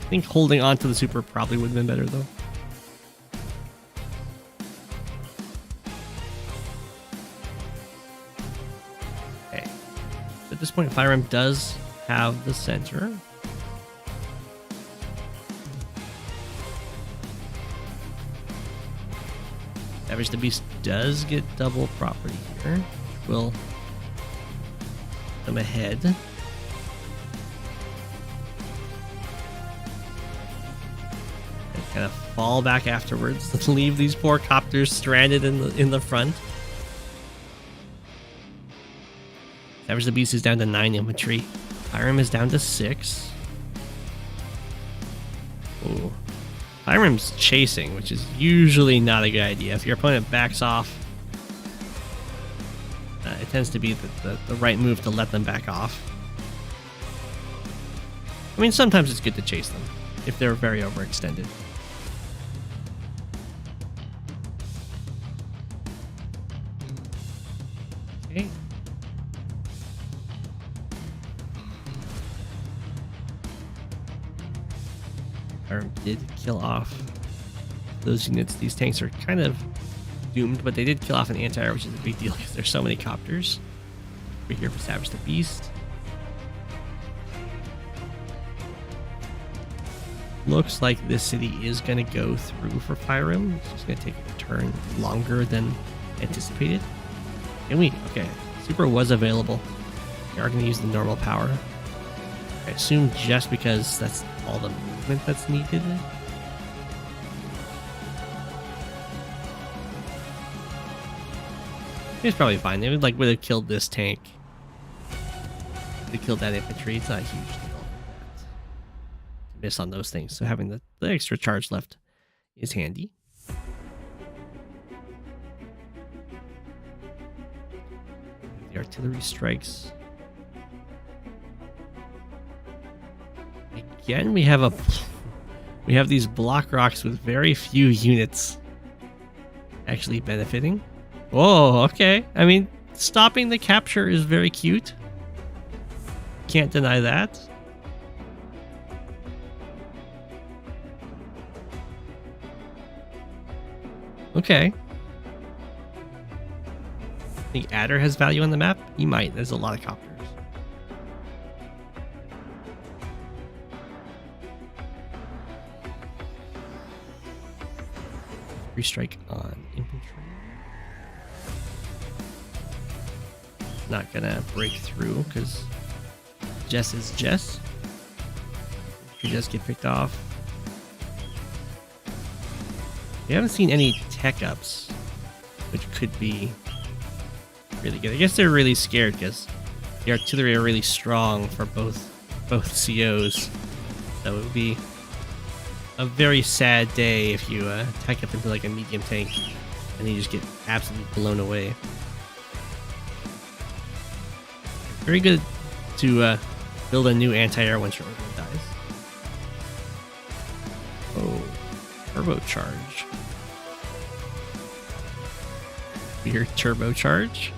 I think holding on to the super probably would have been better, though. Okay. So at this point, fyram does have the center. Savage the Beast does get double property here, which will put them ahead. kind of fall back afterwards. Leave these poor copters stranded in the front. Savage the Beast is down to 9 infantry. Fyram is down to 6. Ooh. Fyram's chasing, which is usually not a good idea. If your opponent backs off, it tends to be the right move to let them back off. I mean, sometimes it's good to chase them if they're very overextended. Okay. Fyram did kill off those units. These tanks are kind of doomed, but they did kill off an anti-air, which is a big deal because there's so many copters. We're here for Savage the Beast. Looks like this city is going to go through for Fyram. It's just going to take a turn longer than anticipated. Can we? Okay. Super was available. We are going to use the normal power. I assume just because that's all the movement that's needed. It's probably fine. They would have killed this tank. They killed that infantry. It's not a huge deal. Miss on those things. So having the extra charge left is handy. The artillery strikes. Again, we have these block rocks with very few units actually benefiting. Oh, okay. I mean, stopping the capture is very cute. Can't deny that. Okay. Think Adder has value on the map? He might. There's a lot of copters. Restrike on infantry. Not gonna break through because Jess is Jess. He does get picked off. We haven't seen any tech ups, which could be really good. I guess they're really scared because the artillery are really strong for both COs. That would be a very sad day if you tech up into like a medium tank and you just get absolutely blown away. Very good to build a new anti-air once your overlord dies. Oh, turbocharge. Weird turbocharge.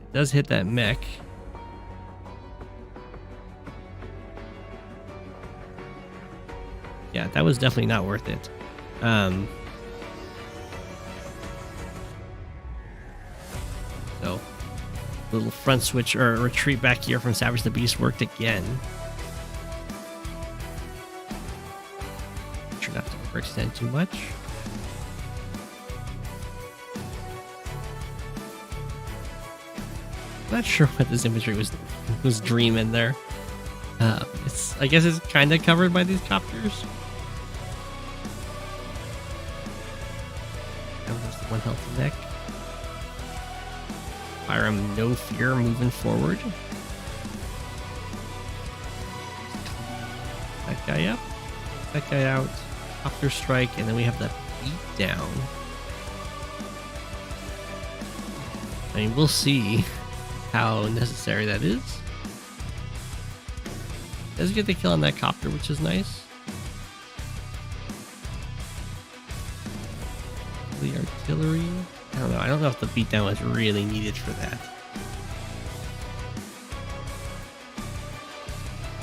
It does hit that mech. Yeah, that was definitely not worth it. So, little front switch or retreat back here from Savage the Beast worked again. Try not to overextend too much. Not sure what this infantry was dreaming there. I guess it's kind of covered by these copters. There's the 1 health neck. Fyram, no fear, moving forward. That guy up. That guy out. Copter strike, and then we have the beat down. I mean, we'll see how necessary that is. Does get the kill on that copter, which is nice. The artillery. I don't know. I don't know if the beatdown was really needed for that.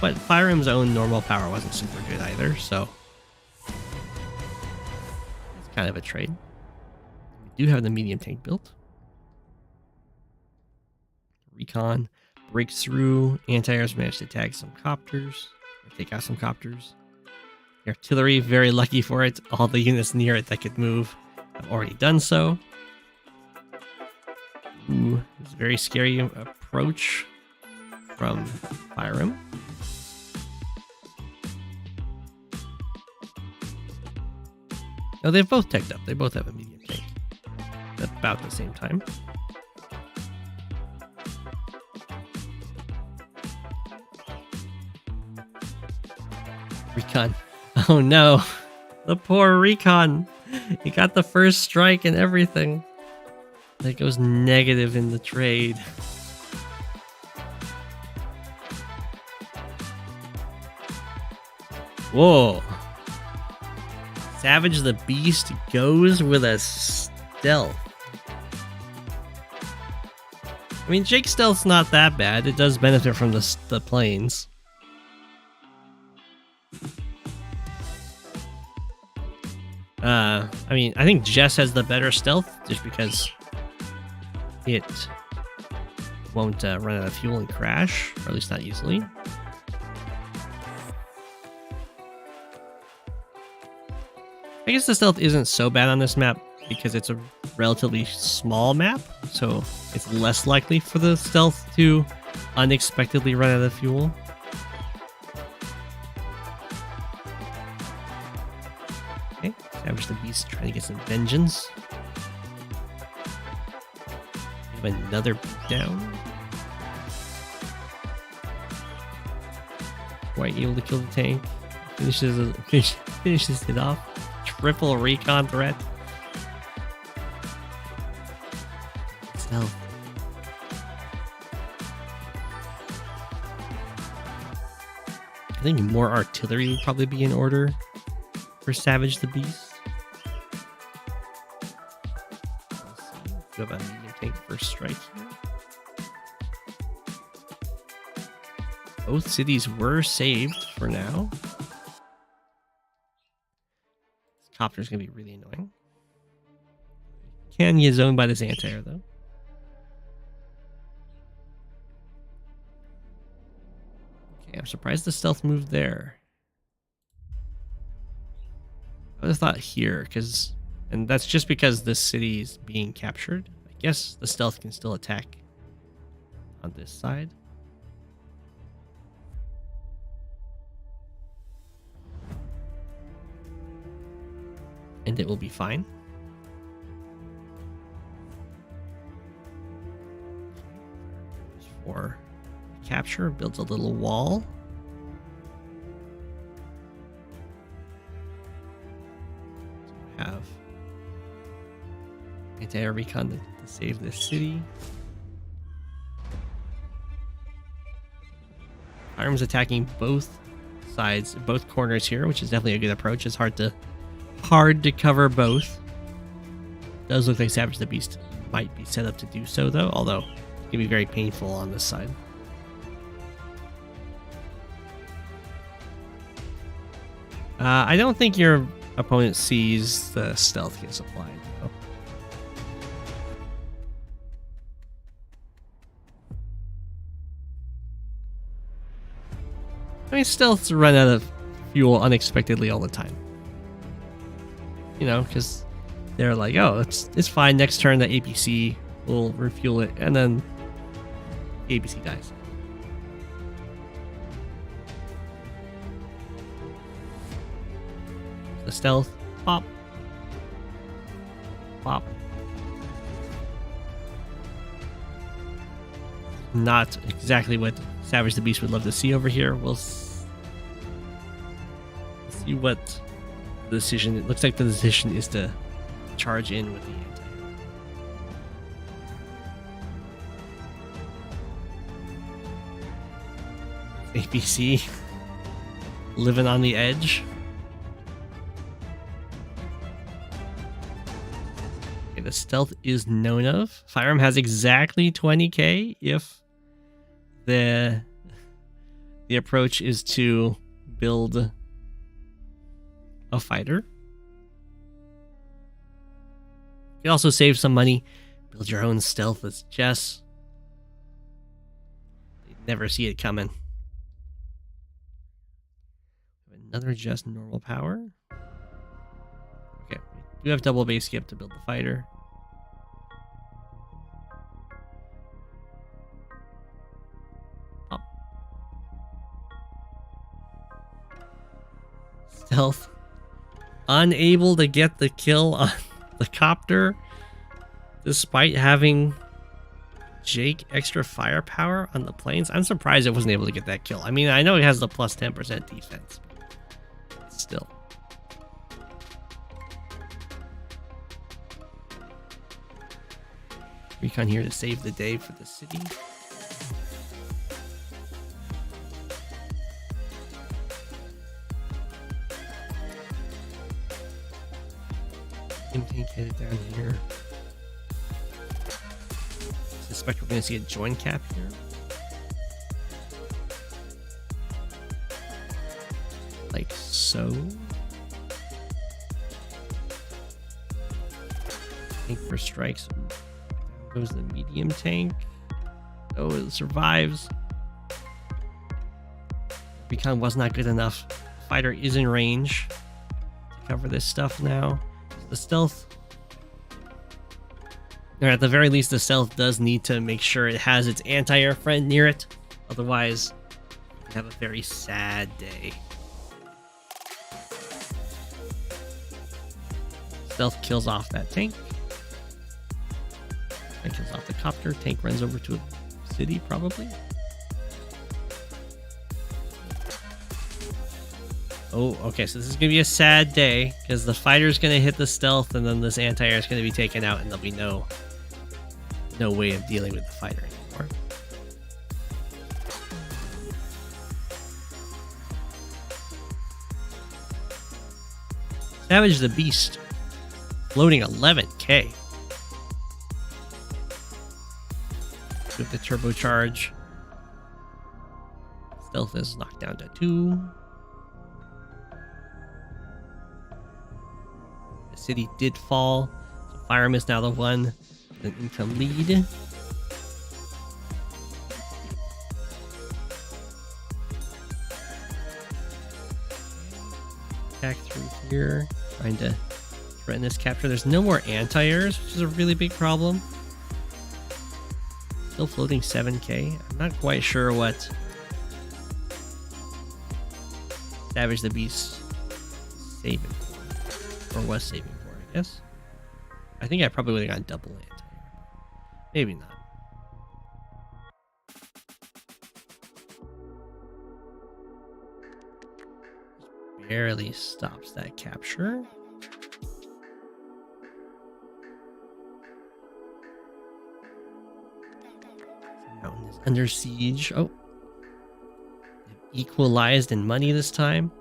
But Fyram's own normal power wasn't super good either, so it's kind of a trade. We do have the medium tank built. Recon breaks through. Anti-airs managed to tag some copters, or take out some copters. The artillery, very lucky for it. All the units near it that could move have already done so. Ooh, this very scary approach from fyram. No, they've both teched up. They both have a medium tank at about the same time. Recon. Oh no, the poor recon. He got the first strike and everything. That goes negative in the trade. Whoa. Savage the Beast goes with a stealth. I mean, Jake's stealth's not that bad. It does benefit from the planes. I mean, I think Jess has the better stealth just because it won't run out of fuel and crash, or at least not easily. I guess the stealth isn't so bad on this map because it's a relatively small map, so it's less likely for the stealth to unexpectedly run out of fuel. Okay, Savage the Beast trying to get some vengeance. We have another down. Quite able to kill the tank. Finishes it off. Triple recon threat. Stealth. I think more artillery would probably be in order for Savage the Beast. Let's see. We have a medium tank first strike here. Both cities were saved for now. Copter's gonna be really annoying. Can get zoned by this anti-air though. Okay, I'm surprised the stealth moved there. I would have thought here, and that's just because this city is being captured. I guess the stealth can still attack on this side. And it will be fine. For capture, builds a little wall. So we have anti-air recon to save this city. Fyram's attacking both sides, both corners here, which is definitely a good approach. It's hard to cover both. Does look like Savage the Beast might be set up to do so though, although it can be very painful on this side. I don't think your opponent sees the stealth gets applied though. I mean, stealths run out of fuel unexpectedly all the time. You know, because they're like, oh, it's fine. Next turn, the APC will refuel it, and then the APC dies. The stealth, pop, pop. Not exactly what Savage the Beast would love to see over here. We'll see what the decision. It looks like the decision is to charge in with the anti. APC living on the edge. Okay, the stealth is known of. fyram has exactly 20k if the approach is to build a fighter. You can also save some money. Build your own stealth as Jess. They'd never see it coming. Another Jess normal power. Okay, we do have double base skip to build the fighter. Stealth. Unable to get the kill on the copter. Despite having Jake extra firepower on the planes. I'm surprised it wasn't able to get that kill. I mean, I know it has the plus 10% defense. But still. Recon here to save the day for the city. Tank headed down here. Suspect we're going to see a join cap here. Like so. Tank for strikes. Down goes the medium tank. Oh, it survives. Recon was not good enough. Fighter is in range to cover this stuff now. The stealth, or at the very least, the stealth does need to make sure it has its anti-air friend near it. Otherwise, we have a very sad day. Stealth kills off that tank. And kills off the copter. Tank runs over to a city, probably. Oh, okay, so this is going to be a sad day, because the fighter's going to hit the stealth, and then this anti-air is going to be taken out, and there'll be no way of dealing with the fighter anymore. Savage the Beast, loading 11k. With the turbocharge. Stealth is knocked down to 2. City did fall, so Fyram is now the one with an income lead. Attack through here, trying to threaten this capture. There's no more anti-airs, which is a really big problem. Still floating 7k. I'm not quite sure what Savage the Beast is saving for, or was saving for. Yes, I think I probably would have gone double anti-air. Maybe not. Just barely stops that capture. The mountain is under siege. Oh, they've equalized in money this time.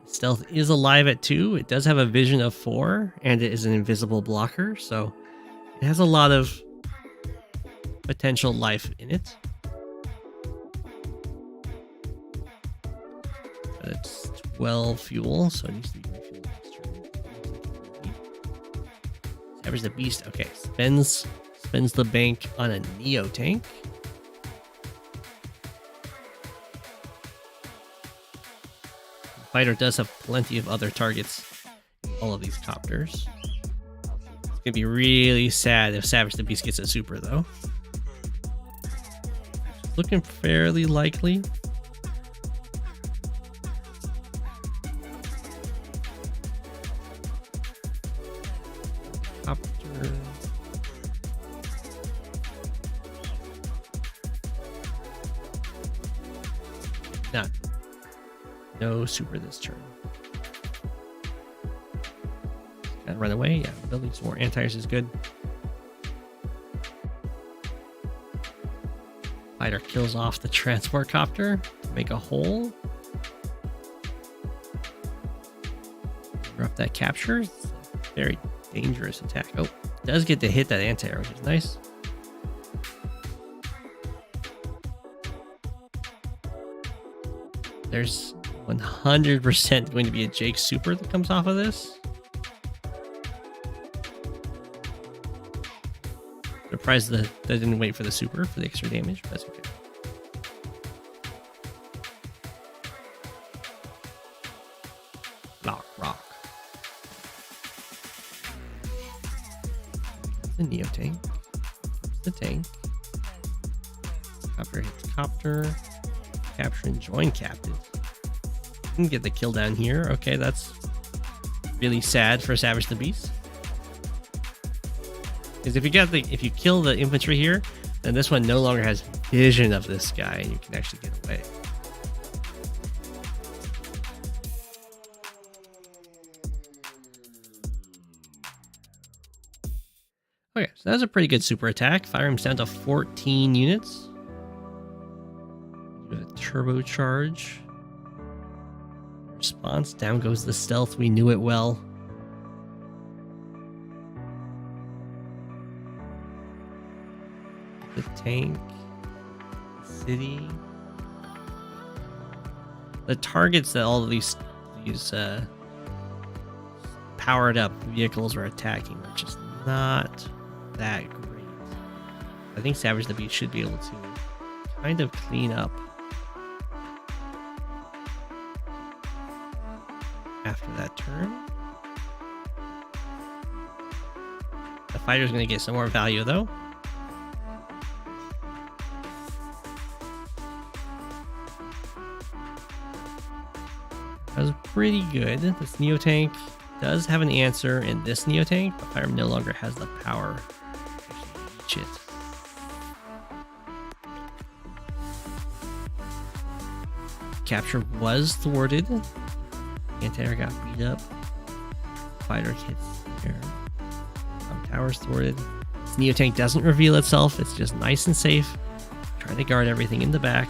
Stealth is alive at 2. It does have a vision of 4, and it is an invisible blocker, so it has a lot of potential life in it. But it's 12 fuel, so it needs to be refueled next turn. Savage the Beast. Okay, spends the bank on a Neo tank. Fighter does have plenty of other targets in all of these copters. It's gonna be really sad if Savage the Beast gets a super, though. It's looking fairly likely. Copter. Not. No super this turn. Gotta run away. Yeah, building some more anti-airs is good. Fighter kills off the transport copter to make a hole. Drop that capture. It's a very dangerous attack. Oh, does get to hit that anti-air, which is nice. There's 100% going to be a Jake super that comes off of this. Surprised that they didn't wait for the super for the extra damage, but that's okay. Rock. The Neo tank. The tank. Copter hits copter. Capture and join captive. Didn't get the kill down here. Okay, that's really sad for Savage the Beast. Because if you kill the infantry here, then this one no longer has vision of this guy, and you can actually get away. Okay, so that was a pretty good super attack. Firearms down to 14 units. A turbocharge. Response, down goes the stealth. We knew it well. The tank. The city. The targets that all of these powered up vehicles are attacking are just not that great. I think Savage the Beast should be able to kind of clean up after that turn. The fighter's going to get some more value though. That was pretty good. This Neo Tank does have an answer in this Neo Tank, but Fire no longer has the power to reach it. Capture was thwarted. Anti-air got beat up. Fighter hits there. Tower's thwarted. This Neo Tank doesn't reveal itself. It's just nice and safe. Trying to guard everything in the back.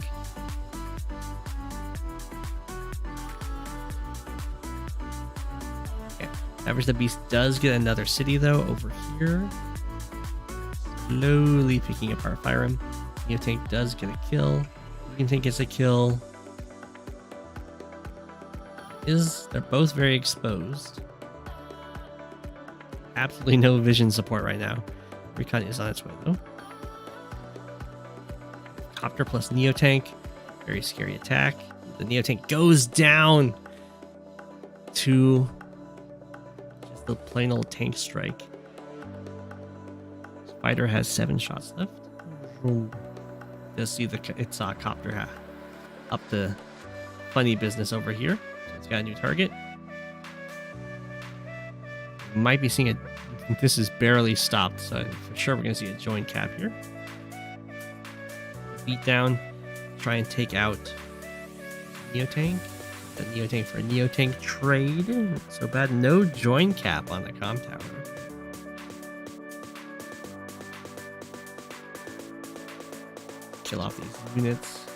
Savage the Beast does get another city though over here. Slowly picking apart Fyram. Neo Tank does get a kill. Medium Tank gets a kill. They're both very exposed. Absolutely no vision support right now. Recon is on its way though. Copter plus Neo Tank. Very scary attack. The Neo Tank goes down to just the plain old tank strike. Fighter has 7 shots left. Does see it's Copter up to funny business over here. So it's got a new target. Might be seeing it. This is barely stopped, so for sure we're going to see a join cap here. Beat down. Try and take out Neo Tank. The Neo Tank for a Neo Tank trade. Not so bad. No join cap on the comm tower. Kill off these units.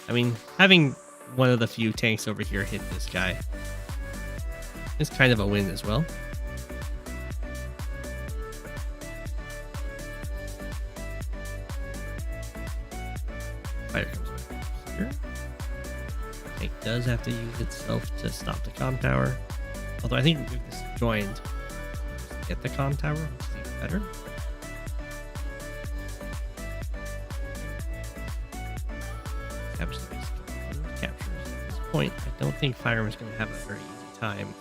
I mean, having one of the few tanks over here hit this guy is kind of a win as well. Fighter comes back here. Tank does have to use itself to stop the comm tower. Although I think if this joined, get the comm tower, which is even better. Captures at this point. I don't think Fyram is going to have a very easy time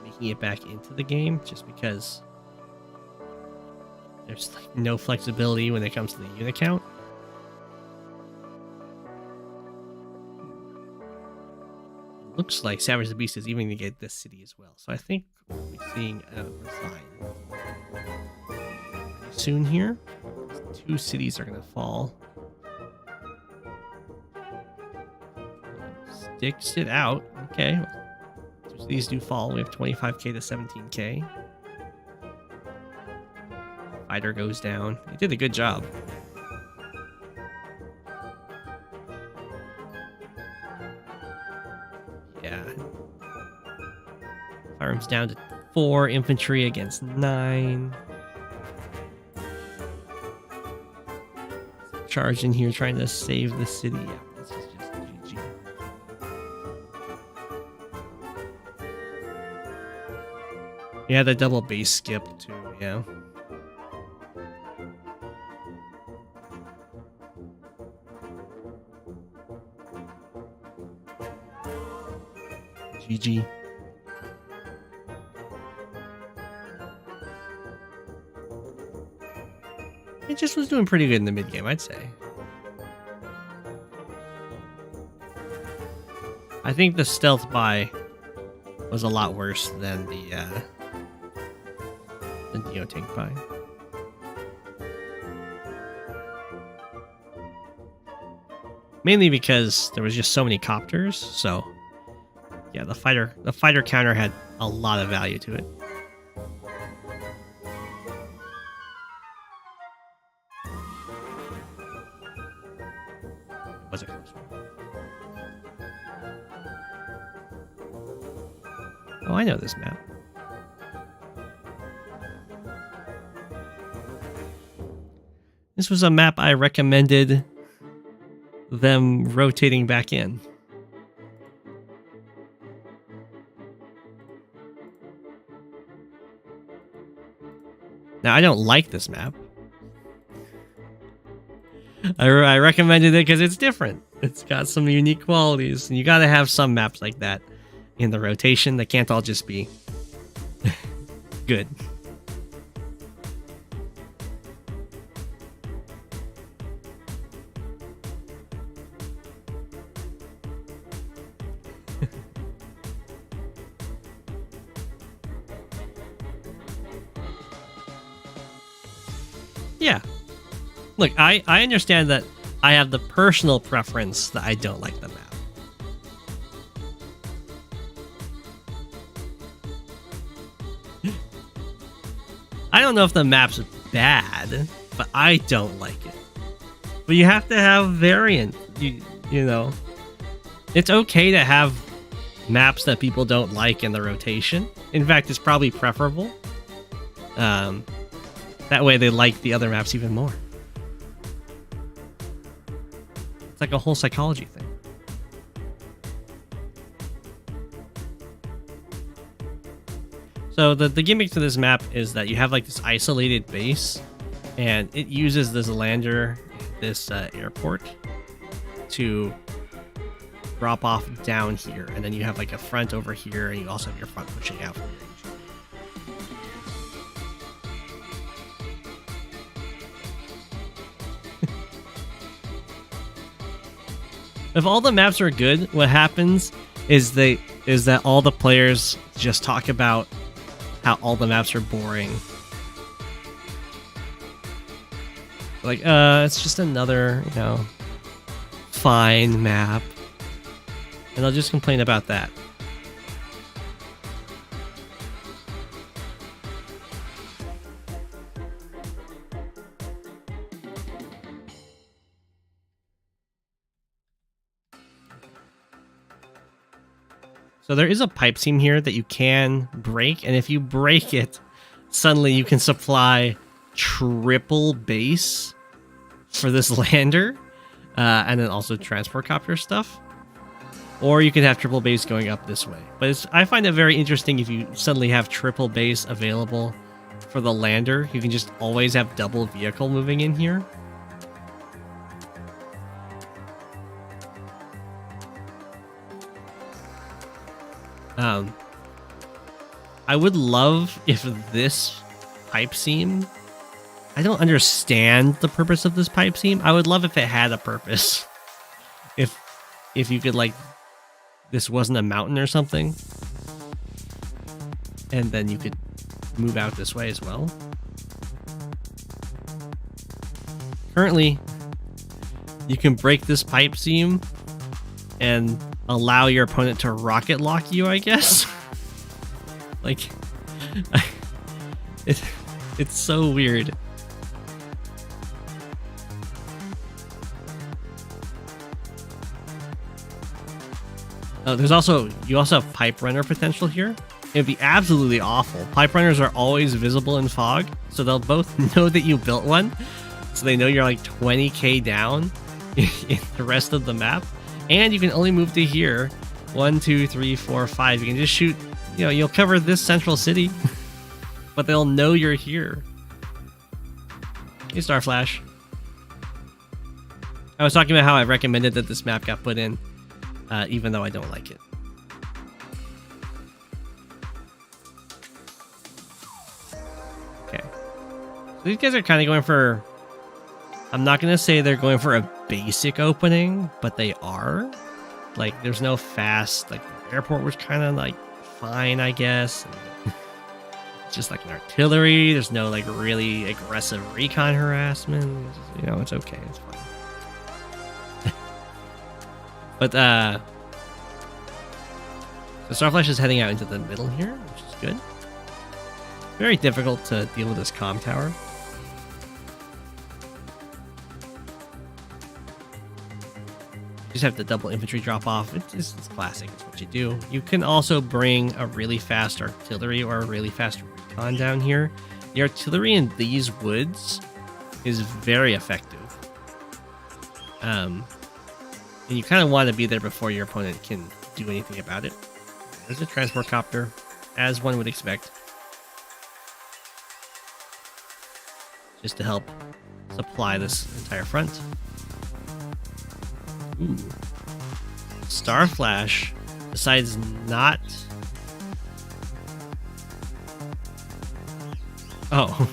making it back into the game, just because there's like no flexibility when it comes to the unit count. Looks like Savage the Beast is even going to get this city as well. So I think we'll be seeing a resign soon here. 2 cities are going to fall. Sticks it out. Okay. So these do fall. We have 25k to 17k. Fighter goes down. He did a good job. Yeah. Firearms down to 4 infantry against 9. Charge in here trying to save the city. Yeah, this is just GG. Yeah, the double base skip too, yeah. GG. It just was doing pretty good in the mid game, I'd say. I think the stealth buy was a lot worse than the Neotink buy. Mainly because there was just so many copters, so yeah, the fighter counter had a lot of value to it. Was it close? Oh, I know this map. This was a map I recommended them rotating back in. Now, I don't like this map. I recommended it because it's different. It's got some unique qualities, and you gotta have some maps like that in the rotation. They can't all just be good. Yeah. Look, I understand that I have the personal preference that I don't like the map. I don't know if the map's bad, but I don't like it. But you have to have variant. You know, it's okay to have maps that people don't like in the rotation. In fact, it's probably preferable. That way they like the other maps even more. It's like a whole psychology thing. So the gimmick to this map is that you have like this isolated base, and it uses this lander, this airport, to drop off down here, and then you have like a front over here, and you also have your front pushing out from your engine. If all the maps are good, what happens is that all the players just talk about how all the maps are boring. Like, it's just another, fine map. And they'll just complain about that. So there is a pipe seam here that you can break, and if you break it, suddenly you can supply triple base for this lander, and then also transport copter stuff. Or you can have triple base going up this way. But I find it very interesting if you suddenly have triple base available for the lander. You can just always have double vehicle moving in here. I would love if this pipe seam... I don't understand the purpose of this pipe seam. I would love if it had a purpose. If you could, like... This wasn't a mountain or something. And then you could move out this way as well. Currently, you can break this pipe seam and allow your opponent to rocket lock you, I guess. Like, it's so weird. Oh, you also have pipe runner potential here. It'd be absolutely awful. Pipe runners are always visible in fog, so they'll both know that you built one, so they know you're like 20k down in the rest of the map. And you can only move to here. 1, 2, 3, 4, 5. You can just shoot, you'll cover this central city, but they'll know you're here. Hey, Starflash. I was talking about how I recommended that this map got put in, even though I don't like it. Okay. So these guys are kind of going for... I'm not going to say they're going for a basic opening, but they are. Like, there's no fast, like, airport was kind of like fine, I guess. It's just like an artillery. There's no like really aggressive recon harassment. You know, it's okay. It's fine. But so Starflash is heading out into the middle here, which is good. Very difficult to deal with this comm tower. You just have the double infantry drop off. It's classic. It's what you do. You can also bring a really fast artillery or a really fast recon down here. The artillery in these woods is very effective. And you kind of want to be there before your opponent can do anything about it. There's a transport copter, as one would expect. Just to help supply this entire front. Ooh. Starflash decides not... Oh.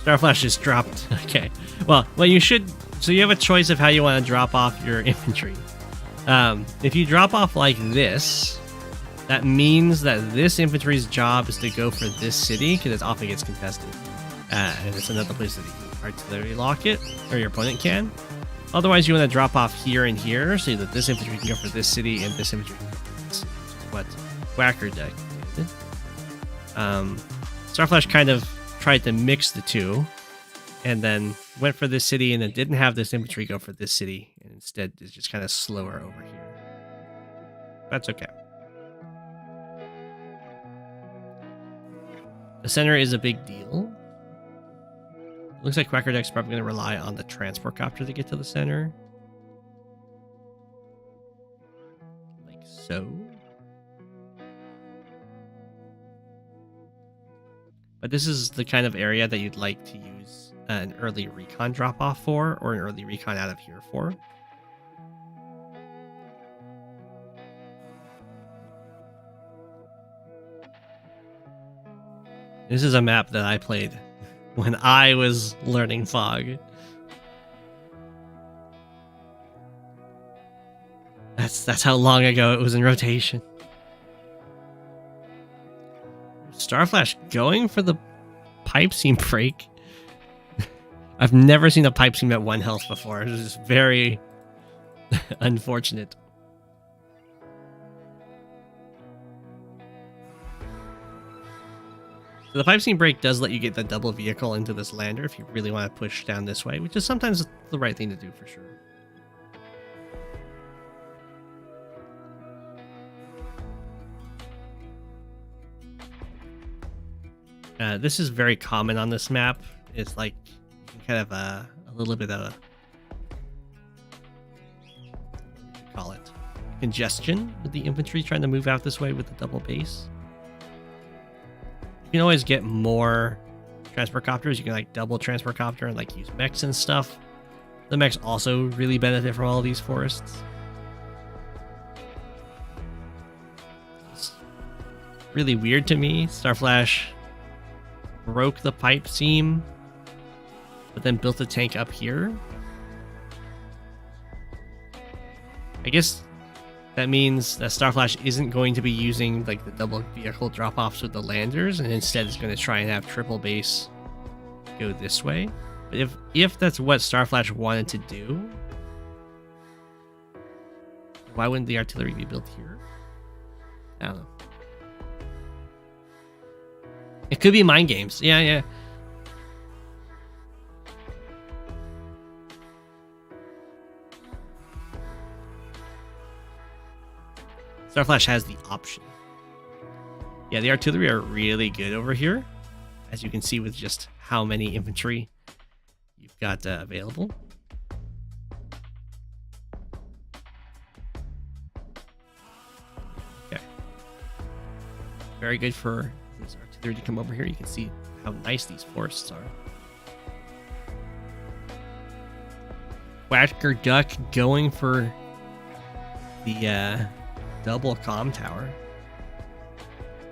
Starflash just dropped. Okay. Well, you should... So you have a choice of how you want to drop off your infantry. If you drop off like this, that means that this infantry's job is to go for this city, because it often gets contested. And it's another place that you can artillery lock it, or your opponent can. Otherwise, you want to drop off here and here, so that this infantry can go for this city, and this infantry can go for this city, which is what Whacker Deck did. Starflash kind of tried to mix the two, and then went for this city, and then didn't have this infantry go for this city, and instead is just kind of slower over here. That's okay. The center is a big deal. Looks like Quacker Deck's probably going to rely on the transport copter to get to the center. Like so. But this is the kind of area that you'd like to use an early recon drop-off for, or an early recon out of here for. This is a map that I played when I was learning Fog. That's how long ago it was in rotation. Starflash going for the pipe seam break. I've never seen a pipe seam at 1 health before. It was very unfortunate. So the pipe seam break does let you get the double vehicle into this lander if you really want to push down this way, which is sometimes the right thing to do for sure. This is very common on this map. It's like kind of a little bit of call it congestion with the infantry trying to move out this way with the double base. You can always get more transport copters. You can like double transport copter and like use mechs and stuff. The mechs also really benefit from all of these forests. It's really weird to me. Starflash broke the pipe seam, but then built a tank up here. I guess that means that Starflash isn't going to be using like the double vehicle drop-offs with the landers, and instead is going to try and have triple base go this way. But if that's what Starflash wanted to do, why wouldn't the artillery be built here? I don't know. It could be mind games. Yeah. Starflash has the option. Yeah, the artillery are really good over here, as you can see with just how many infantry you've got available. Okay. Very good for this artillery to come over here. You can see how nice these forests are. Whacker Duck going for the double comm tower,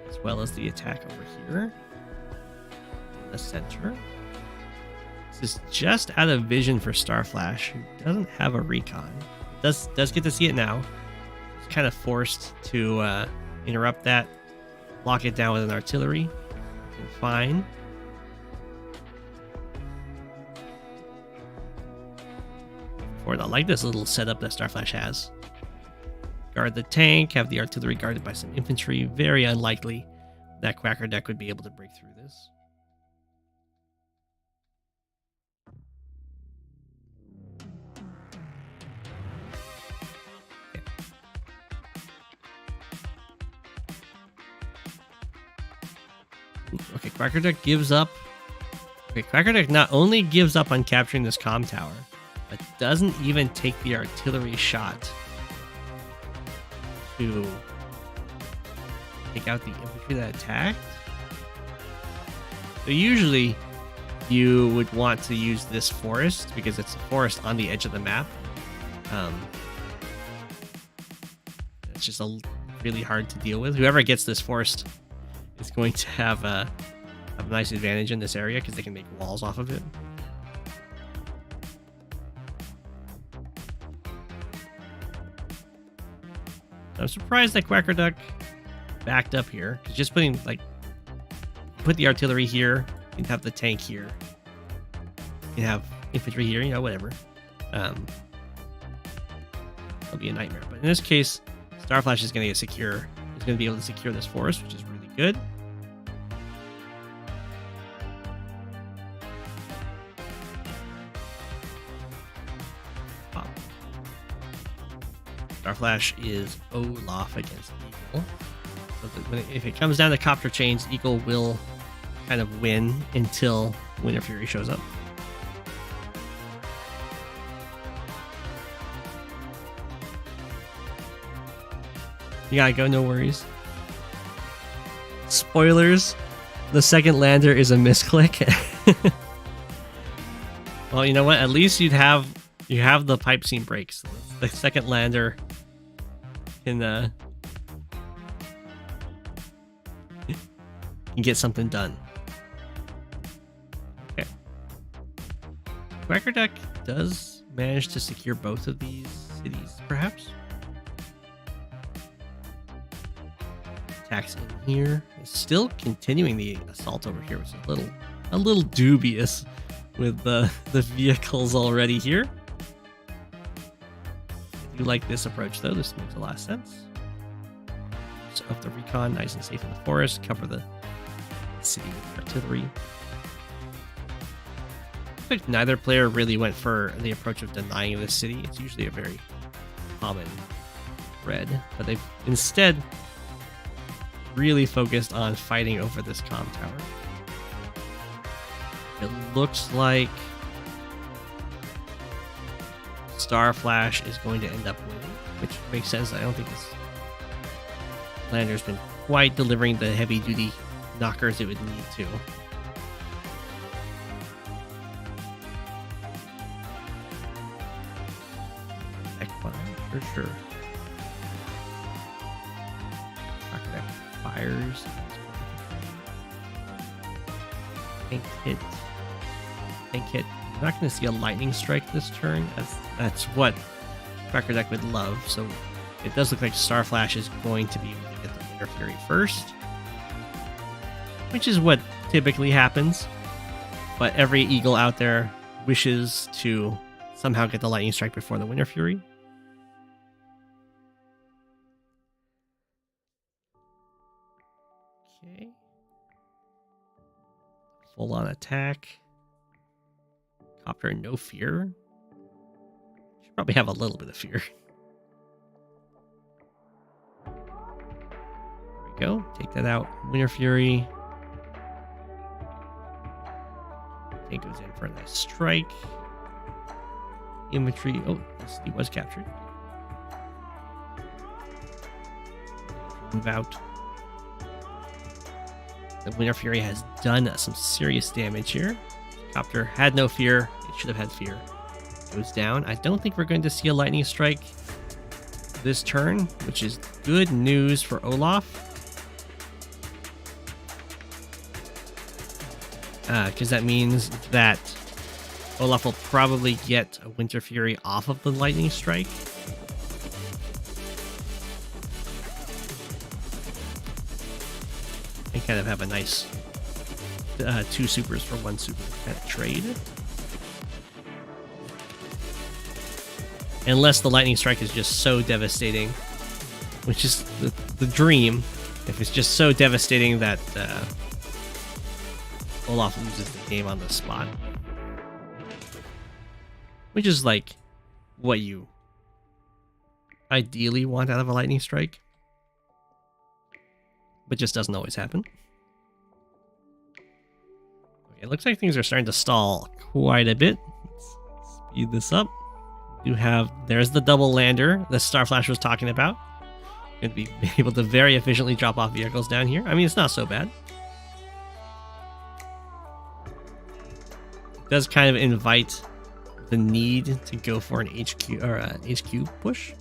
as well as the attack over here in the center. This is just out of vision for Starflash, who doesn't have a recon. Does get to see it now. He's kind of forced to interrupt that, lock it down with an artillery. And fine. Or I like this little setup that Starflash has. Guard the tank, have the artillery guarded by some infantry. Very unlikely that Quacker Deck would be able to break through this. Okay, Quacker Deck gives up. Okay, Quacker Deck not only gives up on capturing this comm tower, but doesn't even take the artillery shot to take out the infantry that attacked. So usually you would want to use this forest because it's a forest on the edge of the map. It's just really hard to deal with. Whoever gets this forest is going to have a nice advantage in this area because they can make walls off of it. I'm surprised that Quacker Duck backed up here. Just putting, like, put the artillery here, you can have the tank here, you can have infantry here, you know, whatever. That'll be a nightmare. But in this case, Starflash is going to get secure. He's going to be able to secure this forest, which is really good. Starflash is Olaf against Eagle. So if it comes down to copter chains, Eagle will kind of win until Winter Fury shows up. You gotta go, no worries. Spoilers, the second lander is a misclick. Well, you know what? At least you have the pipe seam breaks. The second lander can get something done. Okay. Quacker Deck does manage to secure both of these cities, perhaps. Attacks in here. It's still continuing the assault over here, which is a little dubious with the vehicles already here. I do like this approach though. This makes a lot of sense. So of the recon, nice and safe in the forest. Cover the city with artillery. I think neither player really went for the approach of denying the city. It's usually a very common thread, but they've instead really focused on fighting over this comm tower. It looks like Starflash is going to end up winning, which makes sense. I don't think this lander's been quite delivering the heavy-duty knockers it would need to. For sure. Fires. Tank hit. Tank hit. I'm not going to see a lightning strike this turn. That's what Quacker Deck would love. So it does look like Starflash is going to be able to get the Winter Fury first, which is what typically happens. But every Eagle out there wishes to somehow get the lightning strike before the Winter Fury. Okay. Full on attack. Copter, no fear. Should probably have a little bit of fear. There we go. Take that out. Winter Fury. Tank goes in for a nice strike. Infantry. Oh, the city was captured. Move out. The Winter Fury has done some serious damage here. Copter had no fear. It should have had fear. Goes down. I don't think we're going to see a lightning strike this turn, which is good news for Olaf. Because that means that Olaf will probably get a Winter Fury off of the Lightning Strike. And kind of have a nice 2 supers for 1 super kind of trade. Unless the Lightning Strike is just so devastating, which is the dream. If it's just so devastating that Olaf loses the game on the spot. Which is like what you ideally want out of a Lightning Strike. But just doesn't always happen. Okay, it looks like things are starting to stall quite a bit. Let's speed this up. There's the double lander that Starflash was talking about. Going to be able to very efficiently drop off vehicles down here. I mean, it's not so bad. It does kind of invite the need to go for an HQ or a HQ push.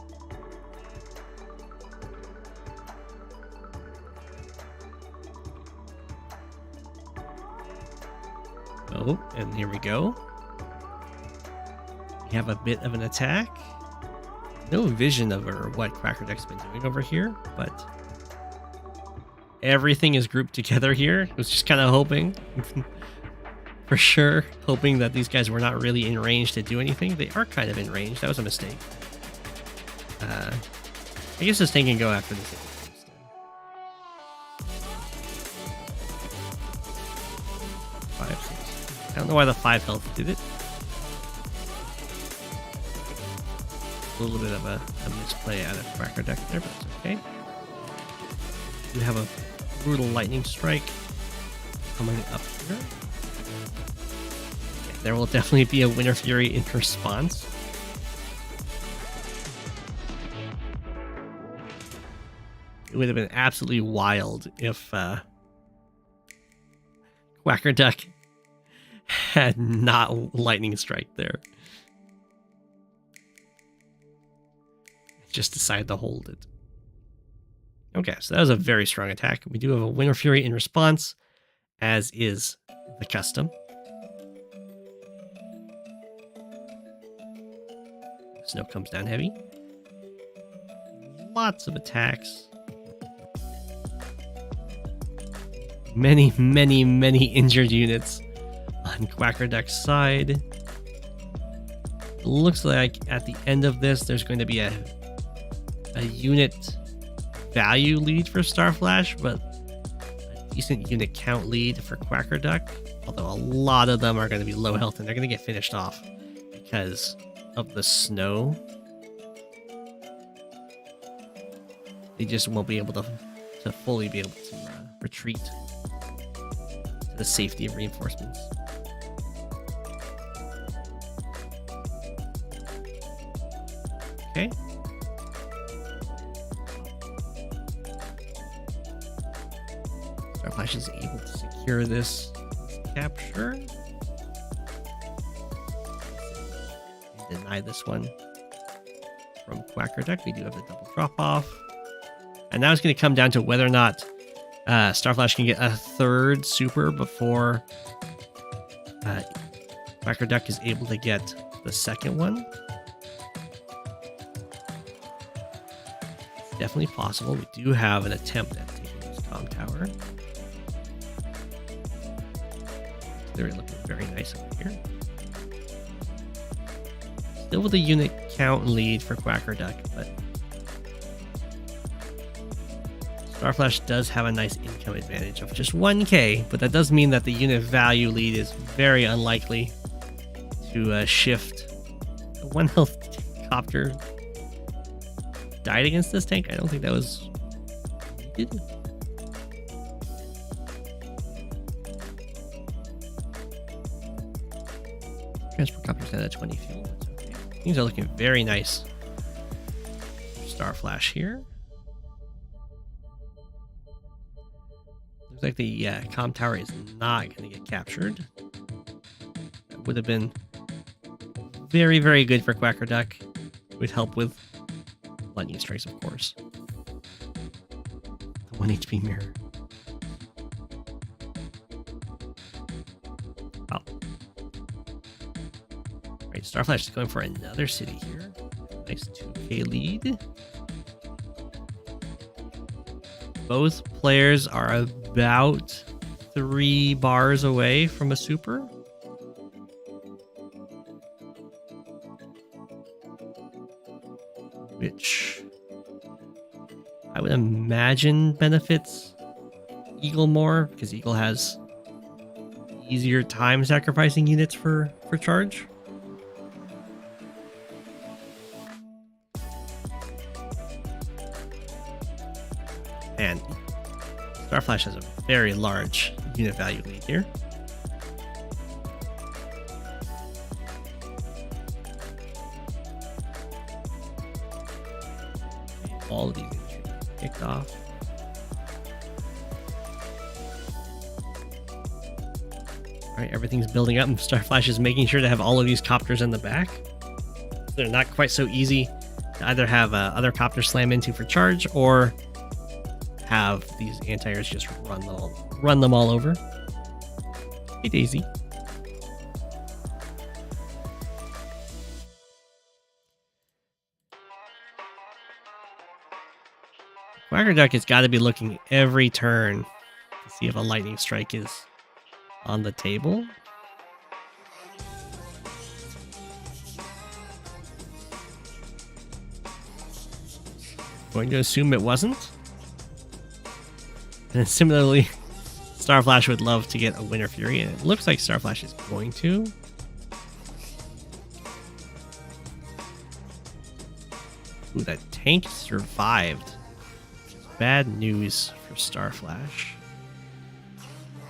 Oh, and here we go. We have a bit of an attack. No vision of what Quackerduck's been doing over here, but everything is grouped together here. I was just kind of hoping, for sure, hoping that these guys were not really in range to do anything. They are kind of in range. That was a mistake. I guess this thing can go after this. 5, 6. I don't know why the 5 health did it. A little bit of a misplay out of Quackerduck there, but it's okay. We have a brutal lightning strike coming up here. Okay, there will definitely be a Winter Fury in response. It would have been absolutely wild if Quackerduck had not lightning strike there. Just decided to hold it. Okay, so that was a very strong attack. We do have a Winter Fury in response, as is the custom. Snow comes down heavy. Lots of attacks. Many, many, many injured units on Quackerduck's side. It looks like at the end of this, there's going to be a unit value lead for Starflash, but a decent unit count lead for Quackerduck. Although a lot of them are going to be low health and they're going to get finished off because of the snow. They just won't be able to fully be able to retreat to the safety of reinforcements. Okay. Starflash is able to secure this capture. Deny this one from Quackerduck. We do have the double drop off. And now it's going to come down to whether or not Starflash can get a third super before Quackerduck is able to get the second one. It's definitely possible. We do have an attempt at taking this comm tower. They're looking very nice over here. Still with a unit count lead for Quackerduck, but Starflash does have a nice income advantage of just 1k, but that does mean that the unit value lead is very unlikely to shift. A 1 health copter died against this tank. I don't think that was needed. Transport copter's at 20 fuel. That's okay. Things are looking very nice. Starflash here. Looks like the comm tower is not going to get captured. That would have been very, very good for Quackerduck. It would help with lightning strikes, of course. The 1 HP mirror. Wow. Right, Starflash is going for another city here. Nice 2k lead. Both players are about 3 bars away from a super. Which I would imagine benefits Eagle more, because Eagle has easier time sacrificing units for charge. And Starflash has a very large unit value lead here. All of these kicked off. Alright, everything's building up, and Starflash is making sure to have all of these copters in the back. They're not quite so easy to either have other copters slam into for charge, or have these anti-airs just run them all over. Hey Daisy. Quacker Duck has got to be looking every turn to see if a lightning strike is on the table. Going to assume it wasn't. And similarly, Starflash would love to get a Winter Fury, and it looks like Starflash is going to. Ooh, that tank survived. Bad news for Starflash,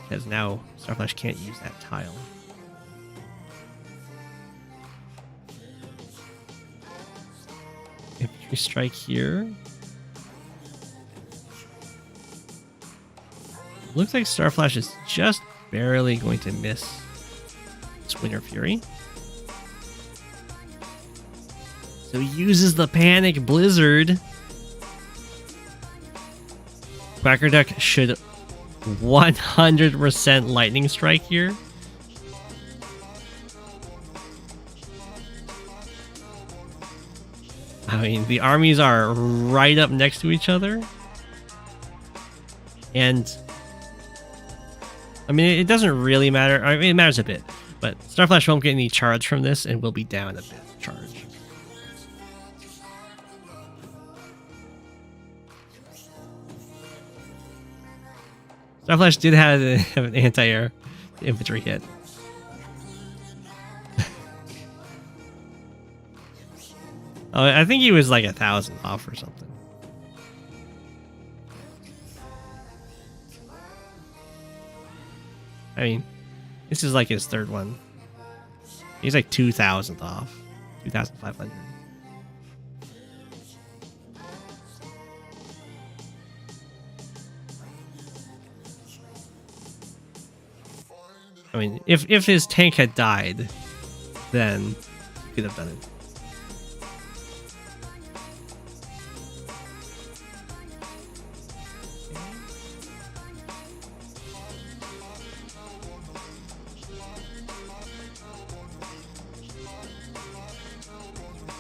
because now Starflash can't use that tile. Infantry strike here. Looks like Starflash is just barely going to miss this Winter Fury. So he uses the Panic Blizzard. Quacker Duck should 100% Lightning Strike here. I mean, the armies are right up next to each other. And I mean, it doesn't really matter. I mean, it matters a bit, but Starflash won't get any charge from this and will be down a bit of charge. Starflash did have an anti-air infantry hit. Oh, I think he was like 1,000 off or something. I mean, this is like his third one. He's like 2,000 off. 2,500. I mean, if his tank had died, then he could have done it.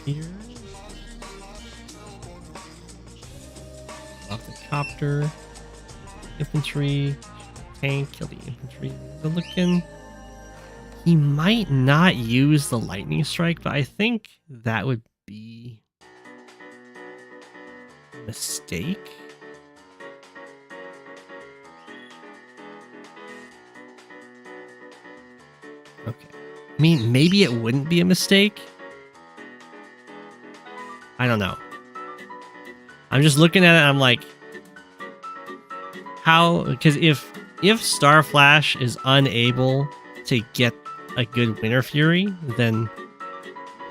Here. Off the copter. Infantry. Tank. Kill the infantry. Good looking. He might not use the lightning strike, but I think that would be a mistake. Okay. I mean, maybe it wouldn't be a mistake. I don't know. I'm just looking at it and I'm like, how? Because if Starflash is unable to get a good Winter Fury, then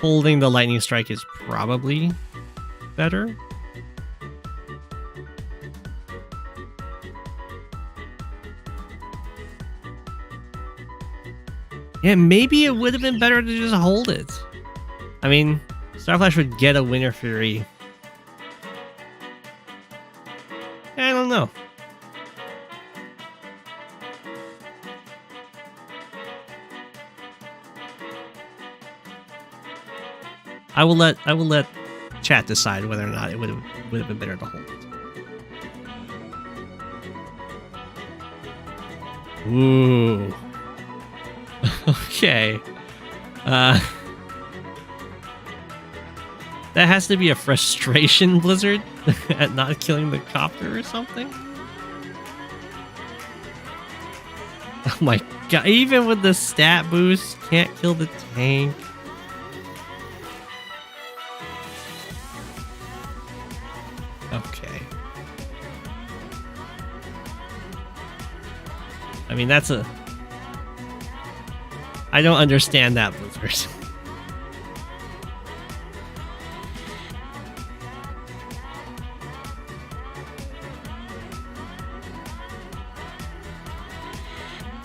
holding the Lightning Strike is probably better. Yeah, maybe it would have been better to just hold it. I mean, Starflash would get a Winter Fury. I don't know. I will let chat decide whether or not it would have been better to hold it. Ooh. Okay. That has to be a frustration, Blizzard, at not killing the copter or something. Oh my god, even with the stat boost, can't kill the tank. Okay. I mean, that's a... I don't understand that, Blizzard.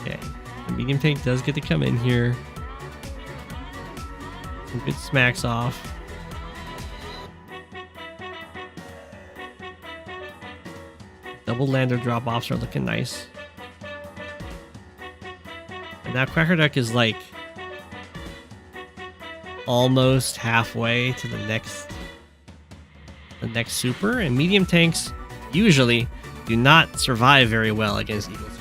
Okay. The medium tank does get to come in here. Some good smacks off. Double lander drop-offs are looking nice. And now Quacker Duck is like almost halfway to the next super, and medium tanks usually do not survive very well against Eagle supers.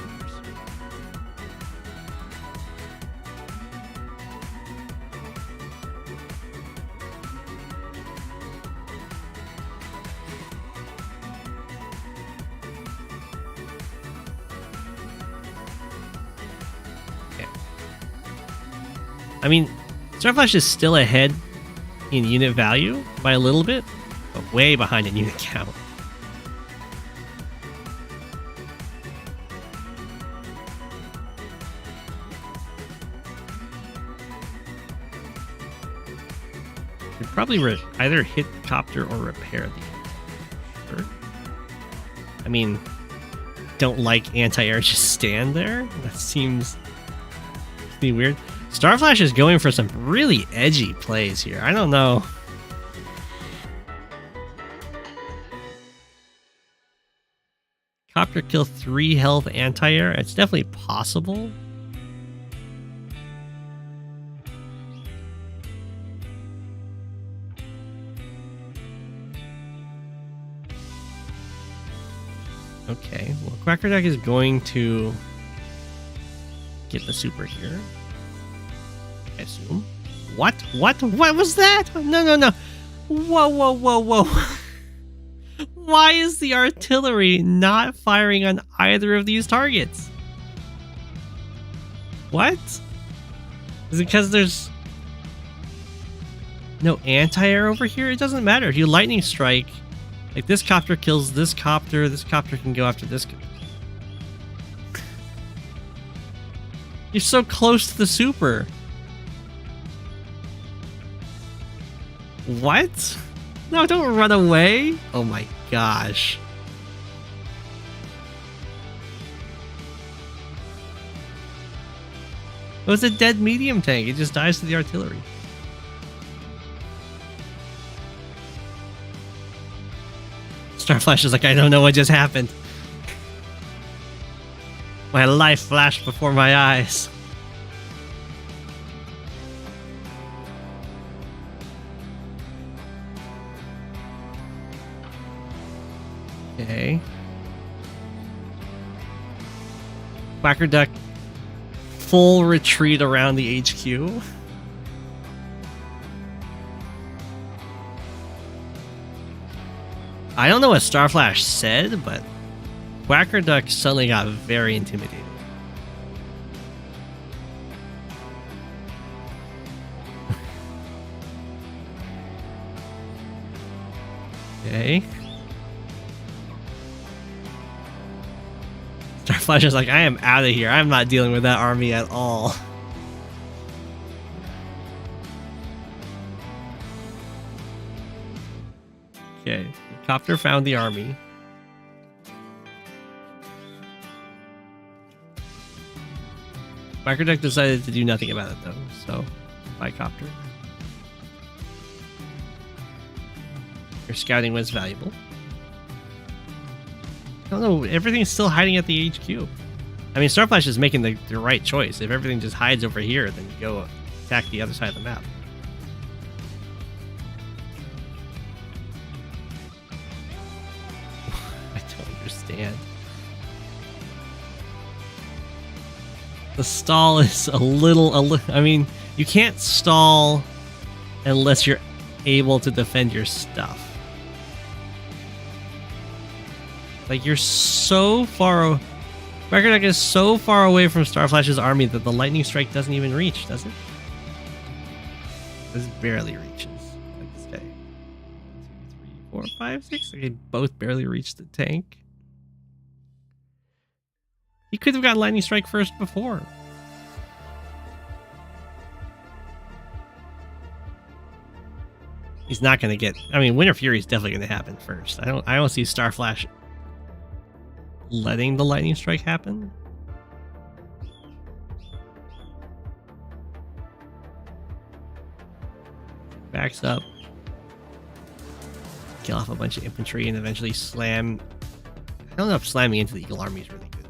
I mean, Starflash is still ahead in unit value by a little bit, but way behind in unit count. You'd probably either hit the copter or repair the... Sure. I mean, don't like anti-air just stand there? That seems pretty weird. Starflash is going for some really edgy plays here. I don't know. Copter kill 3 health anti-air. It's definitely possible. Okay, well, Quacker Duck is going to get the super here. I assume. What? What was that? No. Whoa. Why is the artillery not firing on either of these targets? What? Is it because there's no anti-air over here? It doesn't matter. If you lightning strike, like this copter kills this copter can go after this. You're so close to the super. What? No, don't run away. Oh my gosh. It was a dead medium tank. It just dies to the artillery. Starflash is like, I don't know what just happened. My life flashed before my eyes. Okay. Quacker Duck, full retreat around the HQ. I don't know what Starflash said, but Quacker Duck suddenly got very intimidated. Okay. Starflash is like, I am out of here. I'm not dealing with that army at all. Okay, the copter found the army. Quacker Duck decided to do nothing about it though, so bye copter. Your scouting was valuable. I don't know, everything's still hiding at the HQ. I mean, Starflash is making the right choice. If everything just hides over here, then you go attack the other side of the map. man. The stall is a little. I mean, you can't stall unless you're able to defend your stuff. Like, you're so far. Quacker Duck is so far away from Starflash's army that the lightning strike doesn't even reach, does it? This barely reaches. Like this guy. 1, 2, 3, 4, 5, 6. They both barely reach the tank. He could have gotten lightning strike first before. He's not going to get. I mean, Winter Fury is definitely going to happen first. I don't see Starflash letting the lightning strike happen. Backs up. Kill off a bunch of infantry and eventually slam. I don't know if slamming into the Eagle Army is really good.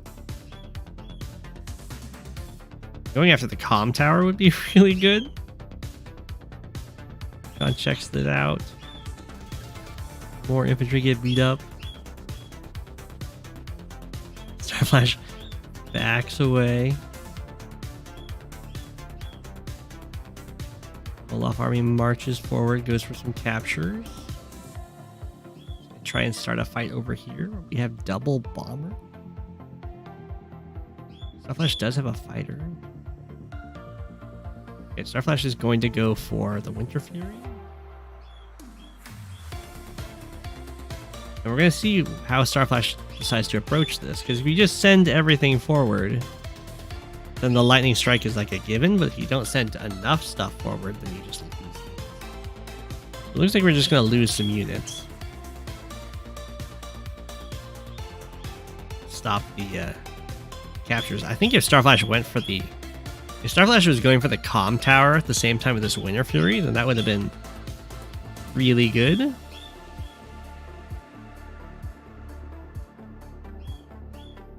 Going after the comm tower would be really good. John checks it out. More infantry get beat up. Starflash backs away. Olaf army marches forward, goes for some captures. Try and start a fight over here. We have double bomber. Starflash does have a fighter. Okay, Starflash is going to go for the Winter Fury. And we're going to see how Starflash decides to approach this, because if you just send everything forward, then the lightning strike is like a given, but if you don't send enough stuff forward, then you just lose. It looks like we're just going to lose some units. Stop the captures. I think if Starflash went for the... If Starflash was going for the comm tower at the same time with this Winter Fury, then that would have been really good.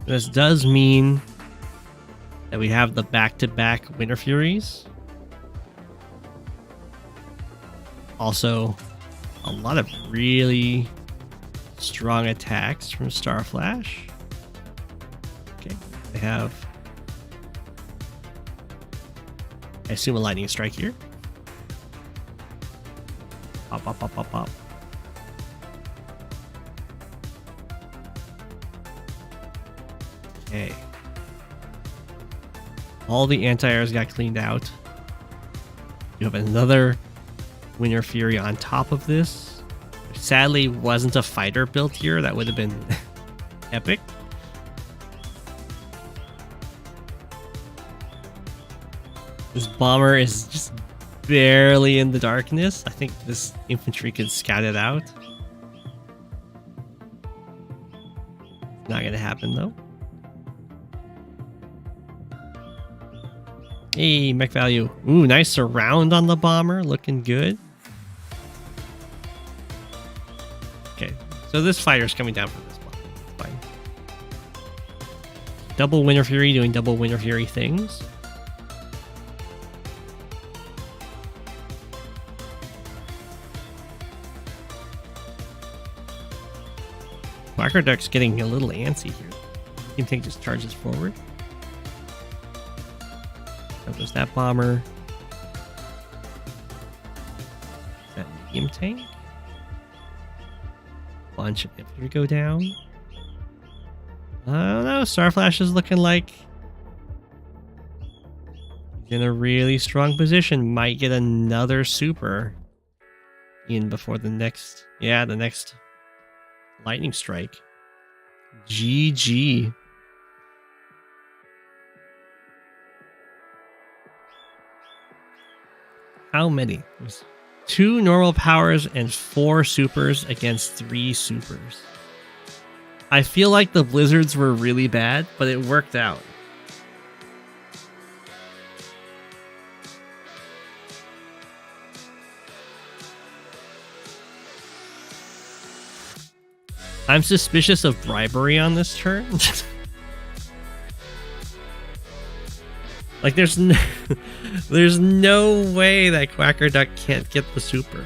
This does mean that we have the back-to-back Winter Furies. Also, a lot of really strong attacks from Starflash. Okay, they have... I assume a lightning strike here. Pop, pop, pop, pop, pop. Okay. All the anti-airs got cleaned out. You have another Winter Fury on top of this. Sadly, wasn't a fighter built here. That would have been epic. This bomber is just barely in the darkness. I think this infantry could scout it out. Not gonna happen though. Hey, mech value. Ooh, nice surround on the bomber. Looking good. Okay, so this fighter's coming down from this bomber. Fine. Double Winter Fury doing double Winter Fury things. Quacker Duck's getting a little antsy here. You can take just charges forward. So there's that bomber. That medium tank. Bunch of infantry go down. I don't know. Starflash is looking like he's in a really strong position. Might get another super in before the next. Yeah, the next lightning strike. GG. How many? There's 2 normal powers and 4 supers against 3 supers. I feel like the blizzards were really bad, but it worked out. I'm suspicious of bribery on this turn. Like, there's no way that Quacker Duck can't get the super.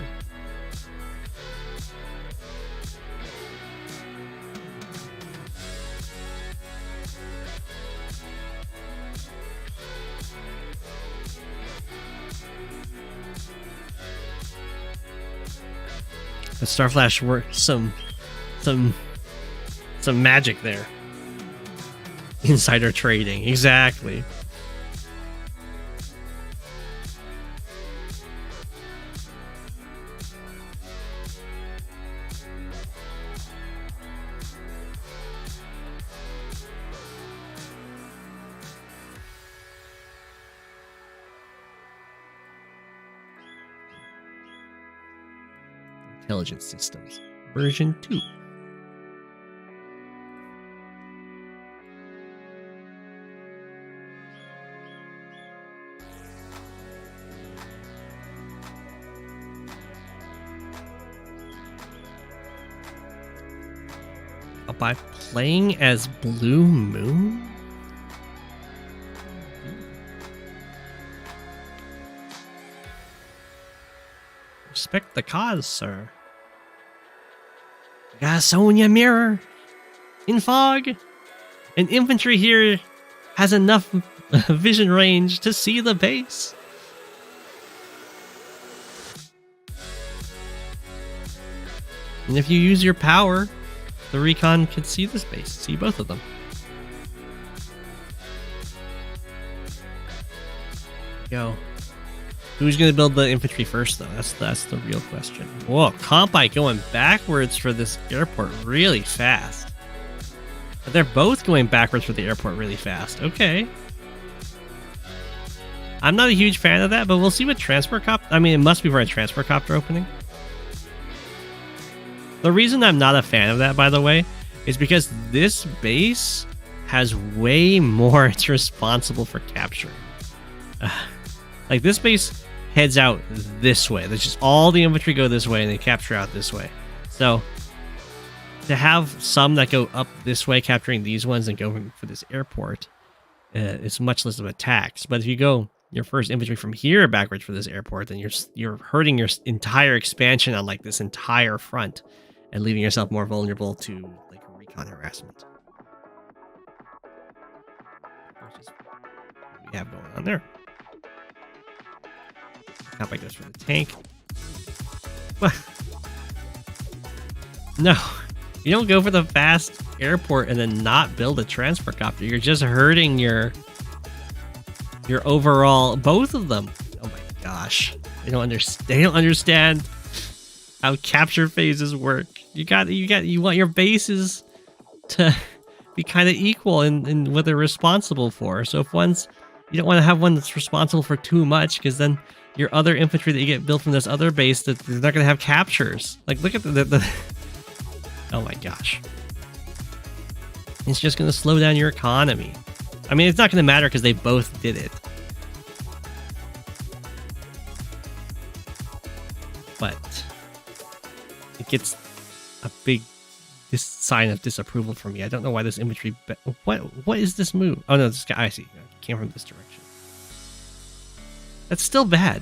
The Starflash worked some magic there. Insider trading, exactly. Intelligence Systems, version 2. By playing as Blue Moon? Respect the cause, sir. We got a Sonja mirror in fog. An infantry here has enough vision range to see the base. And if you use your power, the recon could see this base, see both of them. Go. Who's going to build the infantry first, though? That's the real question. Whoa, Kantbei going backwards for this airport really fast. But they're both going backwards for the airport really fast. Okay. I'm not a huge fan of that, but we'll see what transport copter... I mean, it must be for a transport copter opening. The reason I'm not a fan of that, by the way, is because this base has way more it's responsible for capturing. Like, this base heads out this way. There's just all the infantry go this way and they capture out this way. So, to have some that go up this way, capturing these ones and going for this airport, it's much less of a tax. But if you go your first infantry from here backwards for this airport, then you're hurting your entire expansion on, like, this entire front and leaving yourself more vulnerable to, like, recon harassment. Which is what we have going on there. Kantbei goes for the tank. No, you don't go for the fast airport and then not build a transport copter. You're just hurting your overall, both of them. Oh my gosh, they don't understand how capture phases work. You want your bases to be kind of equal in what they're responsible for. So if you don't want to have one that's responsible for too much, because then your other infantry that you get built from this other base, that they're not going to have captures. Like, look at the oh my gosh. It's just going to slow down your economy. I mean, it's not going to matter because they both did it. But it gets a big sign of disapproval from me. I don't know why this infantry... What is this move? Oh no, this guy... I see. It came from this direction. That's still bad.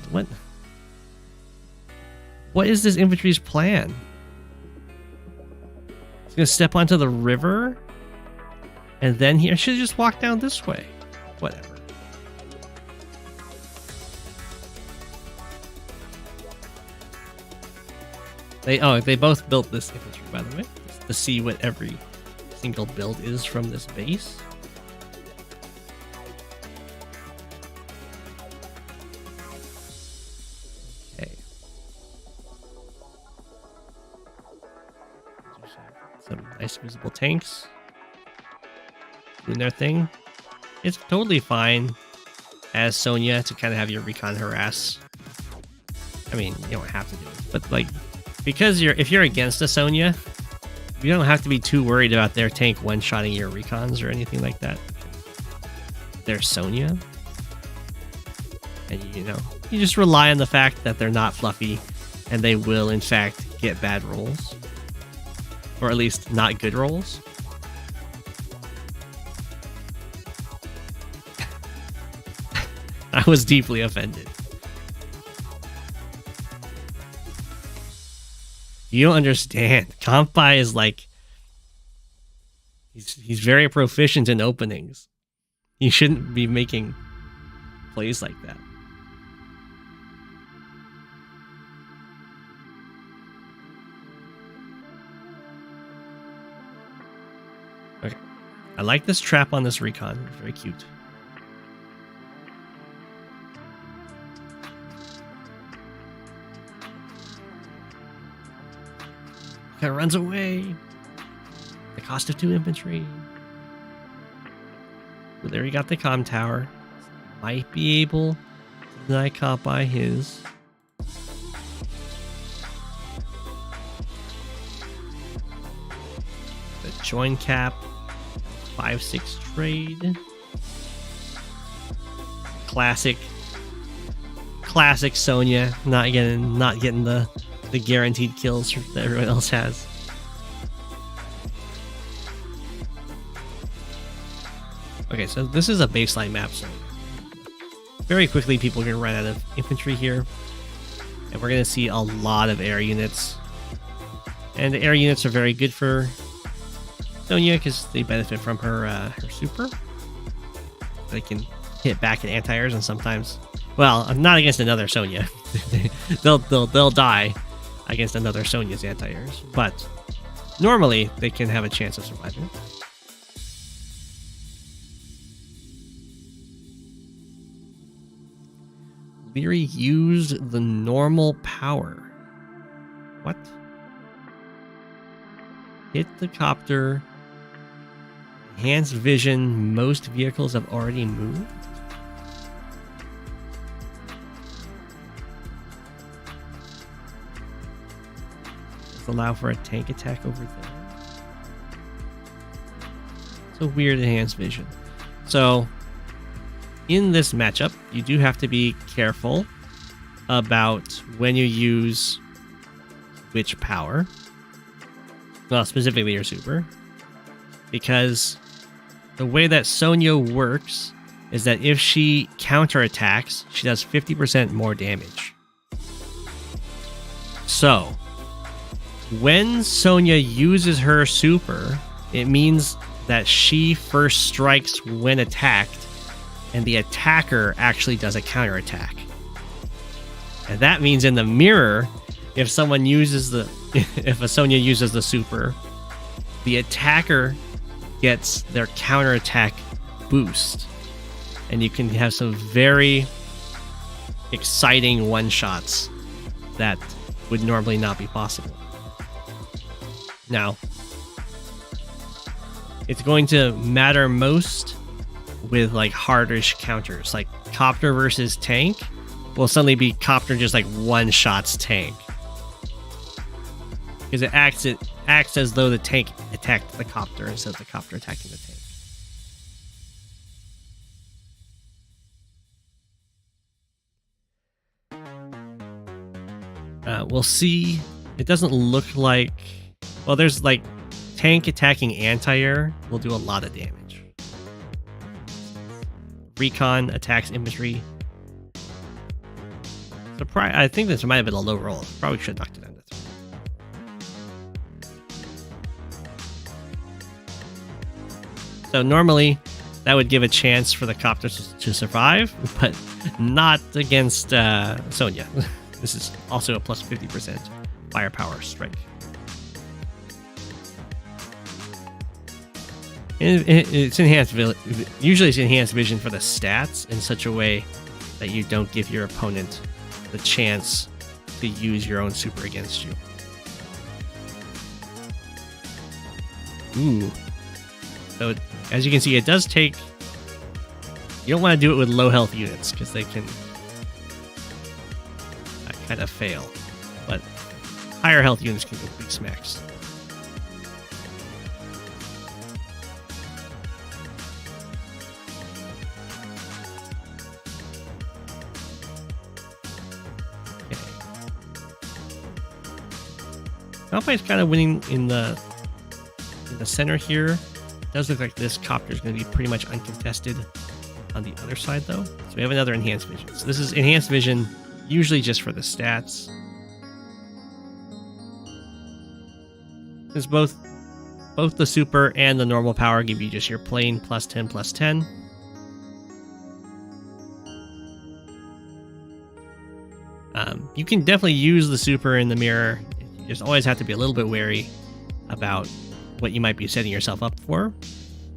What is this infantry's plan? He's gonna step onto the river, and then I should just walk down this way. Whatever. They both built this infantry, by the way, to see what every single build is from this base. Some nice visible tanks doing their thing. It's totally fine as Sonja to kind of have your recon harass. I mean, you don't have to do it, but like, because if you're against a Sonja, you don't have to be too worried about their tank one-shotting your recons or anything like that. They're Sonja, and you just rely on the fact that they're not fluffy, and they will in fact get bad rolls. Or at least not good rolls. I was deeply offended. You don't understand. Kantbei is like... He's very proficient in openings. He shouldn't be making plays like that. I like this trap on this recon. Very cute. Guy runs away. The cost of 2 infantry. Well, there he got the comm tower. Might be able to deny Kantbei his. The join cap. 5-6 trade. Classic Sonja not getting the guaranteed kills that everyone else has. Okay, so this is a baseline map, so very quickly people are going to run out of infantry here, and we're going to see a lot of air units. And the air units are very good for Sonja because they benefit from her super. They can hit back at anti-airs, and sometimes, well, not against another Sonja. they'll die against another Sonja's anti-airs, but normally they can have a chance of surviving. Leary used the normal power. What? Hit the copter. Enhanced vision. Most vehicles have already moved. Let's allow for a tank attack over there. It's a weird enhanced vision. So, in this matchup, you do have to be careful about when you use which power. Well, specifically your super. Because the way that Sonja works is that if she counterattacks, she does 50% more damage. So, when Sonja uses her super, it means that she first strikes when attacked, and the attacker actually does a counterattack. And that means in the mirror, if someone uses if a Sonja uses the super, the attacker gets their counterattack boost. And you can have some very exciting one-shots that would normally not be possible. Now, it's going to matter most with like hardish counters, like copter versus tank will suddenly be copter just like one-shots tank, because it acts as though the tank attacked the copter instead of the copter attacking the tank. We'll see. It doesn't look like, well, there's like tank attacking anti-air will do a lot of damage. Recon attacks infantry. I think this might have been a low roll. Probably should have knocked it down to 3. So normally that would give a chance for the copters to survive, but not against Sonja. This is also a plus 50% firepower strike. It's enhanced. Usually, it's enhanced vision for the stats in such a way that you don't give your opponent the chance to use your own super against you. Ooh. So, as you can see, it does take. You don't want to do it with low health units because they can kind of fail. But higher health units can go big smacks. Kantbei's kind of winning in the center here. It does look like this copter is going to be pretty much uncontested on the other side, though. So we have another enhanced vision. So this is enhanced vision, usually just for the stats. Since both the super and the normal power give you just your plain plus 10, plus 10. You can definitely use the super in the mirror. You just always have to be a little bit wary about what you might be setting yourself up for.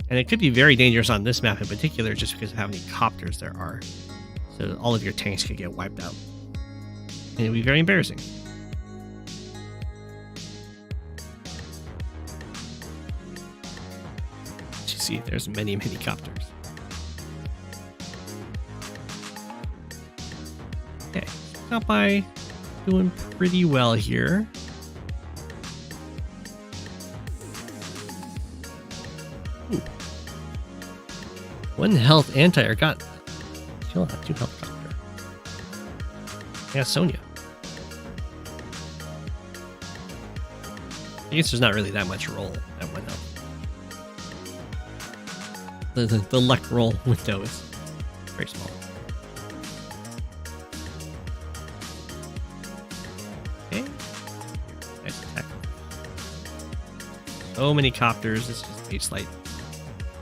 And it could be very dangerous on this map in particular just because of how many copters there are. So all of your tanks could get wiped out. And it would be very embarrassing. As you see, there's many, many copters. Okay, Kantbei doing pretty well here. Ooh. 1 health anti-air got kill have 2 health copter. Yeah, Sonja. I guess there's not really that much roll at 1 health. The luck roll window is very small. Okay. Nice attack. So many copters. This is just light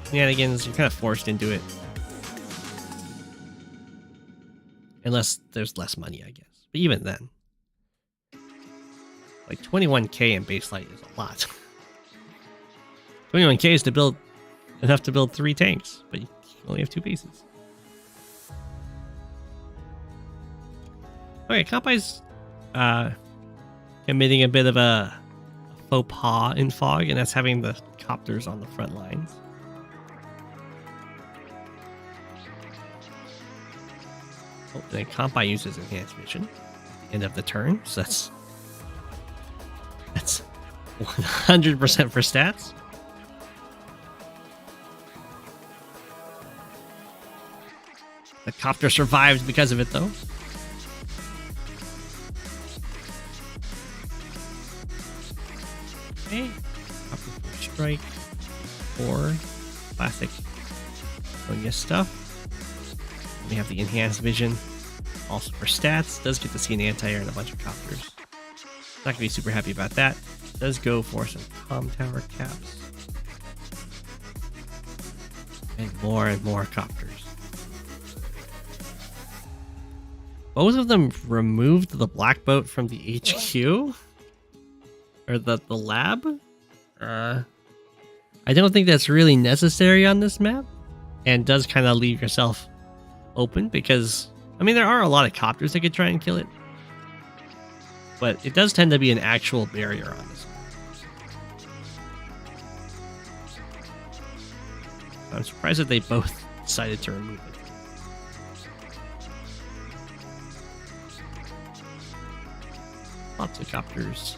shenanigans. You're kind of forced into it. Unless there's less money, I guess. But even then. Like 21k in base light is a lot. 21k is to build enough to build 3 tanks, but you only have 2 bases. Okay, Kantbei's committing a bit of a faux pas in fog, and that's having the copters on the front lines. Oh, and then Kantbei uses enhanced vision at the end of the turn, so that's 100% for stats. The copter survives because of it, though. Okay. Copter for strike. 4. Classic Sonja stuff. We have the enhanced vision. Also for stats. Does get to see an anti-air and a bunch of copters. Not going to be super happy about that. Does go for some comm tower caps. And more copters. Both of them removed the BlackBoat from the HQ? Or the lab? I don't think that's really necessary on this map. And does kind of leave yourself open because, I mean, there are a lot of copters that could try and kill it. But it does tend to be an actual barrier on this map. I'm surprised that they both decided to remove it. Lots of copters.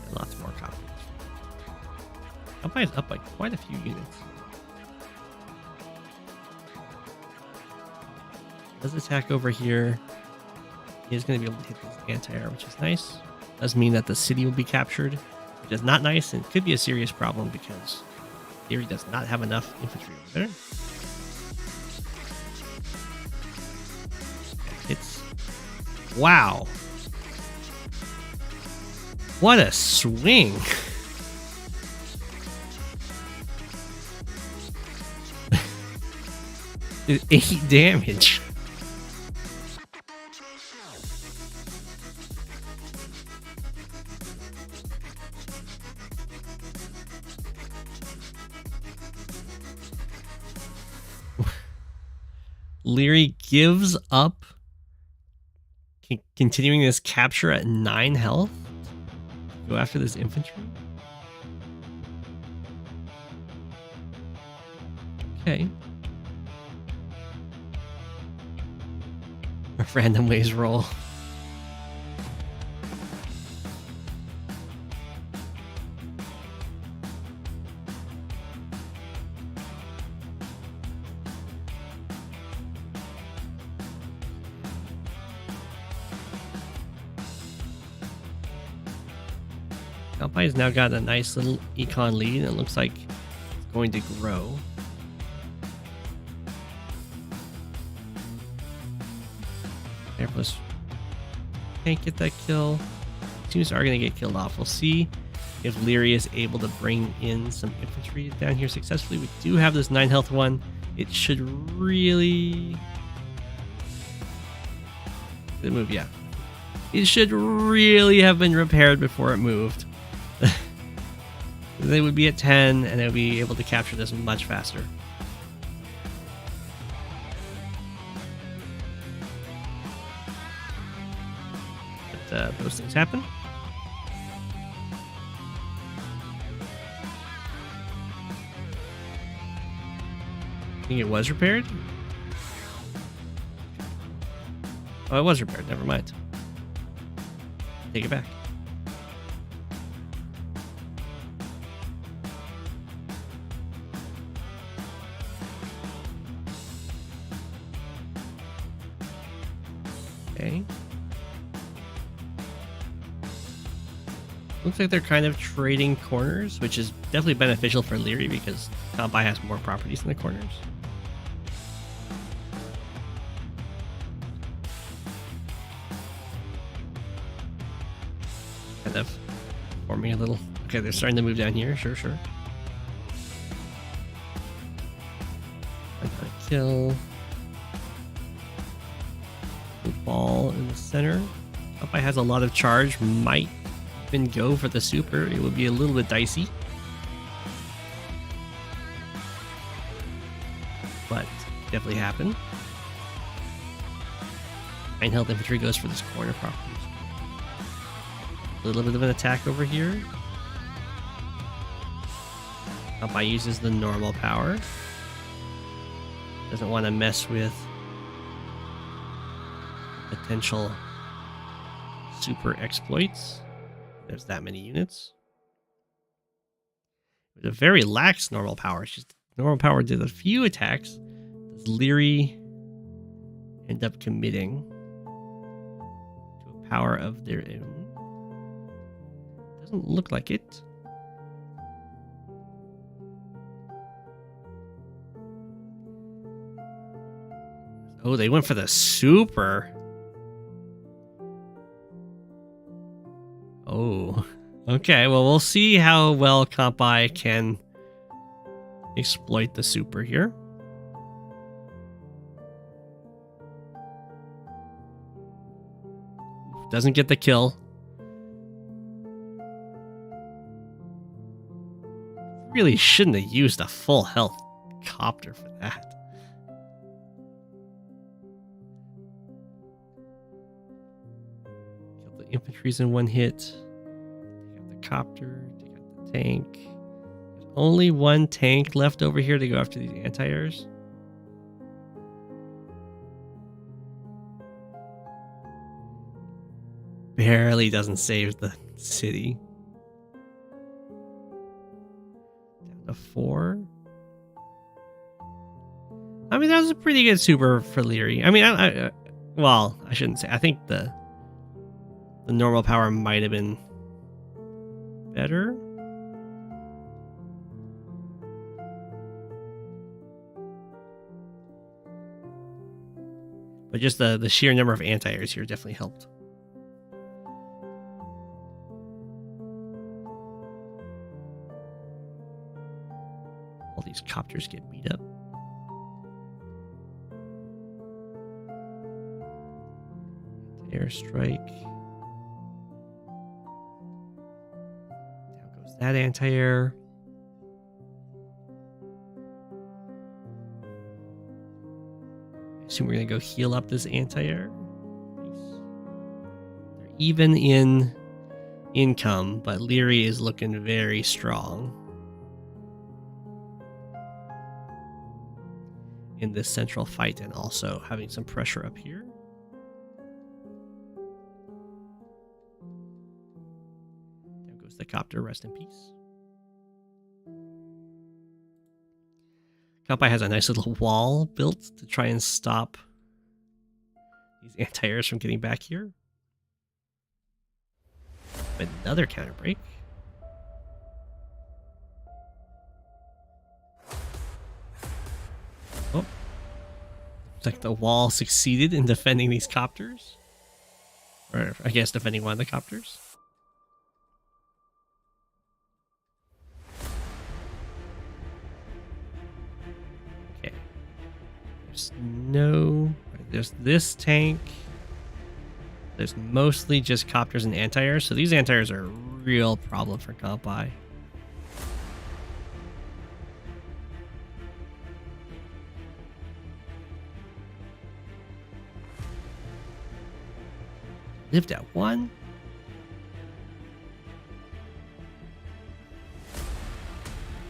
And lots more copters. Kantbei is up by quite a few units. Does attack over here. He is going to be able to hit this anti-air, which is nice. Does mean that the city will be captured, which is not nice and could be a serious problem because Theory does not have enough infantry over there. It's wow. What a swing. 8 damage. Leary gives up continuing this capture at 9 health. Go after this infantry. Okay. A random ways roll. Kantbei has now got a nice little econ lead, and it looks like it's going to grow. Airplus can't get that kill. Teams are going to get killed off. We'll see if Leary is able to bring in some infantry down here successfully. We do have this 9 health one. It should really... Did it move? Yeah. It should really have been repaired before it moved. they would be at 10, and they would be able to capture this much faster. But those things happen. I think it was repaired. Oh, it was repaired. Never mind. Take it back. Okay. Looks like they're kind of trading corners, which is definitely beneficial for Leary because Kantbei has more properties in the corners. Kind of forming a little... Okay, they're starting to move down here. Sure. I gotta kill the ball in the center. Kantbei has a lot of charge. Might even go for the super. It would be a little bit dicey. But definitely happen. 9 health infantry goes for this corner property. A little bit of an attack over here. Kantbei uses the normal power. Doesn't want to mess with potential super exploits. There's that many units. With a very lax normal power. It's just normal power did a few attacks. Does Leary end up committing to a power of their own? Doesn't look like it. Oh, they went for the super. Oh, okay. Well, we'll see how well Kantbei can exploit the super here. Doesn't get the kill. Really shouldn't have used a full health copter for that. Kill the infantries in one hit. Take out the copter. Take out the tank. There's only one tank left over here to go after these anti-airs. Barely doesn't save the city. Down to 4. I mean, that was a pretty good super for Leary. I mean, well, I shouldn't say. I think the normal power might have been better. But just the sheer number of anti-airs here definitely helped. All these copters get beat up. Airstrike. Down goes that anti-air. I assume we're going to go heal up this anti-air. Nice. They're even in income, but Leary is looking very strong in this central fight and also having some pressure up here. There goes the copter, rest in peace. Kantbei has a nice little wall built to try and stop these anti-airs from getting back here. Another counter break. Oh. Looks like the wall succeeded in defending these copters. Or, I guess, defending one of the copters. Okay. There's this tank. There's mostly just copters and anti-airs. So these anti-airs are a real problem for Kantbei. lived at 1.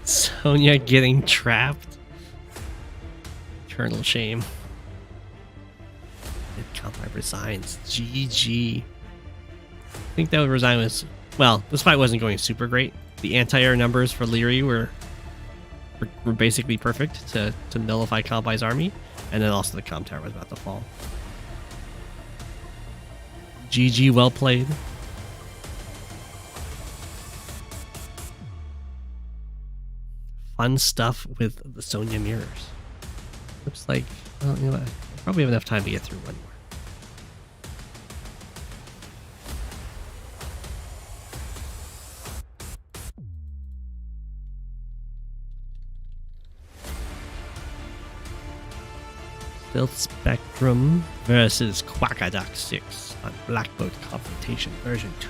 Sonja getting trapped. Eternal shame. Kantbei resigns. GG. I think that would resign was... Well, this fight wasn't going super great. The anti-air numbers for Leary were basically perfect to nullify Kanbei's army. And then also the comm tower was about to fall. GG, well played. Fun stuff with the Sonja mirrors. Looks like, well, you know, I probably have enough time to get through one more. Stealth Spectrum versus Quackaduck 6 on BlackBoat Confrontation version 2.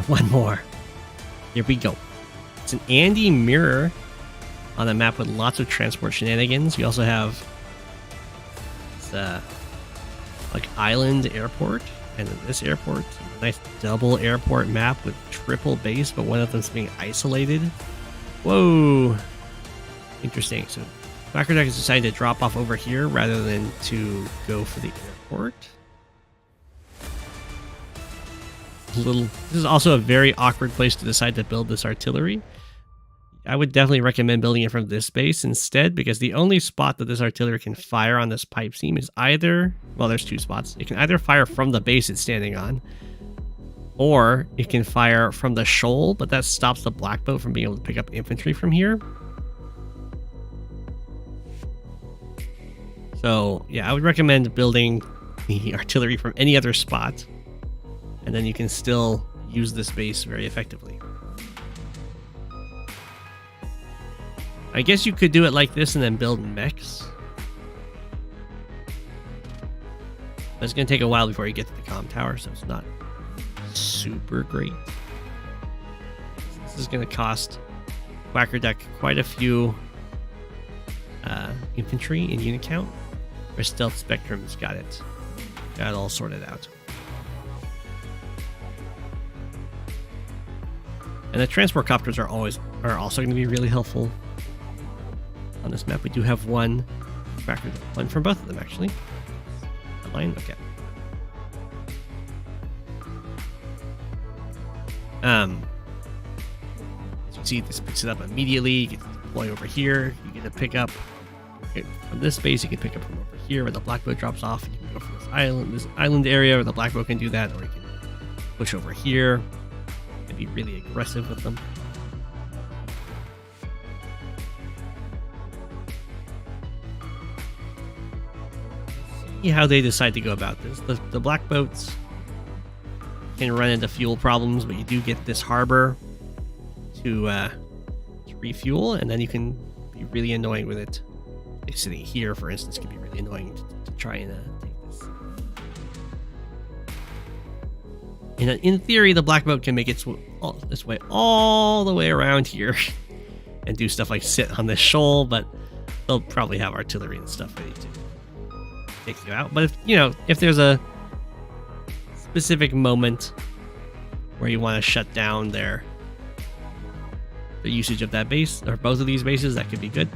One more. Here we go. It's an Andy mirror on a map with lots of transport shenanigans. We also have this, like island airport, and then this airport, a nice double airport map with triple base, but one of them's being isolated. Whoa, interesting. So Quackerduck has decided to drop off over here rather than to go for the airport. This is also a very awkward place to decide to build this artillery. I would definitely recommend building it from this base instead, because the only spot that this artillery can fire on this pipe seam is either, well, there's 2 spots. It can either fire from the base it's standing on, or it can fire from the shoal, but that stops the BlackBoat from being able to pick up infantry from here. So yeah, I would recommend building the artillery from any other spot, and then you can still use this base very effectively. I guess you could do it like this and then build mechs. But it's going to take a while before you get to the comm tower, so it's not super great. This is going to cost Quackerduck quite a few infantry in unit count. Where Stealth Spectrum's got it all sorted out. And the transport copters are also going to be really helpful on this map. We do have one from both of them, actually. That line, okay. As you can see, this picks it up immediately. You get to deploy over here. You get to pick up from this space. You can pick up from over here where the BlackBoat drops off. And you can go from this island area where the BlackBoat can do that, or you can push over here. Be really aggressive with them. See how they decide to go about this. The BlackBoats can run into fuel problems, but you do get this harbor to refuel, and then you can be really annoying with it. Like sitting here, for instance, can be really annoying to try and take this. In theory, the BlackBoat can make its way all the way around here and do stuff like sit on this shoal, but they'll probably have artillery and stuff ready to take you out. But if there's a specific moment where you want to shut down the usage of that base, or both of these bases, that could be good.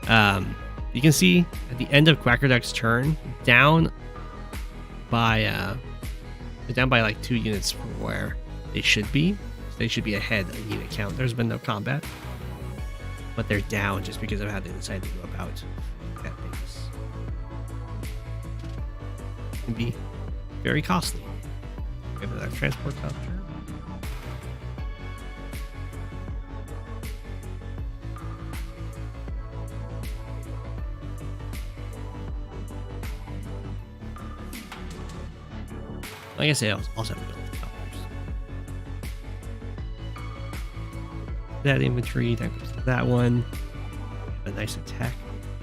You can see at the end of Quackerduck's turn, down by like 2 units from where they should be. So they should be ahead in unit count. There's been no combat, but they're down just because of how they decided to go about that base. It can be very costly. Give it that transport copter. Like I say, I also have to build the copters. that infantry. That goes to that one. A nice attack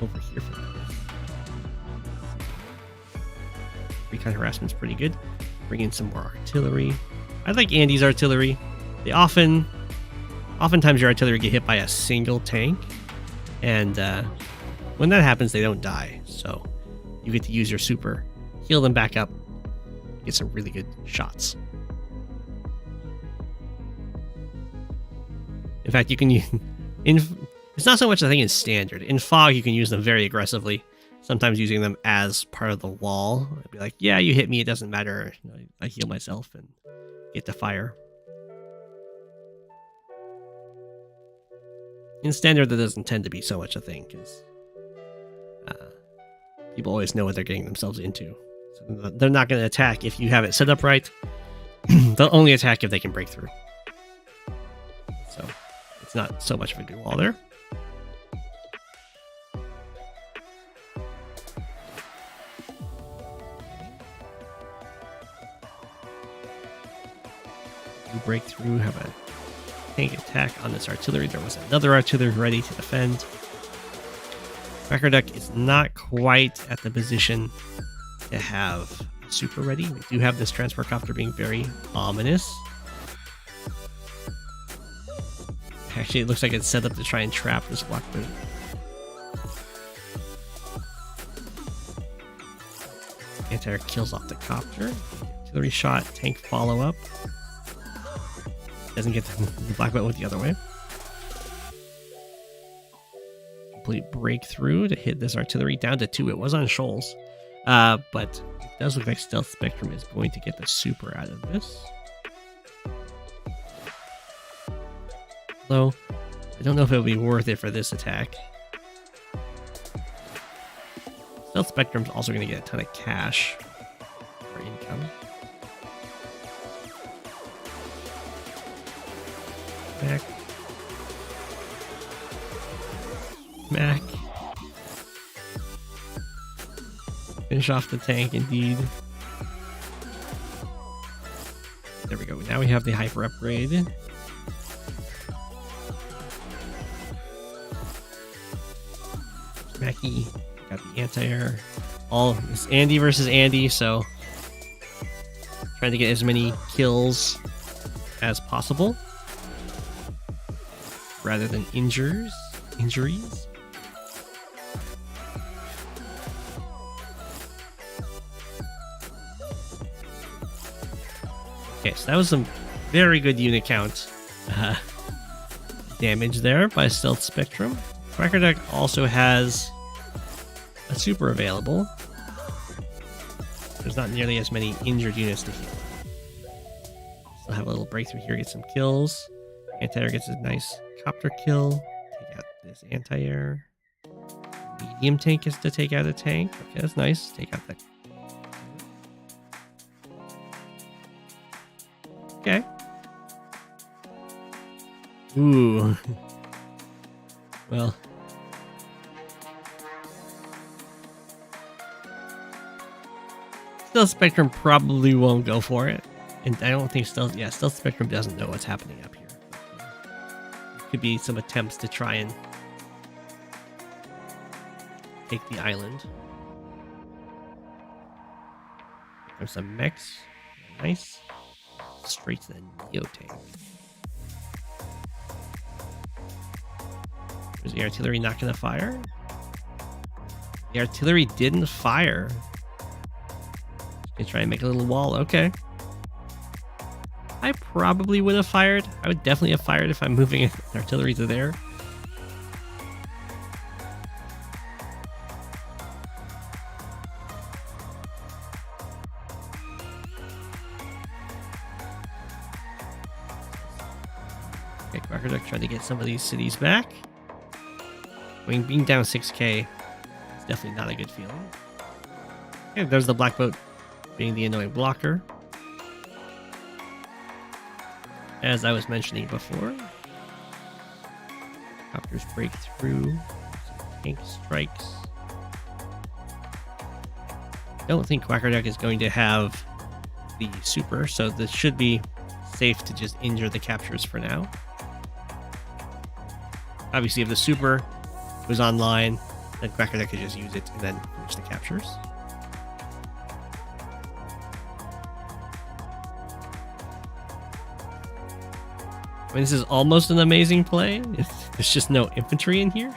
over here for that. Recon harassment's pretty good. Bring in some more artillery. I like Andy's artillery. They oftentimes your artillery get hit by a single tank, and when that happens, they don't die. So you get to use your super, heal them back up, get some really good shots. In fact, you can use it's not so much a thing in standard. In fog, you can use them very aggressively. Sometimes using them as part of the wall. I'd be like, yeah, you hit me, it doesn't matter. You know, I heal myself and get to fire. In standard, that doesn't tend to be so much a thing, because people always know what they're getting themselves into. So they're not going to attack if you have it set up right. They'll only attack if they can break through. So it's not so much of a good wall there. You break through, have a tank attack on this artillery. There was another artillery ready to defend. Cracker Duck is not quite at the position to have super ready. We do have this transport copter being very ominous. Actually, it looks like it's set up to try and trap this BlackBoat. Anti-air kills off the copter. Artillery shot, tank follow-up. Doesn't get the BlackBoat with the other way. Complete breakthrough to hit this artillery down to 2. It was on shoals. But it does look like Stealth Spectrum is going to get the super out of this. Though, I don't know if it'll be worth it for this attack. Stealth Spectrum's also going to get a ton of cash for income. Mac. Finish off the tank, indeed. There we go. Now we have the hyper upgrade. Mackie got the anti-air. All it's Andy versus Andy, so trying to get as many kills as possible rather than injuries. Okay, so that was some very good unit count damage there by Stealth Spectrum. Cracker Duck also has a super available. There's not nearly as many injured units to heal. Still have a little breakthrough here, get some kills. Anti-air gets a nice copter kill. Take out this anti-air. Medium tank is to take out a tank. Okay, that's nice. Take out that. Okay. Ooh. Well. Stealth Spectrum probably won't go for it. And I don't think Stealth Spectrum doesn't know what's happening up here. Could be some attempts to try and take the island. There's some mechs. Nice. Straight to the Neo tank. Is the artillery not going to fire? The artillery didn't fire. Gonna try and make a little wall. Okay. I probably would have fired. I would definitely have fired if I'm moving artillery to there. Okay, Cracker Duck trying to get some of these cities back. I mean, being down 6k is definitely not a good feeling. Okay, there's the BlackBoat being the annoying blocker. As I was mentioning before, copters break through, tank strikes. I don't think Cracker Duck is going to have the super, so this should be safe to just injure the captures for now. Obviously, if the super was online, then Quacker Deck could just use it and then finish the captures. I mean, this is almost an amazing play. There's just no infantry in here.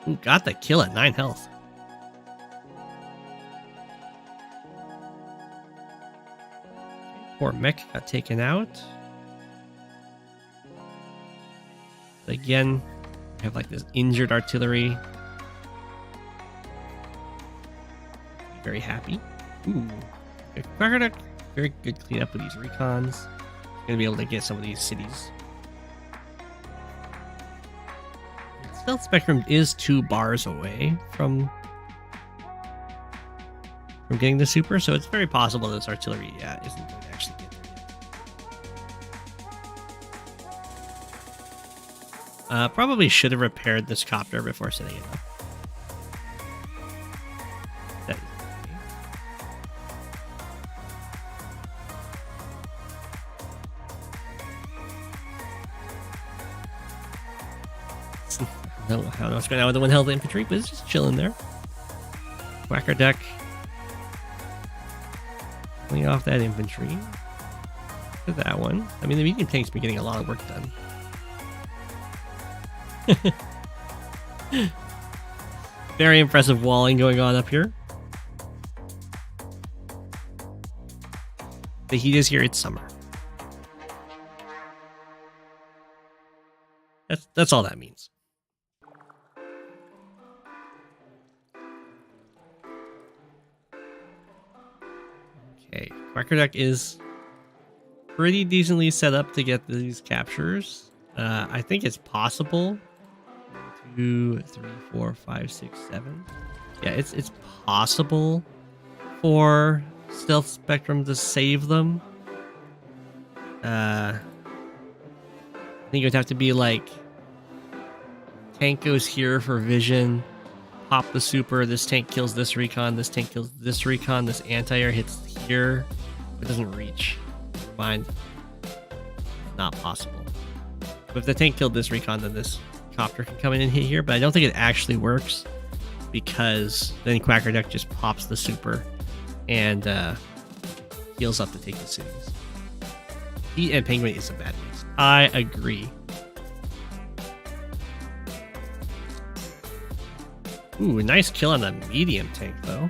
Ooh, got the kill at 9 health. Poor mech got taken out. Again, we have like this injured artillery. Very happy. Ooh, Quacker Deck. Very good cleanup with these recons. Gonna be able to get some of these cities. Stealth Spectrum is 2 bars away from getting the super, so it's very possible this artillery, isn't going to actually get there yet. Probably should have repaired this copter before setting it up. That is I don't know what's going on with the 1 health infantry, but it's just chilling there. Quacker Deck. Pulling off that infantry. Look at that one. I mean, the medium tank's been getting a lot of work done. Very impressive walling going on up here. The heat is here, it's summer. That's all that means. Okay, Quacker Deck is pretty decently set up to get these captures. I think it's possible. 1, 2, 3, 4, 5, 6, 7. Yeah, it's possible for Stealth Spectrum to save them. I think it would have to be like tank goes here for vision, pop the super, this tank kills this recon, this tank kills this recon, this anti-air hits here, it doesn't reach. Never mind. Not possible. But if the tank killed this recon, then this copter can come in and hit here, but I don't think it actually works because then Quacker Deck just pops the super and heals up to take the cities. Heat and Penguin is a bad mix. I agree. Ooh, nice kill on the medium tank, though.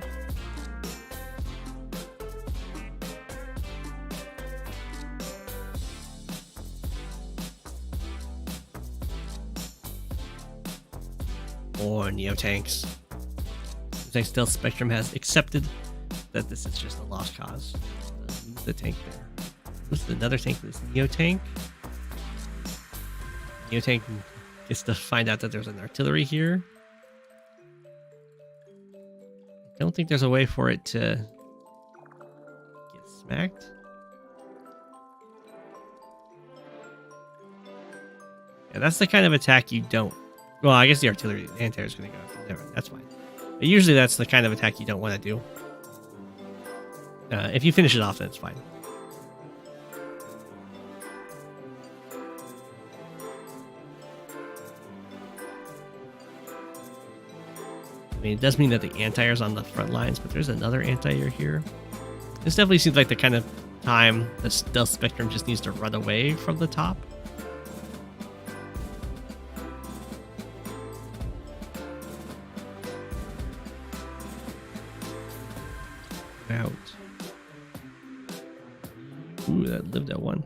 More Neo tanks. Looks like Stealth Spectrum has accepted that this is just a lost cause. Move the tank there. Who's another tank? This Neo tank. Neo tank gets to find out that there's an artillery here. I don't think there's a way for it to get smacked. Yeah, that's the kind of attack you don't. Well, I guess the artillery anti-air is going to go. Never, that's fine. But usually that's the kind of attack you don't want to do. If you finish it off, that's fine. I mean, it does mean that the anti-air is on the front lines, but there's another anti-air here. This definitely seems like the kind of time the Stealth Spectrum just needs to run away from the top. Out. Ooh, that lived at 1.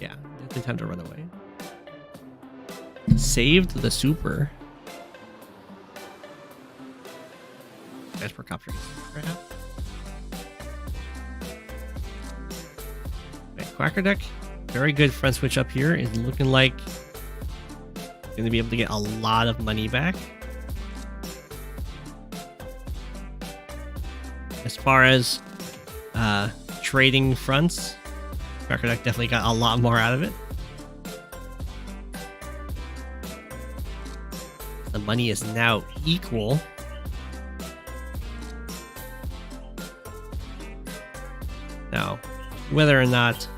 Yeah, definitely time to run away. Saved the super. Best per copter right now. Okay, Quacker Deck, very good front switch up here. Is looking like going to be able to get a lot of money back. As far as trading fronts, Quacker Deck definitely got a lot more out of it. The money is now equal. Now, whether or not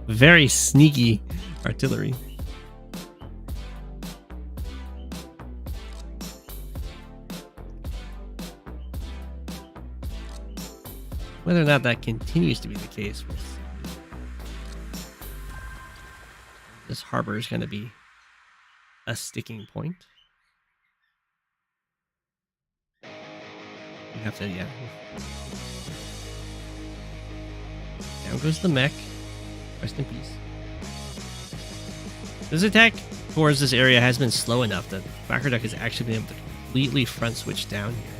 very sneaky artillery. Whether or not that continues to be the case, we'll see. This harbor is going to be a sticking point. We have to, yeah. Down goes the mech. Rest in peace. This attack towards this area has been slow enough that Quacker Duck has actually been able to completely front switch down here.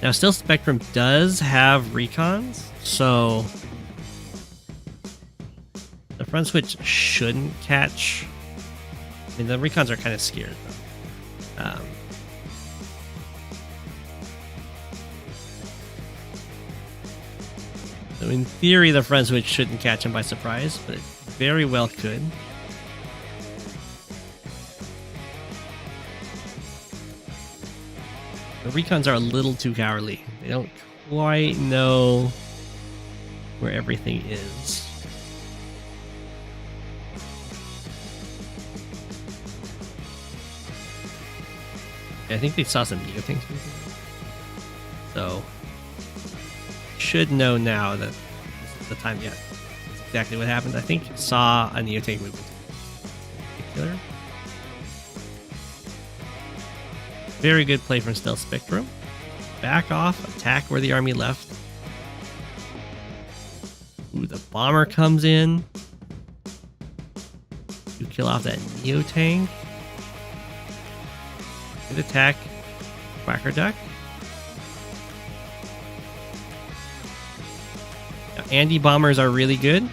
Now, still Spectrum does have recons, so the front switch shouldn't catch. I mean, the recons are kind of scared, though. So in theory, the front switch shouldn't catch him by surprise, but it very well could. The recons are a little too cowardly. They don't quite know where everything is. I think they saw some neotanks. So, should know now that this is the time yet. That's exactly what happened. I think saw a neotank movement in particular. Very good play from Stealth Spectrum. Back off, attack where the army left. Ooh, the bomber comes in. You kill off that neotank. Good attack, Quacker Duck. Now, anti-bombers are really good,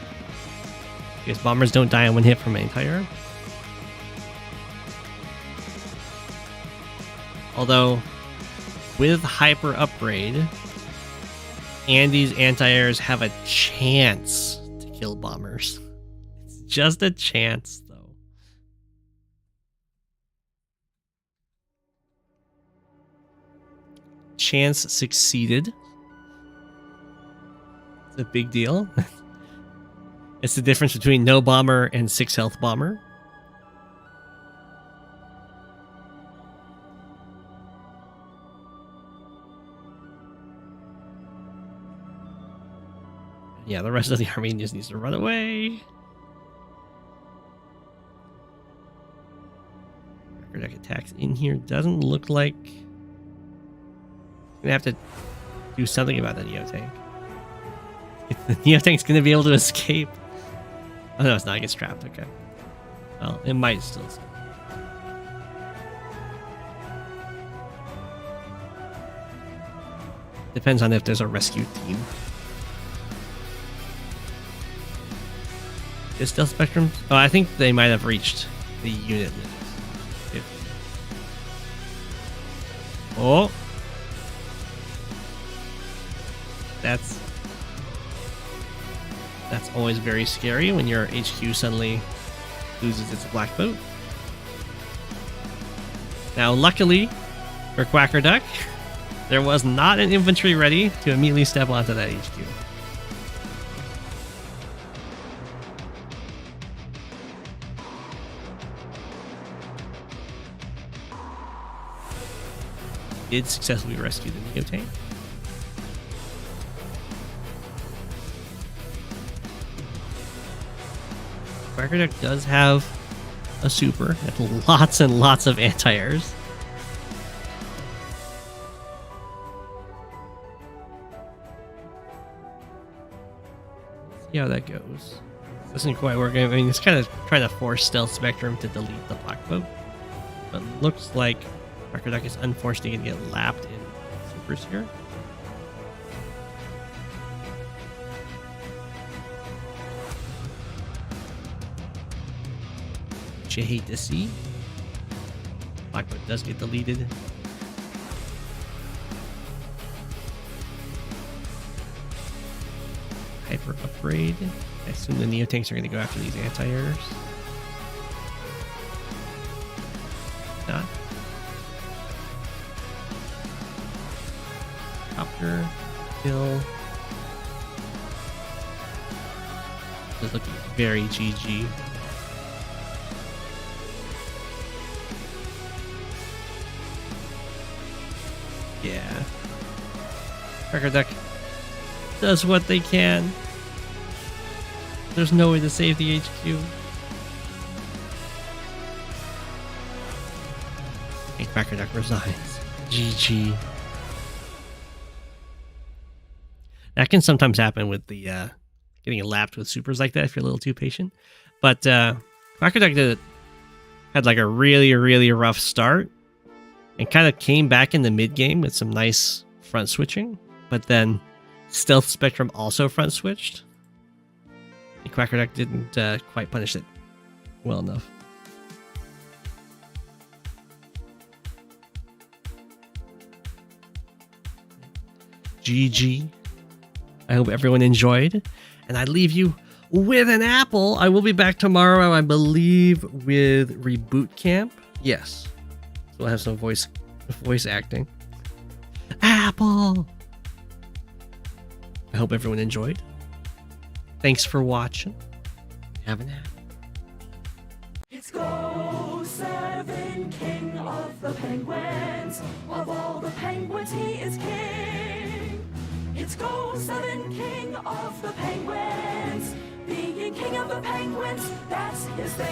because bombers don't die on one hit from anti-air. Although, with Hyper Upgrade, Andy's anti-airs have a chance to kill bombers. It's just a chance, though. Chance succeeded. It's a big deal. It's the difference between no bomber and 6 health bomber. Yeah, the rest of the army just needs to run away. Quacker Duck attacks in here. Doesn't look like... Gonna have to do something about the neotank. The neotank's gonna be able to escape. Oh no, it's not. It gets trapped. Okay. Well, it might still escape. Depends on if there's a rescue team. Is Stealth Spectrum? Oh, I think they might have reached the unit limit. Oh. That's always very scary when your HQ suddenly loses its BlackBoat. Now, luckily for Quacker Duck, there was not an infantry ready to immediately step onto that HQ. Did successfully rescue the neotank. Quacker Duck does have a super and lots of anti-airs. See how that goes. Doesn't quite work. I mean, it's kind of trying to force Stealth Spectrum to delete the BlackBoat, but looks like Quacker Duck is unfortunately going to get lapped in supers here. You hate to see. BlackBoat does get deleted. Hyper Upgrade. I assume the neotanks are going to go after these anti-airs. Not. Top Capture, kill. It's looking very GG. Yeah. Cracker Duck does what they can. There's no way to save the HQ. And Cracker Duck resigns. GG. That can sometimes happen with the getting lapped with supers like that if you're a little too patient. But Cracker Duck had like a really rough start and kind of came back in the mid game with some nice front switching, but then Stealth Spectrum also front switched. And Cracker Duck didn't quite punish it well enough. GG. I hope everyone enjoyed, and I leave you with an apple. I will be back tomorrow, I believe, with Reboot Camp. Yes, so we'll have some voice acting. Apple. I hope everyone enjoyed. Thanks for watching. Have an apple. It's Go7, king of the penguins. Of all the penguins, he is king. It's Go7, king of the penguins. Being king of the penguins, that's his thing.